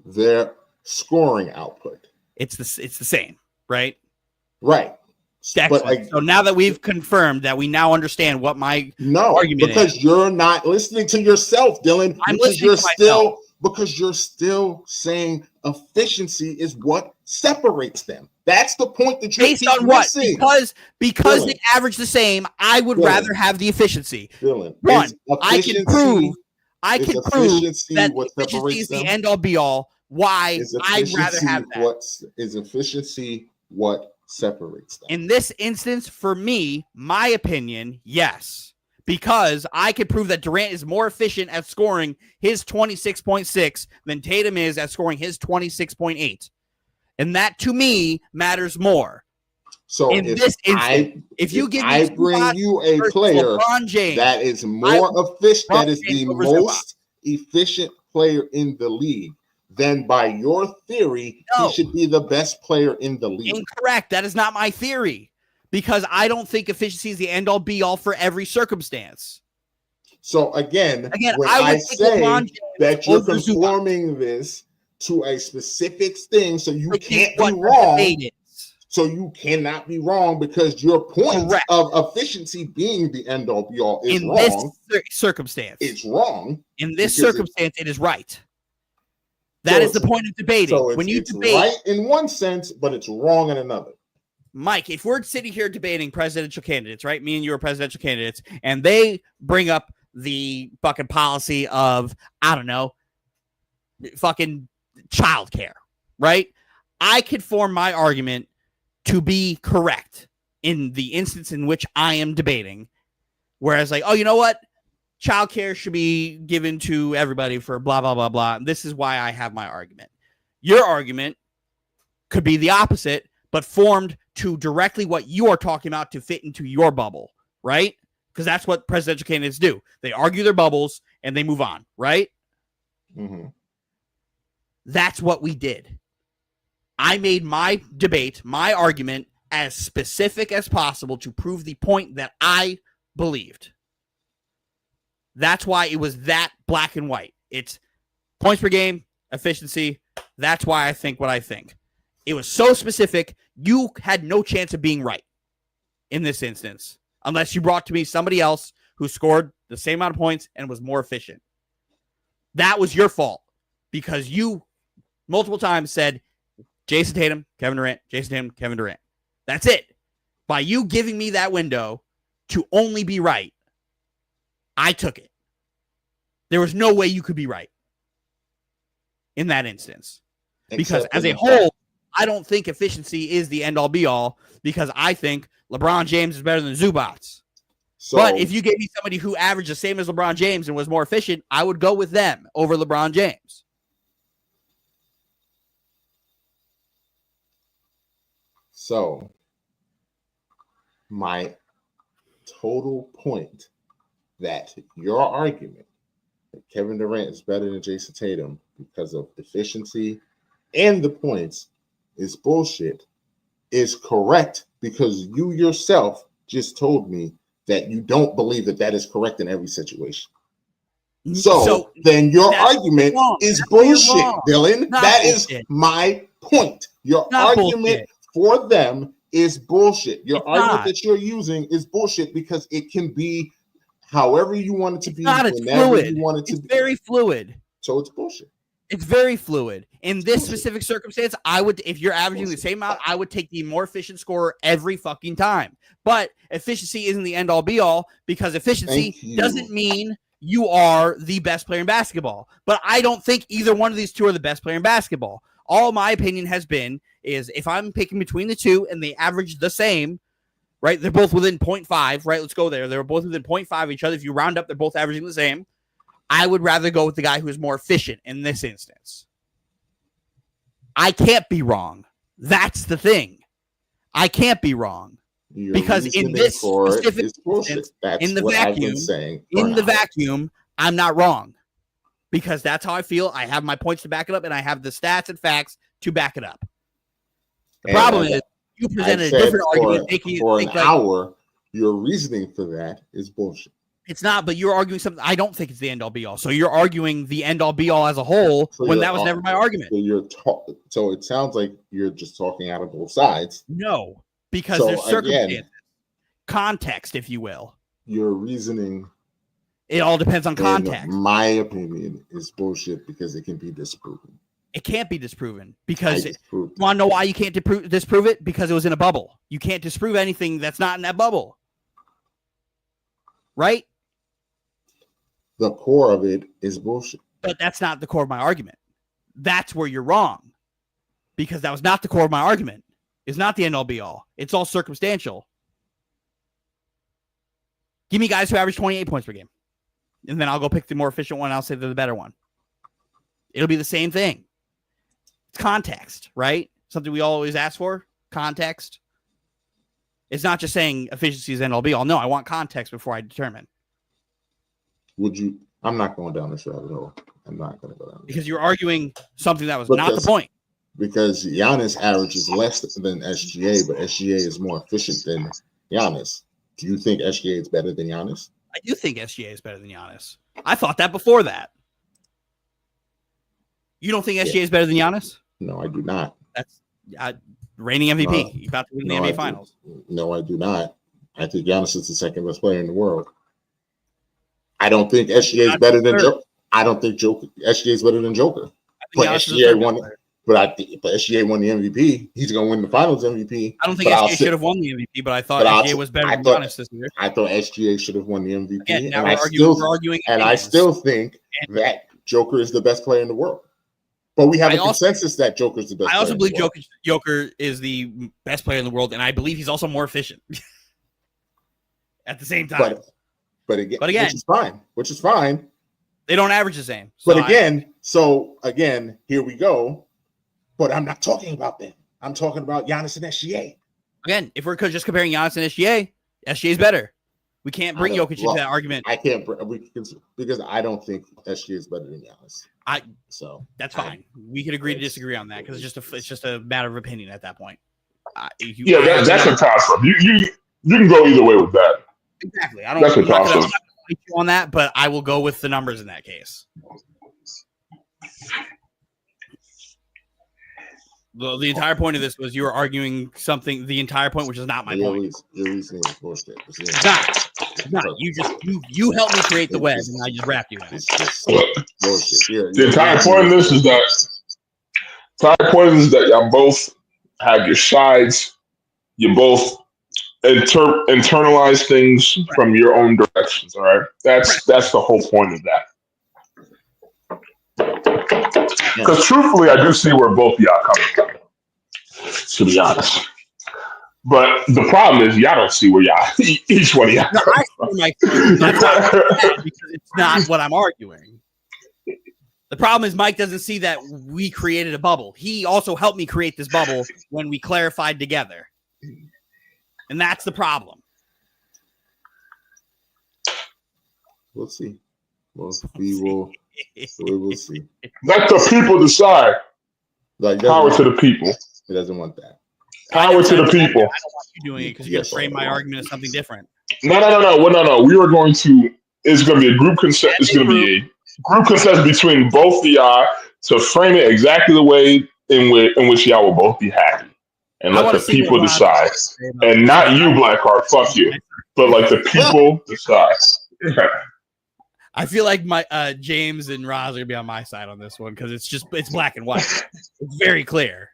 Their scoring output. It's the same, right? Right. Excellent. So now that we've confirmed that we now understand what my no, argument because is. You're not listening to yourself, Dylan. I'm because listening to myself. Because you're still saying efficiency is what separates them. That's the point that you're based on what? missing. Because Dylan. they average the same, I would Dylan. rather have the efficiency. Dylan, One, is I can efficiency- prove is that efficiency what efficiency separates is the them? end all be all. Why Is I'd rather efficiency have that. Is efficiency what separates them? In this instance, for me, my opinion, yes. Because I could prove that Durant is more efficient at scoring his 26.6 than Tatum is at scoring his 26.8. And that, to me, matters more. So in this instance, if you give me I bring you a versus player LeBron James, that is more efficient, that is the James over most efficient player in the league, then by your theory, No. he should be the best player in the league. Incorrect. That is not my theory. Because I don't think efficiency is the end all be all for every circumstance. So again, when I I would take say LeBron James that you're over Zubac. conforming this to a specific thing, so you Which is can't what be the wrong. debate is. So you cannot be wrong because your point Correct. of efficiency being the end all be all is In wrong. this circumstance. It's wrong. In this because circumstance, it is right. That is the point of debating. So When you it's debate, right in one sense, but it's wrong in another. Mike, if we're sitting here debating presidential candidates, right? Me and you are presidential candidates, and they bring up the fucking policy of, I don't know, fucking childcare, right? I could form my argument to be correct in the instance in which I am debating. Whereas, like, oh, you know what? Childcare should be given to everybody for blah, blah, blah, blah. This is why I have my argument. Your argument could be the opposite, but formed to directly what you are talking about to fit into your bubble, right? Because that's what presidential candidates do. They argue their bubbles and they move on, right? Mm-hmm. That's what we did. I made my debate, my argument, as specific as possible to prove the point that I believed. That's why it was that black and white. It's points per game, efficiency. That's why I think what I think. It was so specific, you had no chance of being right in this instance, unless you brought to me somebody else who scored the same amount of points and was more efficient. That was your fault because you multiple times said Jason Tatum, Kevin Durant, Jason Tatum, Kevin Durant. That's it. By you giving me that window to only be right, I took it. There was no way you could be right in that instance. Because Except as in a the whole, I don't think efficiency is the end all be all, because I think LeBron James is better than Zubats. So, But if you gave me somebody who averaged the same as LeBron James and was more efficient, I would go with them over LeBron James. So, my total point that your argument that Kevin Durant is better than Jason Tatum because of efficiency and the points is bullshit is correct, because you yourself just told me that you don't believe that that is correct in every situation. So then your argument is bullshit, Dylan. That is my point. Your argument for them is bullshit. Your argument that you're using is bullshit because it can be however you want it to be, whenever you want it to be. It's very fluid. So it's bullshit. It's very fluid. In this specific circumstance, I would, if you're averaging the same amount, I would take the more efficient scorer every fucking time. But efficiency isn't the end all be all, because efficiency doesn't mean you are the best player in basketball. But I don't think either one of these two are the best player in basketball. All my opinion has been is if I'm picking between the two and they average the same, right? They're both within 0.5, right? Let's go there. They're both within 0.5 of each other. If you round up, they're both averaging the same. I would rather go with the guy who is more efficient in this instance. I can't be wrong. That's the thing. I can't be wrong. Because in this specific instance, in the vacuum, I'm not wrong. Because that's how I feel. I have my points to back it up, and I have the stats and facts to back it up. The problem is you presented a different argument. For an hour, your reasoning for that is bullshit. It's not, but you're arguing something. I don't think it's the end all be all. So you're arguing the end all be all as a whole when that was never my argument. So so it sounds like you're just talking out of both sides. No, because there's circumstances, context, if you will. Your reasoning. It all depends on context. My opinion is bullshit because it can be disproven. It can't be disproven because you want to know why you can't disprove it? Because it was in a bubble. You can't disprove anything that's not in that bubble. Right? The core of it is bullshit. But that's not the core of my argument. That's where you're wrong. Because that was not the core of my argument. It's not the end all be all. It's all circumstantial. Give me guys who average 28 points per game. And then I'll go pick the more efficient one. I'll say they're the better one. It'll be the same thing. It's context, right? Something we always ask for. Context. It's not just saying efficiency is end all be all. No, I want context before I determine. Would you? I'm not going down this rabbit hole. I'm not going to go down. Because you're arguing something that was not the point. Because Giannis averages less than SGA, but SGA is more efficient than Giannis. Do you think SGA is better than Giannis? I do think SGA is better than Giannis. I thought that before that. You don't think SGA is better than Giannis? No, I do not. That's reigning MVP. You're about to win the NBA Finals. No, I do not. I think Giannis is the second best player in the world. I don't think SGA is better than Joker. I don't think SGA is better than Joker. But SGA won. But SGA won the MVP. He's going to win the Finals MVP. I don't think SGA should have won the MVP, but I thought SGA was better than Giannis this year. I thought SGA should have won the MVP. Again, now we're arguing. And I still think that Joker is the best player in the world. But we have a consensus that Joker is the best player. I also believe Joker is the best player in the world, and I believe he's also more efficient at the same time. But again, which is fine. They don't average the same. But again, here we go. But I'm not talking about them. I'm talking about Giannis and SGA. Again, if we're just comparing Giannis and SGA, SGA is better. We can't bring Jokic into that argument. I can't because I don't think SGA is better than Giannis. That's fine. We could agree to disagree on that because it's just a matter of opinion at that point. That's a toss-up. You can go either way with that. Exactly. I'm not going to fight you on that, but I will go with the numbers in that case. The entire point of this was you were arguing something. The entire point, which is not my point. Your reasoning is bullshit. It's not. You helped me create the web, and I just wrapped you in it. It's just bullshit. The entire point of this is that y'all both have your sides. You both internalize things from your own directions. All right, that's the whole point of that. Because truthfully, I do see where both y'all coming from, to be honest. But the problem is, y'all don't see where y'all, each one of y'all No, I see my point. That's not bad because it's not what I'm arguing. The problem is Mike doesn't see that we created a bubble. He also helped me create this bubble when we clarified together. And that's the problem. We'll see. We will see. Let the people decide. Like, Power to the people. He doesn't want that. Power to the people. I don't want you doing it because you're going to frame my argument as something different. No. We are going to. It's going to be a group consent. It's going to be a group consent between both of y'all to frame it exactly the way in which y'all will both be happy, and let the people decide. And not you, Blackheart. Fuck you. But like the people decide. I feel like my James and Roz are gonna be on my side on this one because it's black and white. It's very clear.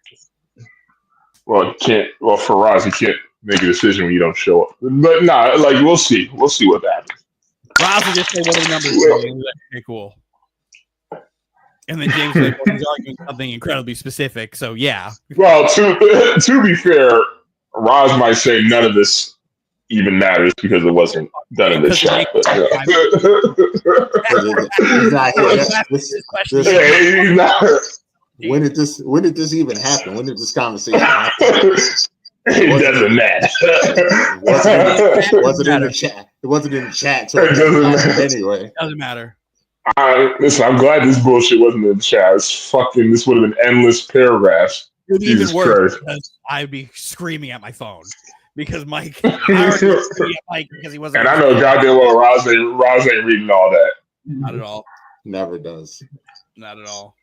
Well, you can't. Well, for Roz, you can't make a decision when you don't show up. But we'll see. We'll see what happens. Roz will just say what the numbers are. Okay, cool. And then James will he's arguing something incredibly specific. So yeah. Well, to be fair, Roz might say none of this even matters because it wasn't done in the chat. But, he's not. When did this even happen? When did this conversation happen? It doesn't matter. It wasn't in the chat. It wasn't in the chat. So it doesn't matter anyway. It doesn't matter. Listen, I'm glad this bullshit wasn't in the chat. This would have been endless paragraphs. It would be even worse because I'd be screaming at my phone because Mike. I already was screaming at Mike because he wasn't. And I know goddamn well Roz ain't reading all that. Not at all. Never does. Not at all.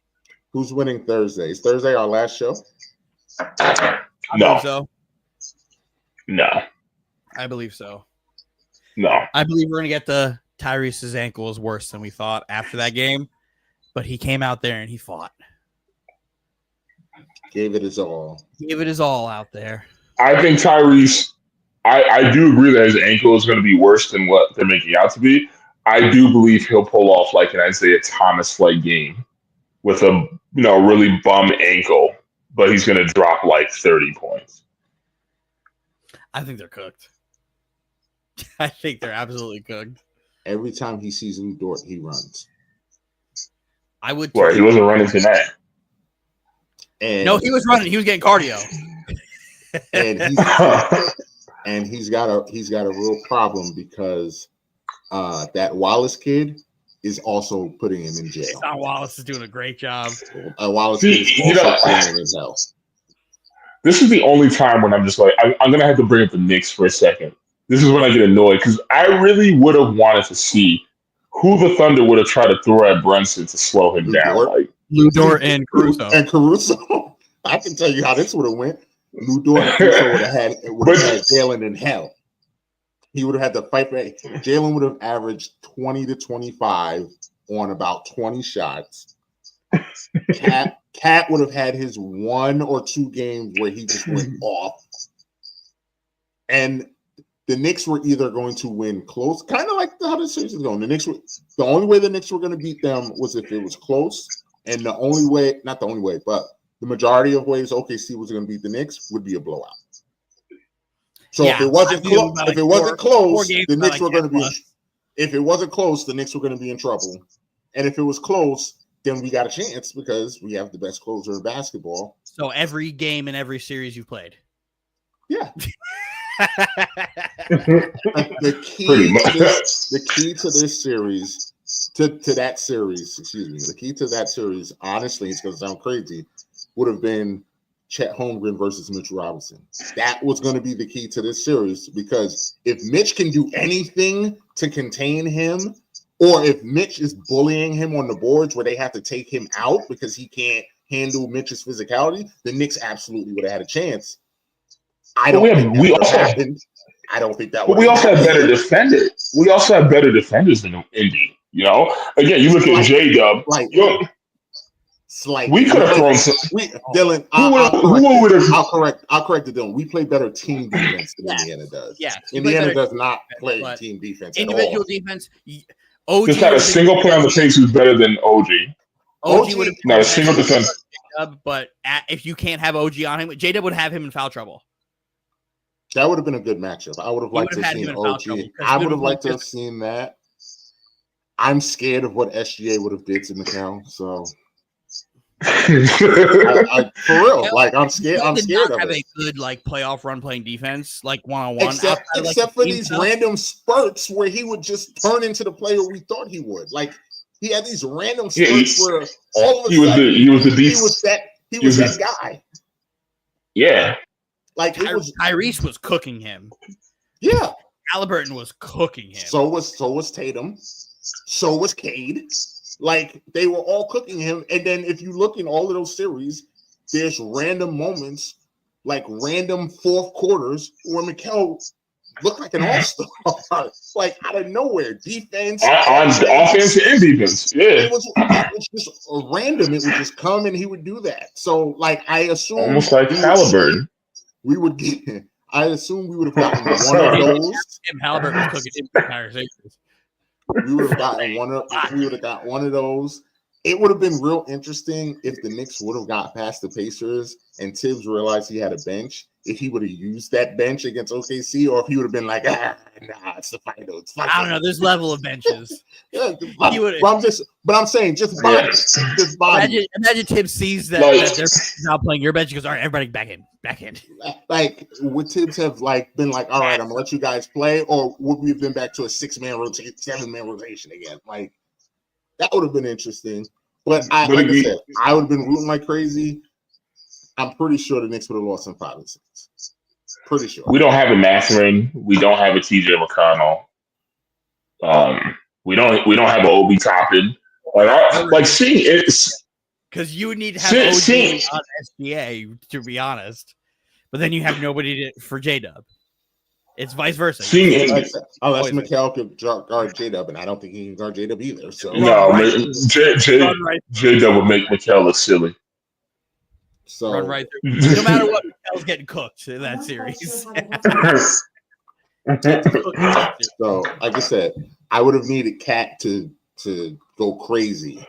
Who's winning Thursday? Is Thursday our last show? I No. believe so. No. I believe so. No. I believe we're gonna get the Tyrese's ankle is worse than we thought after that game, but he came out there and he fought. Gave it his all. Gave it his all out there. I think Tyrese. I do agree that his ankle is going to be worse than what they're making out to be. I do believe he'll pull off like an Isaiah Thomas-like game with a really bum ankle, but he's going to drop like 30 points. I think they're cooked. I think they're absolutely cooked. Every time he sees Lou Dort, he runs. I would. Well, he wasn't running tonight. And no, he was running. He was getting cardio. And he's got a real problem because that Wallace kid is also putting him in jail. Don Wallace is doing a great job. Wallace is also putting him in hell. This is the only time when I'm just like, I'm going to have to bring up the Knicks for a second. This is when I get annoyed because I really would have wanted to see who the Thunder would have tried to throw at Brunson to slow him down. Like Lou Dort and Caruso. And Caruso. I can tell you how this would have went. Lou Dort and Caruso would have had Jalen in hell. He would have had to fight for it. Jalen would have averaged 20 to 25 on about 20 shots. Cat would have had his 1 or 2 games where he just went off. And the Knicks were either going to win close, kind of like how the series is going. The only way the Knicks were going to beat them was if it was close. And the only way, not the only way, but the majority of ways OKC was going to beat the Knicks would be a blowout. So if it wasn't close, the Knicks were going to be. If it wasn't close, the Knicks were going to be in trouble. And if it was close, then we got a chance because we have the best closer in basketball. So every game in every series you played. Yeah. The key to this series, to that series, the key to that series, honestly, it's going to sound crazy, would have been Chet Holmgren versus Mitch Robinson. That was going to be the key to this series because if Mitch can do anything to contain him, or if Mitch is bullying him on the boards where they have to take him out because he can't handle Mitch's physicality, the Knicks absolutely would have had a chance. I don't think that would have happened. I don't think that would have happened. But we also have better defenders. We also have better defenders than Indy. Again, you look at J-Dub. Slightly. We could have thrown some. Dylan, I'll correct it, Dylan. We play better team defense than Indiana does. Yeah, Indiana does not play team defense at all. Individual defense. OG just had a single player on the face who's better than OG. OG would have been not a single defender. But if you can't have OG on him, J-Dub would have him in foul trouble. That would have been a good matchup. I would have liked to have seen OG. I would have liked to have seen that. I'm scared of what SGA would have did to Mikal. So, for real, like I'm scared. I'm scared of have it. a good like playoff run playing defense, like 1-on-1. Except for these random spurts where he would just turn into the player we thought he would. Like he had these random spurts where all of a sudden he was that guy. Yeah. Like Tyrese was cooking him. Yeah. Halliburton was cooking him. So was Tatum. So was Cade. Like they were all cooking him. And then if you look in all of those series, there's random moments, like random fourth quarters where Mikal looked like an all-star, like out of nowhere. Defense, on offense and defense. Yeah. It was just random. It would just come and he would do that. So like I assume almost like Halliburton. We would get. I assume we would have gotten one of those. Tim Halliburton was cooking him entire series. We would have gotten one of. We would have got one of those. It would have been real interesting if the Knicks would have got past the Pacers and Tibbs realized he had a bench. If he would have used that bench against OKC, or if he would have been like, nah, it's the final. I don't know. There's level of benches. Yeah, but I'm saying just body. Imagine Tibbs sees that they're not playing your bench. He goes, all right, everybody back in. Like would Tibbs have like been like, all right, I'm gonna let you guys play, or would we have been back to a 6-man rotation, 7-man rotation again? Like that would have been interesting. But like I said, I would have been rooting like crazy. I'm pretty sure the Knicks would have lost in 5 and 6. Pretty sure. We don't have a Mathurin. We don't have a TJ McConnell. We don't have an Obi Toppin. Like seeing it, because you would need to have OG on SGA, to be honest. But then you have nobody for J-Dub. It's vice versa. Unless Mikal could guard J-Dub, and I don't think he can guard J-Dub either. So no, J-Dub would make Mikal look silly. So run right through. No matter what, Mikal's getting cooked in that series. So, like I said, I would have needed Cat to go crazy,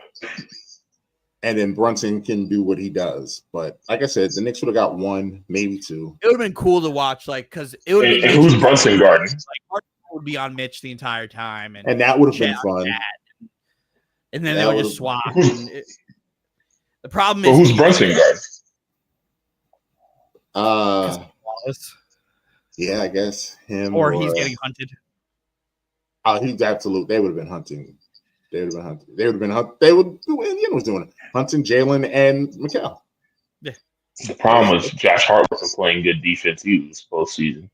and then Brunson can do what he does. But like I said, the Knicks would have got 1, maybe 2. It would have been cool to watch, like, because it would have been. Who's Brunson guarding? Like, Brunson would be on Mitch the entire time, and that would have been fun. And then they would just swap. The problem is, who's Brunson guarding? Yeah, I guess him or he's getting hunted. He's absolute. They would have been hunting. Indiana was doing it. Hunting Jalen and Mikal. Yeah. The problem was Josh Hart wasn't playing good defense either this postseason.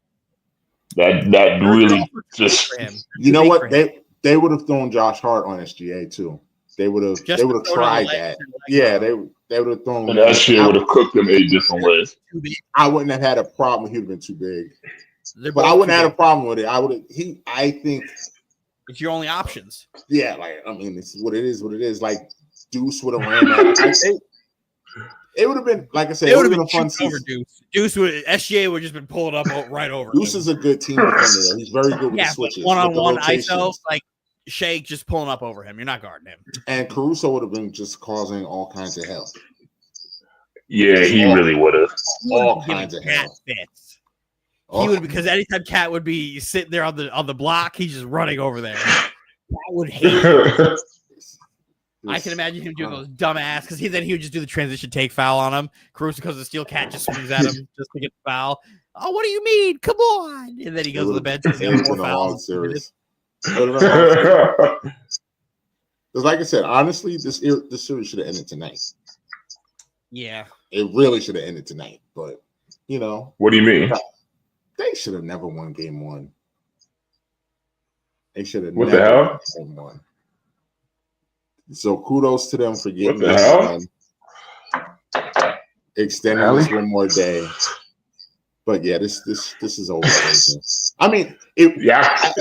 That really just. You know what? They would have thrown Josh Hart on SGA too. They would have tried that. Yeah, they would have thrown. And SGA would have cooked them 8 different ways. I wouldn't have had a problem. He would have been too big. But I wouldn't have had a problem with it. I think it's your only options. Yeah, like I mean, it's what it is. What it is. Like Deuce would have ran that. It would have been, like I said, it would have been a fun season. SGA would have just been pulling up right over. Deuce is a good team defender. Though. He's very good with the switches. One-on-one ISO, like Shake just pulling up over him. You're not guarding him. And Caruso would have been just causing all kinds of hell. Yeah, he really would have. All kinds of hell. Fits. He would, because anytime Cat would be sitting there on the block, he's just running over there. Cat would hate it. I can imagine him doing those dumb ass because he would just do the transition take foul on him. Caruso because the steel cat just swings at him just to get the foul. Oh, what do you mean? Come on! And then he goes to the bench. He's got more fouls. Because, like I said, honestly, this series should have ended tonight. Yeah, it really should have ended tonight. But you know, what do you mean? They should have never won Game 1. They should have. What the hell? Game 1. So kudos to them for getting this done. Extending this one more day. But yeah, this is over. I mean, yeah.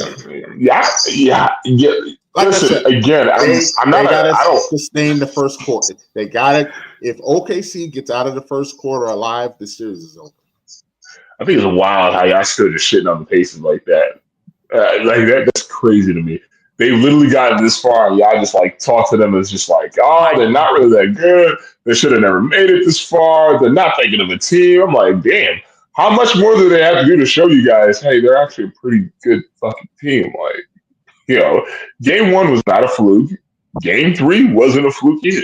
Like listen, I said, again, I'm not. I don't sustain the first quarter. They got it. If OKC gets out of the first quarter alive, the series is over. I think it's wild how y'all still just shitting on the Pacers like that. That's crazy to me. They've literally gotten this far, and y'all just like talk to them as just like, oh, they're not really that good. They should have never made it this far. They're not thinking of a team. I'm like, damn, how much more do they have to do to show you guys, hey, they're actually a pretty good fucking team? Like, game 1 was not a fluke. Game 3 wasn't a fluke either.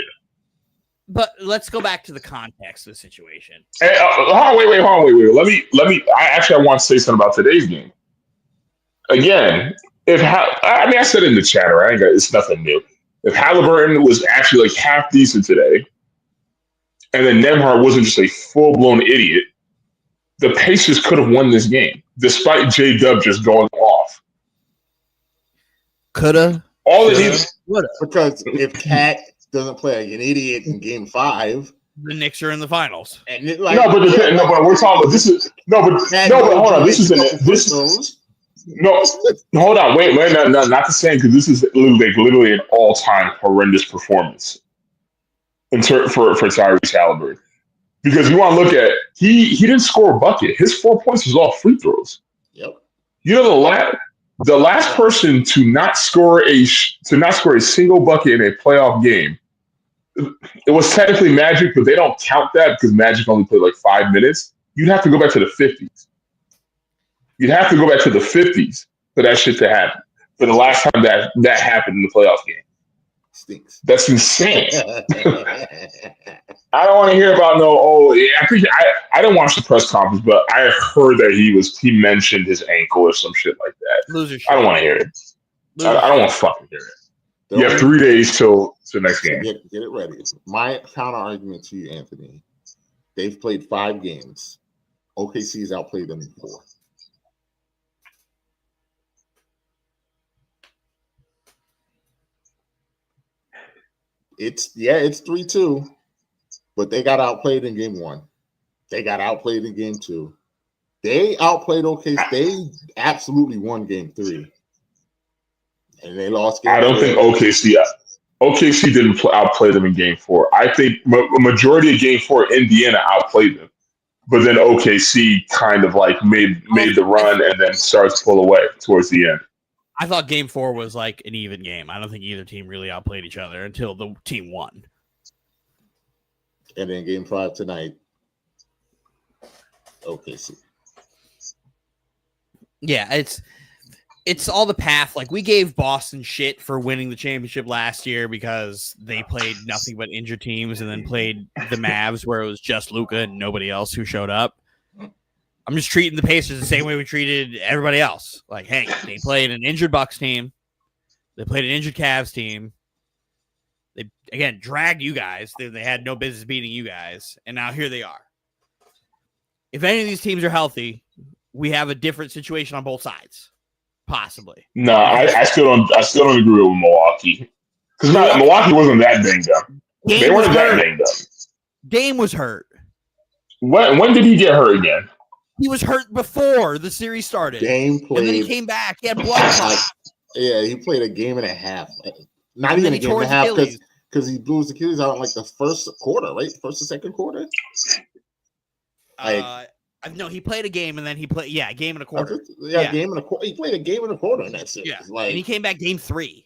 But let's go back to the context of the situation. Hey, hold on, wait. Let me. I want to say something about today's game. Again, I said it in the chat, right? It's nothing new. If Halliburton was actually like half decent today, and then Nembhard wasn't just a full blown idiot, the Pacers could have won this game, despite J-Dub just going off. Coulda. All it is because if Cat doesn't play like an idiot in Game 5, the Knicks are in the finals. and but we're talking about this is but hold on, hold on, wait, not the same, because this is literally an all-time horrendous performance for Tyrese Halliburton. Because you want to look at he didn't score a bucket. His 4 points was all free throws. Yep. You know the last person to not score a single bucket in a playoff game, it was technically Magic, but they don't count that because Magic only played like 5 minutes. You'd have to go back to the 50s. You'd have to go back to the 50s for that shit to happen. For the last time that happened in the playoff game. Stinks. That's insane. I don't want to hear about I didn't watch the press conference, but I heard that he mentioned his ankle or some shit like that. Loser shit. I don't want to hear it. I don't want to fucking hear it. You have 3 days till the next game. Get it ready. My counter argument to you, Anthony, they've played 5 games. OKC's outplayed them in 4. It's 3-2, but they got outplayed in Game 1. They got outplayed in Game 2. They outplayed OKC. They absolutely won Game 3, and they lost Game 4. I don't think OKC didn't outplay them in Game 4. I think a majority of Game 4, Indiana outplayed them, but then OKC kind of like made the run and then started to pull away towards the end. I thought Game 4 was like an even game. I don't think either team really outplayed each other until the team won. And then Game 5 tonight, OKC. Yeah, it's all the path. Like, we gave Boston shit for winning the championship last year because they played nothing but injured teams and then played the Mavs where it was just Luka and nobody else who showed up. I'm just treating the Pacers the same way we treated everybody else. Like, hey, they played an injured Bucks team. They played an injured Cavs team. They, again, dragged you guys. They had no business beating you guys. And now here they are. If any of these teams are healthy, we have a different situation on both sides. Possibly. No, I still don't agree with Milwaukee. Because Milwaukee wasn't that banged up. They weren't that banged up. Dame was hurt. When did he get hurt again? He was hurt before the series started. Dame played. And then he came back. He had blood clots. Yeah, he played a game and a half. Not even a game and a half because he blew his Achilles out in like the first quarter, right? First or second quarter? No, he played a game and then he played. Yeah, a game and a quarter. Game and a quarter. He played a game and a quarter in that series. Yeah, and he came back Game 3.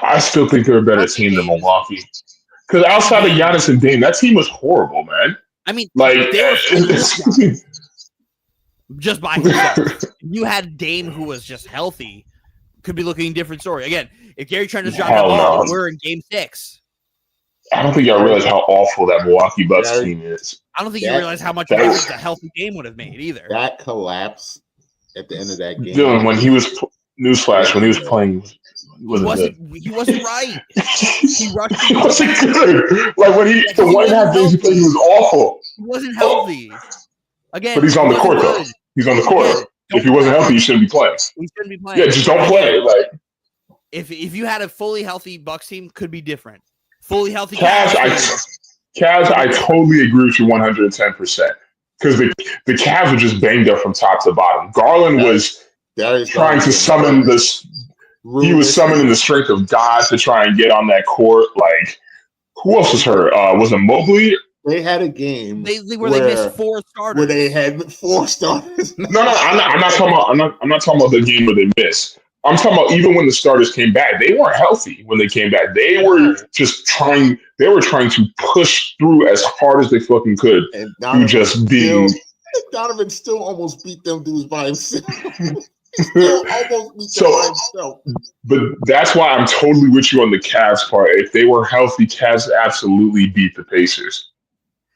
I still think they're a better team than Milwaukee. Because outside of Giannis and Dame, that team was horrible, man. I mean, like they were just by himself. You had Dame who was just healthy. Could be looking a different story. Again, if Gary Trent just dropped that ball, we're in Game 6. I don't think y'all realize how awful that Milwaukee Bucks team is. I don't think you realize how much difference a healthy game would have made either. That collapse at the end of that game. Dylan, when he was newsflash, when he was playing, he wasn't right. He rushed. He wasn't good. Like when the 1.5 games he played, he was awful. He wasn't healthy. Again, but he's on the court though. He's on the court. If he wasn't healthy, he shouldn't be playing. He shouldn't be playing. Yeah, just don't play. Like if you had a fully healthy Bucks team, could be different. Fully healthy Cavs. I totally agree with you 110%. Because the Cavs were just banged up from top to bottom. Garland was trying to summon this. He was summoning the strength of God to try and get on that court. Like, who else was hurt? Was it Mobley? They had a game They missed 4 starters. where they had 4 starters. No, I'm not talking about. I'm not talking about the game where they missed. I'm talking about even when the starters came back, they weren't healthy when they came back. They were just trying. They were trying to push through as hard as they fucking could. And Donovan still almost beat them dudes by himself. Still almost beat them by himself. But that's why I'm totally with you on the Cavs part. If they were healthy, Cavs absolutely beat the Pacers.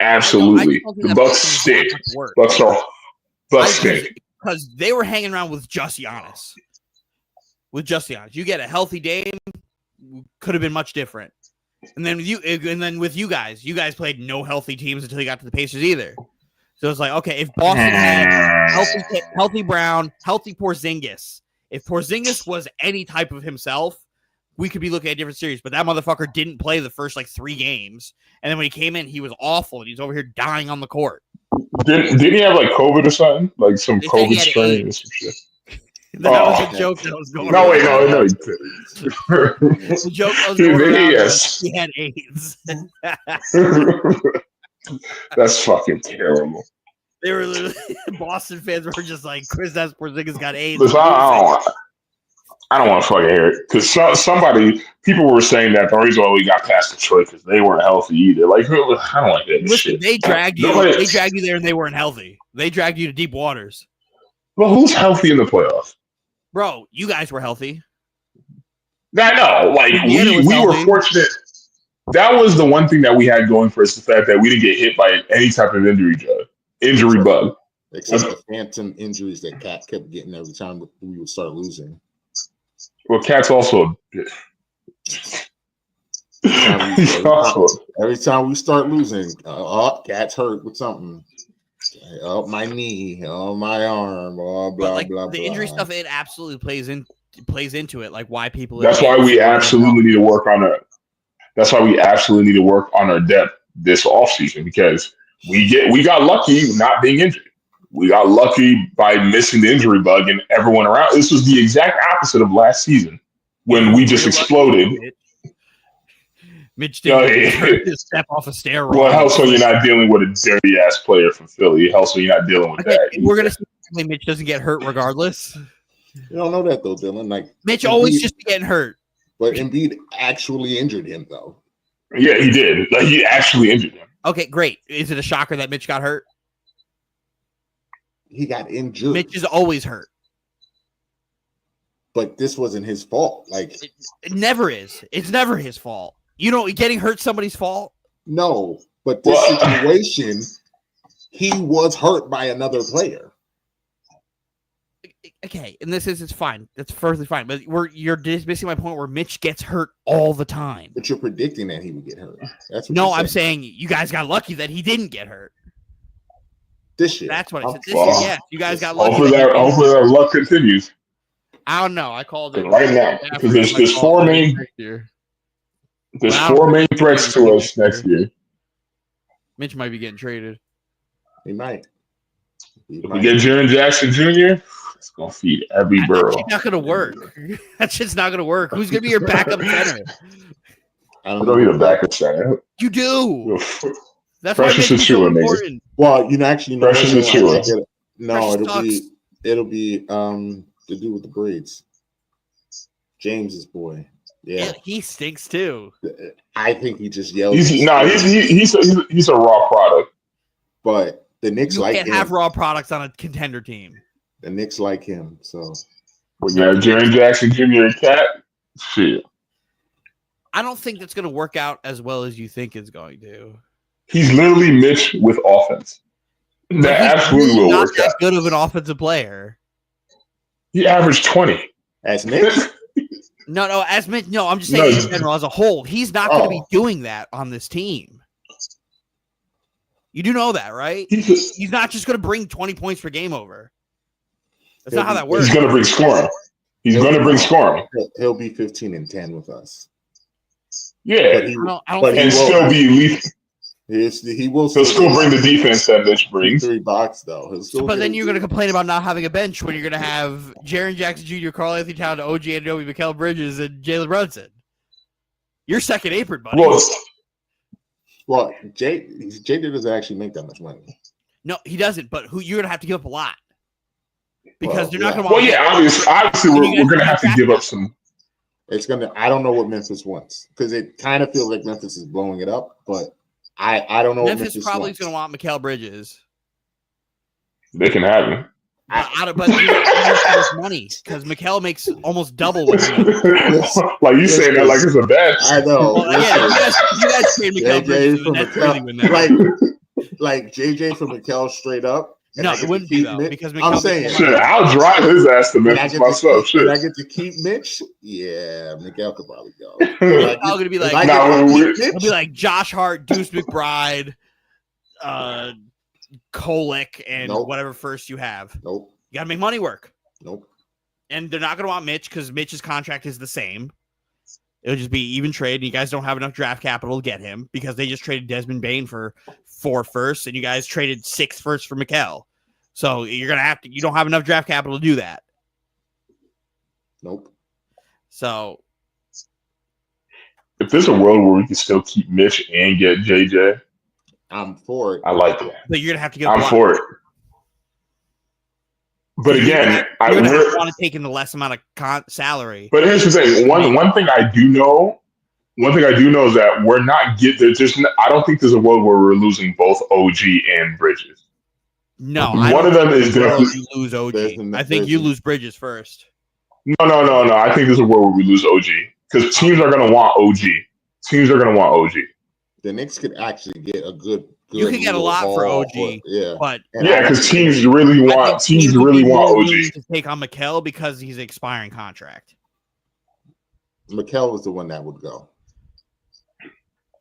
Absolutely. The Bucks stink. Bucks stink. Because they were hanging around with just Giannis. You get a healthy Dame, could have been much different. And then with you guys played no healthy teams until you got to the Pacers either. So it's like, okay, if Boston had healthy Brown, healthy Porzingis, if Porzingis was any type of himself, we could be looking at a different series. But that motherfucker didn't play the first 3 games, and then when he came in, he was awful, and he's over here dying on the court. Didn't he have COVID or something? Like some COVID strain or some shit? That was a joke that was going on. No, he didn't. The joke that was going around Yes. he had AIDS. That's fucking terrible. They were literally, Boston fans were just like, Kristaps Porzingis got AIDS. Listen, I don't want to fucking hear it. Because people were saying that the reason why we got past Detroit because they weren't healthy either. Like, I don't like that shit. They dragged you. They dragged you there and they weren't healthy. They dragged you to deep waters. Well, who's healthy in the playoffs? Bro, you guys were healthy. I know. Like, we were fortunate. That was the one thing that we had going for us, the fact that we didn't get hit by any type of injury bug. Except the phantom injuries that Cat kept getting every time we would start losing. Well, Cat's also a bitch. Every time we start losing, Cat's hurt with something. My knee, my arm, blah blah blah. The injury stuff, it absolutely plays into it. Like why people. That's why we absolutely need to work on it. That's why we absolutely need to work on our depth this offseason because we got lucky not being injured. We got lucky by missing the injury bug and everyone around. This was the exact opposite of last season when we just exploded. Mitch didn't step off a steroid. Well, it helps when you're not dealing with a dirty ass player from Philly. It helps when you're not dealing with that. We're gonna see Mitch doesn't get hurt regardless. You don't know that though, Dylan. Like Mitch always just getting hurt. But Embiid actually injured him though. Yeah, he did. Like he actually injured him. Okay, great. Is it a shocker that Mitch got hurt? He got injured. Mitch is always hurt. But this wasn't his fault. Like it never is. It's never his fault. You know, getting hurt somebody's fault? No, but this situation, he was hurt by another player. Okay, and it's fine. That's perfectly fine. But you're dismissing my point where Mitch gets hurt all the time. But you're predicting that he would get hurt. That's what I'm saying you guys got lucky that he didn't get hurt. This year. That's what I said. This year, yes, you guys got lucky. Hopefully that luck continues. I don't know. I called it right now because there's 4 main. There's 4 main threats to us next year. Mitch might be getting traded. He might. If we get Jaren Jackson Jr., it's going to feed every borough. That's not going to work. That shit's not going to work. Who's going to be your backup center? I don't need a backup center. You do. That's Precious why it's so important. Well, actually, Precious Achiuwa. No, it'll be the dude with the braids. James's boy. Yeah, he stinks too. I think he just yells. He's a raw product. But the Knicks can't have raw products on a contender team. The Knicks like him, so. When you have Jaren Jackson Jr. and Cat, shit. I don't think that's going to work out as well as you think it's going to. He's literally Mitch with offense. That absolutely will work out. Not that good of an offensive player. He averaged 20. As Mitch? No, as Mitch. No, I'm just saying in general as a whole. He's not going to be doing that on this team. You do know that, right? He's not just going to bring 20 points per game over. That's not how that works. He's going to bring scoring. He'll be 15 and 10 with us. Yeah, but still be lethal. He will. He'll still bring the defense that Mitch brings. 3 box though. But then you're going to complain about not having a bench when you're going to have Jaren Jackson Jr., Karl Anthony Towns, OG Anunoby, Mikal Bridges, and Jalen Brunson. You're second apron, buddy. Well, Well, JJ doesn't actually make that much money. No, he doesn't. But you're gonna have to give up a lot because Well, they're not yeah. gonna. Well, yeah, obviously And you we're guys going to don't have to draft give up picks. some. It's gonna. I don't know what Memphis wants because it kind of feels like Memphis is blowing it up, but I don't know what Memphis Memphis probably wants. is gonna want Mikal Bridges. They can have him. But you don't have too much money because Mikal makes almost double what he makes. Like you saying that like it's a bad. I know. Well, again, you guys trade Mikal JJ Bridges, from and that's really when that like JJ from Mikal straight up. and No, I it get to wouldn't be keep though Mitch. because I'm Mikal saying, makes Shit, I'll drive his ass to and I Memphis get myself. to keep, and I Shit. get to keep Mitch. Yeah, Mikal could probably go. Mikal gonna be like, If I Nah, get to we- keep Mitch, it'll be like Josh Hart, Deuce McBride, Kolick, and Nope. whatever first you have. nope, You gotta make money work, nope. and they're not gonna want Mitch because Mitch's contract is the same. It'll just be even trade, and you guys don't have enough draft capital to get him because they just traded Desmond Bain for 4 firsts, and you guys traded 6 firsts for Mikal. So you're gonna have to. You don't have enough draft capital to do that. Nope. So If there's a world where we can still keep Mitch and get JJ, I'm for it. I like that. but you're gonna have to give. I'm for it. But again, you're gonna want to take in the less amount of salary. But here's the thing. One thing I do know. One thing I do know is that we're not I don't think there's a world where we're losing both OG and Bridges. No, One of them is going gonna. to lose OG. There's- I think you lose Bridges first. No. I think there's a world where we lose OG because teams are gonna want OG. Teams are gonna want OG. The Knicks could actually get a good. You could get a little lot for haul OG, yeah. but And Yeah, I- because teams really I want think teams would really be want more OG. willing to take on Mikal because he's an expiring contract. Mikal was the one that would go.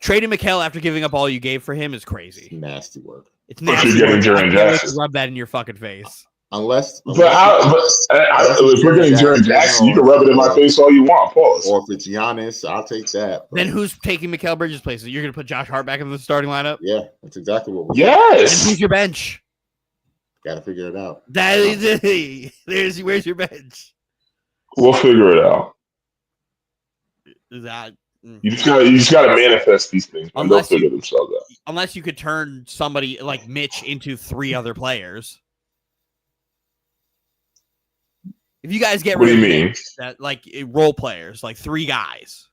Trading Mikal after giving up all you gave for him is crazy. Nasty work. It's But nasty. you're getting work. Jaren I can't wait to Jackson. rub that in your fucking face. Unless If we're getting Jaren Jackson, you can rub it in my face all you want. Pause. or if it's Giannis, I'll take that. but Then who's taking Mikal Bridges' place? You're going to put Josh Hart back in the starting lineup? yeah, that's exactly what we're And Yes. who's your bench? got to figure it out. That is it. Where's your bench? We'll figure it out. You just gotta manifest these things, and they'll Unless you- figure themselves out. Unless you could turn somebody like Mitch into 3 other players. If you guys get What do rid you of mean? Mitch, that like role players, like 3 guys,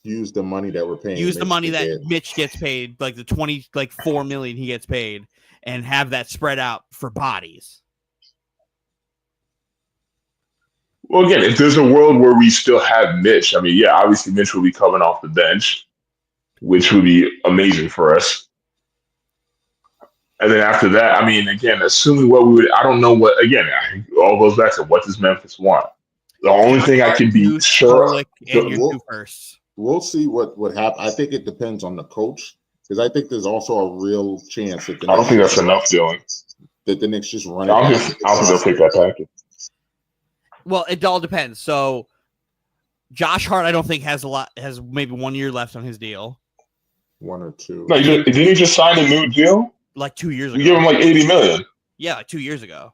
Use the money that we're paying. use the Mitch money to that get. Mitch gets paid, like the 4 million he gets paid, and have that spread out for bodies. Well, again, if there's a world where we still have Mitch, I mean, yeah, obviously Mitch will be coming off the bench, which would be amazing for us. And then after that, I mean, again, assuming what we would, I don't know what, again, it all goes back to what does Memphis want? The only thing I can be Deuce, sure, Kolick, and your Well- 2 firsts. We'll see what happens. I think it depends on the coach because I think there's also a real chance that I don't think that's enough, Dylan. that the Knicks just run I it don't back. think they'll take that package. Well, it all depends. So, Josh Hart, I don't think has maybe 1 year left on his deal. 1 or 2. No, didn't he just sign a new deal? Like 2 years We give him ago. like $80 million. Yeah, like 2 years ago.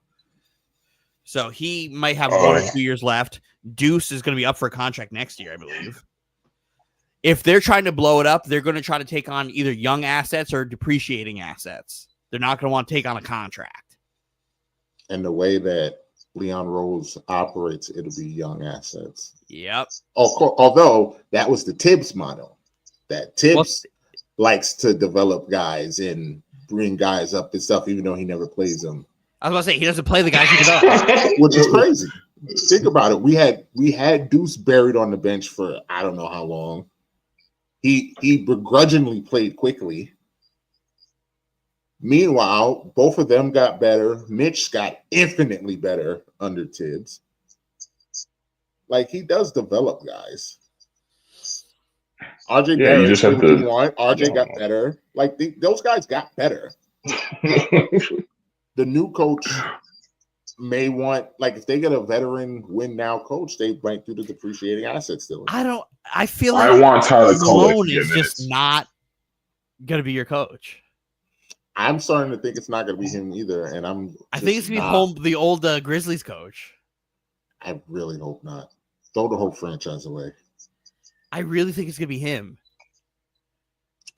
So he might have 1 or 2 years left. Deuce is going to be up for a contract next year, I believe. If they're trying to blow it up, they're going to try to take on either young assets or depreciating assets. They're not going to want to take on a contract. And the way that Leon Rose operates, it'll be young assets. Yep. Although that was the Tibbs model, that Tibbs Well, likes to develop guys and bring guys up and stuff, even though he never plays them, I was about to say, he doesn't play the guys he develops. which is crazy. Think about it. We had Deuce buried on the bench for I don't know how long. He begrudgingly played quickly. Meanwhile, both of them got better. Mitch got infinitely better under Tibbs. Like he does develop guys. RJ Yeah, you Barrett, just have to- RJ got better. Like those guys got better. The new coach may want, like, if they get a veteran win now coach, they might do the depreciating assets still. I feel like I want Tyler Kolick Malone to get is minutes. just not going to be your coach. I'm starting to think it's not going to be him either, and I think it's going to be the old Grizzlies coach. I really hope not. Throw the whole franchise away. I really think it's going to be him.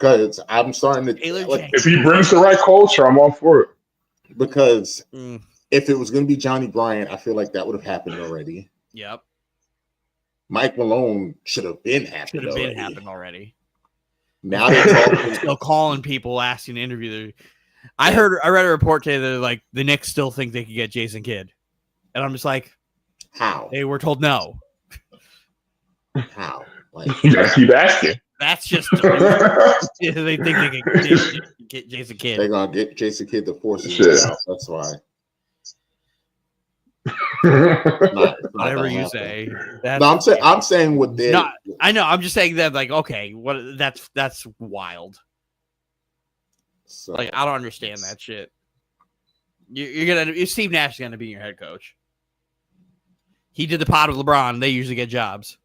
because I'm starting to Taylor like Jenkins. If he brings the right culture, I'm all for it. because Mm, if it was going to be Johnny Bryant, I feel like that would have happened already. yep. Mike Malone should have been Should happened have already. been happened already. Now they're talking. Still calling people, asking to interview them. I read a report today that like the Knicks still think they could get Jason Kidd. And I'm just like, How? they were told no. How? Like You gotta keep asking. That's just they think they can get Jason they're Kidd. gonna get Jason Kidd to force his Shit. way out. That's why. It's not Whatever gonna you happen. say. No, I'm saying what they. No, I know. I'm just saying that, like, okay, what? That's wild. So, Like, I don't understand that shit. Steve Nash is gonna be your head coach. He did the pod with LeBron. They usually get jobs.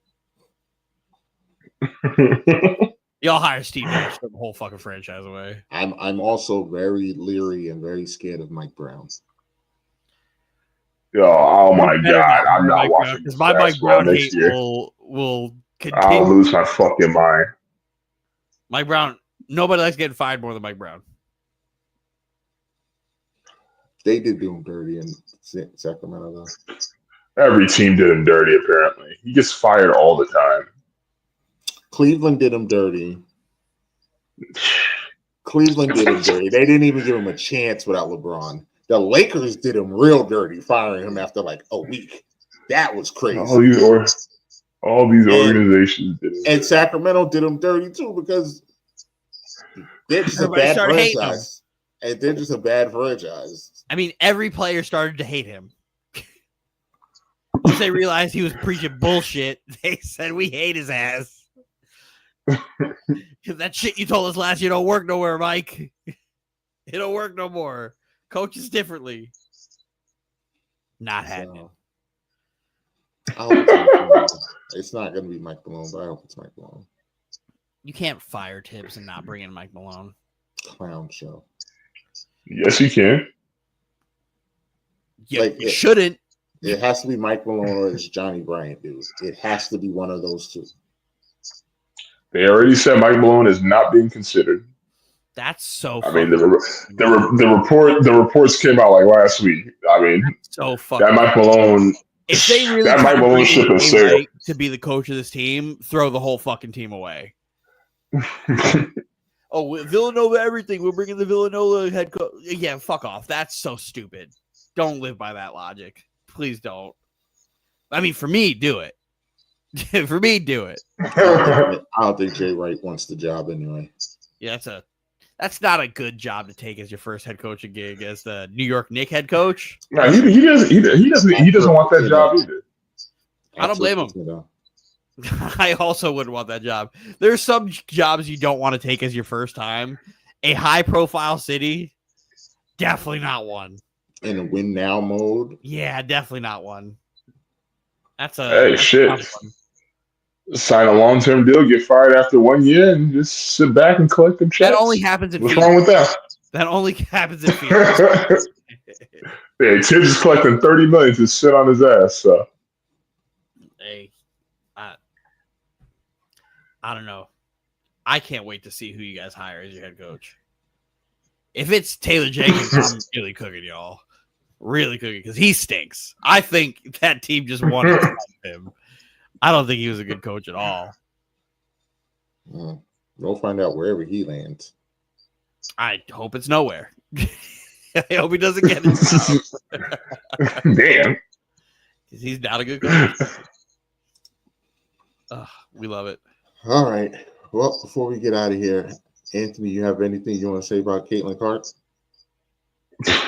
Y'all hire Steve Nash for the whole fucking franchise away. I'm also very leery and very scared of Mike Brown. Yo, oh my Better God, not I'm not Mike watching because my Mike basketball Brown next hate year. will I'll continue. lose my fucking mind. Mike Brown. Nobody likes getting fired more than Mike Brown. They did do him dirty in Sacramento, though. Every team did him dirty, apparently. He gets fired all the time. Cleveland did him dirty. Cleveland did him dirty. They didn't even give him a chance without LeBron. The Lakers did him real dirty, firing him after like a week. That was crazy. All these organizations did him And dirty. Sacramento did him dirty too because they're just Everybody a bad started hating franchise. And they're just a bad franchise. I mean, every player started to hate him. Once they realized he was preaching bullshit, they said, we hate his ass. That shit you told us last year don't work nowhere, Mike. It don't work no more. Coaches differently. Not happening. I hope it's Mike Malone. It's not going to be Mike Malone, but I hope it's Mike Malone. You can't fire Tibbs and not bring in Mike Malone. Clown show. Yes, you can. Yeah, Like, you shouldn't. It has to be Mike Malone or it's Johnny Bryant, dude. It has to be one of those two. They already said Mike Malone is not being considered. That's so I mean, fucking the reports came out like last week. I mean, so fucking that Mike Malone. if they really that try Mike to Malone bring ship in is Jay sailed. Wright to be the coach of this team, throw the whole fucking team away. Oh, Villanova everything. We're bringing the Villanova head coach. Yeah, fuck off. That's so stupid. Don't live by that logic. Please don't. I mean, for me, do it. For me, do it. I don't think Jay Wright wants the job anyway. Yeah, that's not a good job to take as your first head coaching gig as the New York Knicks head coach. No, he doesn't want that job either. I don't blame him. You know. I also wouldn't want that job. There's some jobs you don't want to take as your first time. A high-profile city, definitely not one. In a win now mode. Yeah, definitely not one. That's a Hey, that's shit. a tough one. Sign a long-term deal, get fired after 1 year, and just sit back and collect them checks. That only happens in What's Phoenix. wrong with that? That only happens in Phoenix. Yeah, Tibbs is collecting $30 million to sit on his ass. So Hey, I don't know. I can't wait to see who you guys hire as your head coach. If it's Taylor Jenkins, I'm really cooking y'all. Really cooking because he stinks. I think that team just wanted to him. I don't think he was a good coach at all. We'll find out wherever he lands. I hope it's nowhere. I hope he doesn't get it. damn. He's not a good coach. We love it. All right. Well, before we get out of here, Anthony, you have anything you want to say about Caitlin Clark?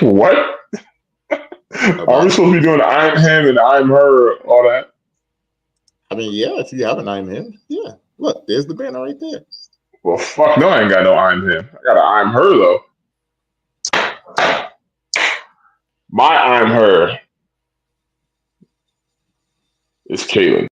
What? Are we supposed to be doing I'm him and I'm her, all that? I mean, yeah, if you haven't, I'm him. Yeah. Look, there's the banner right there. Well, fuck no, I ain't got no I'm him. I got a I'm her, though. My I'm her is Caitlin.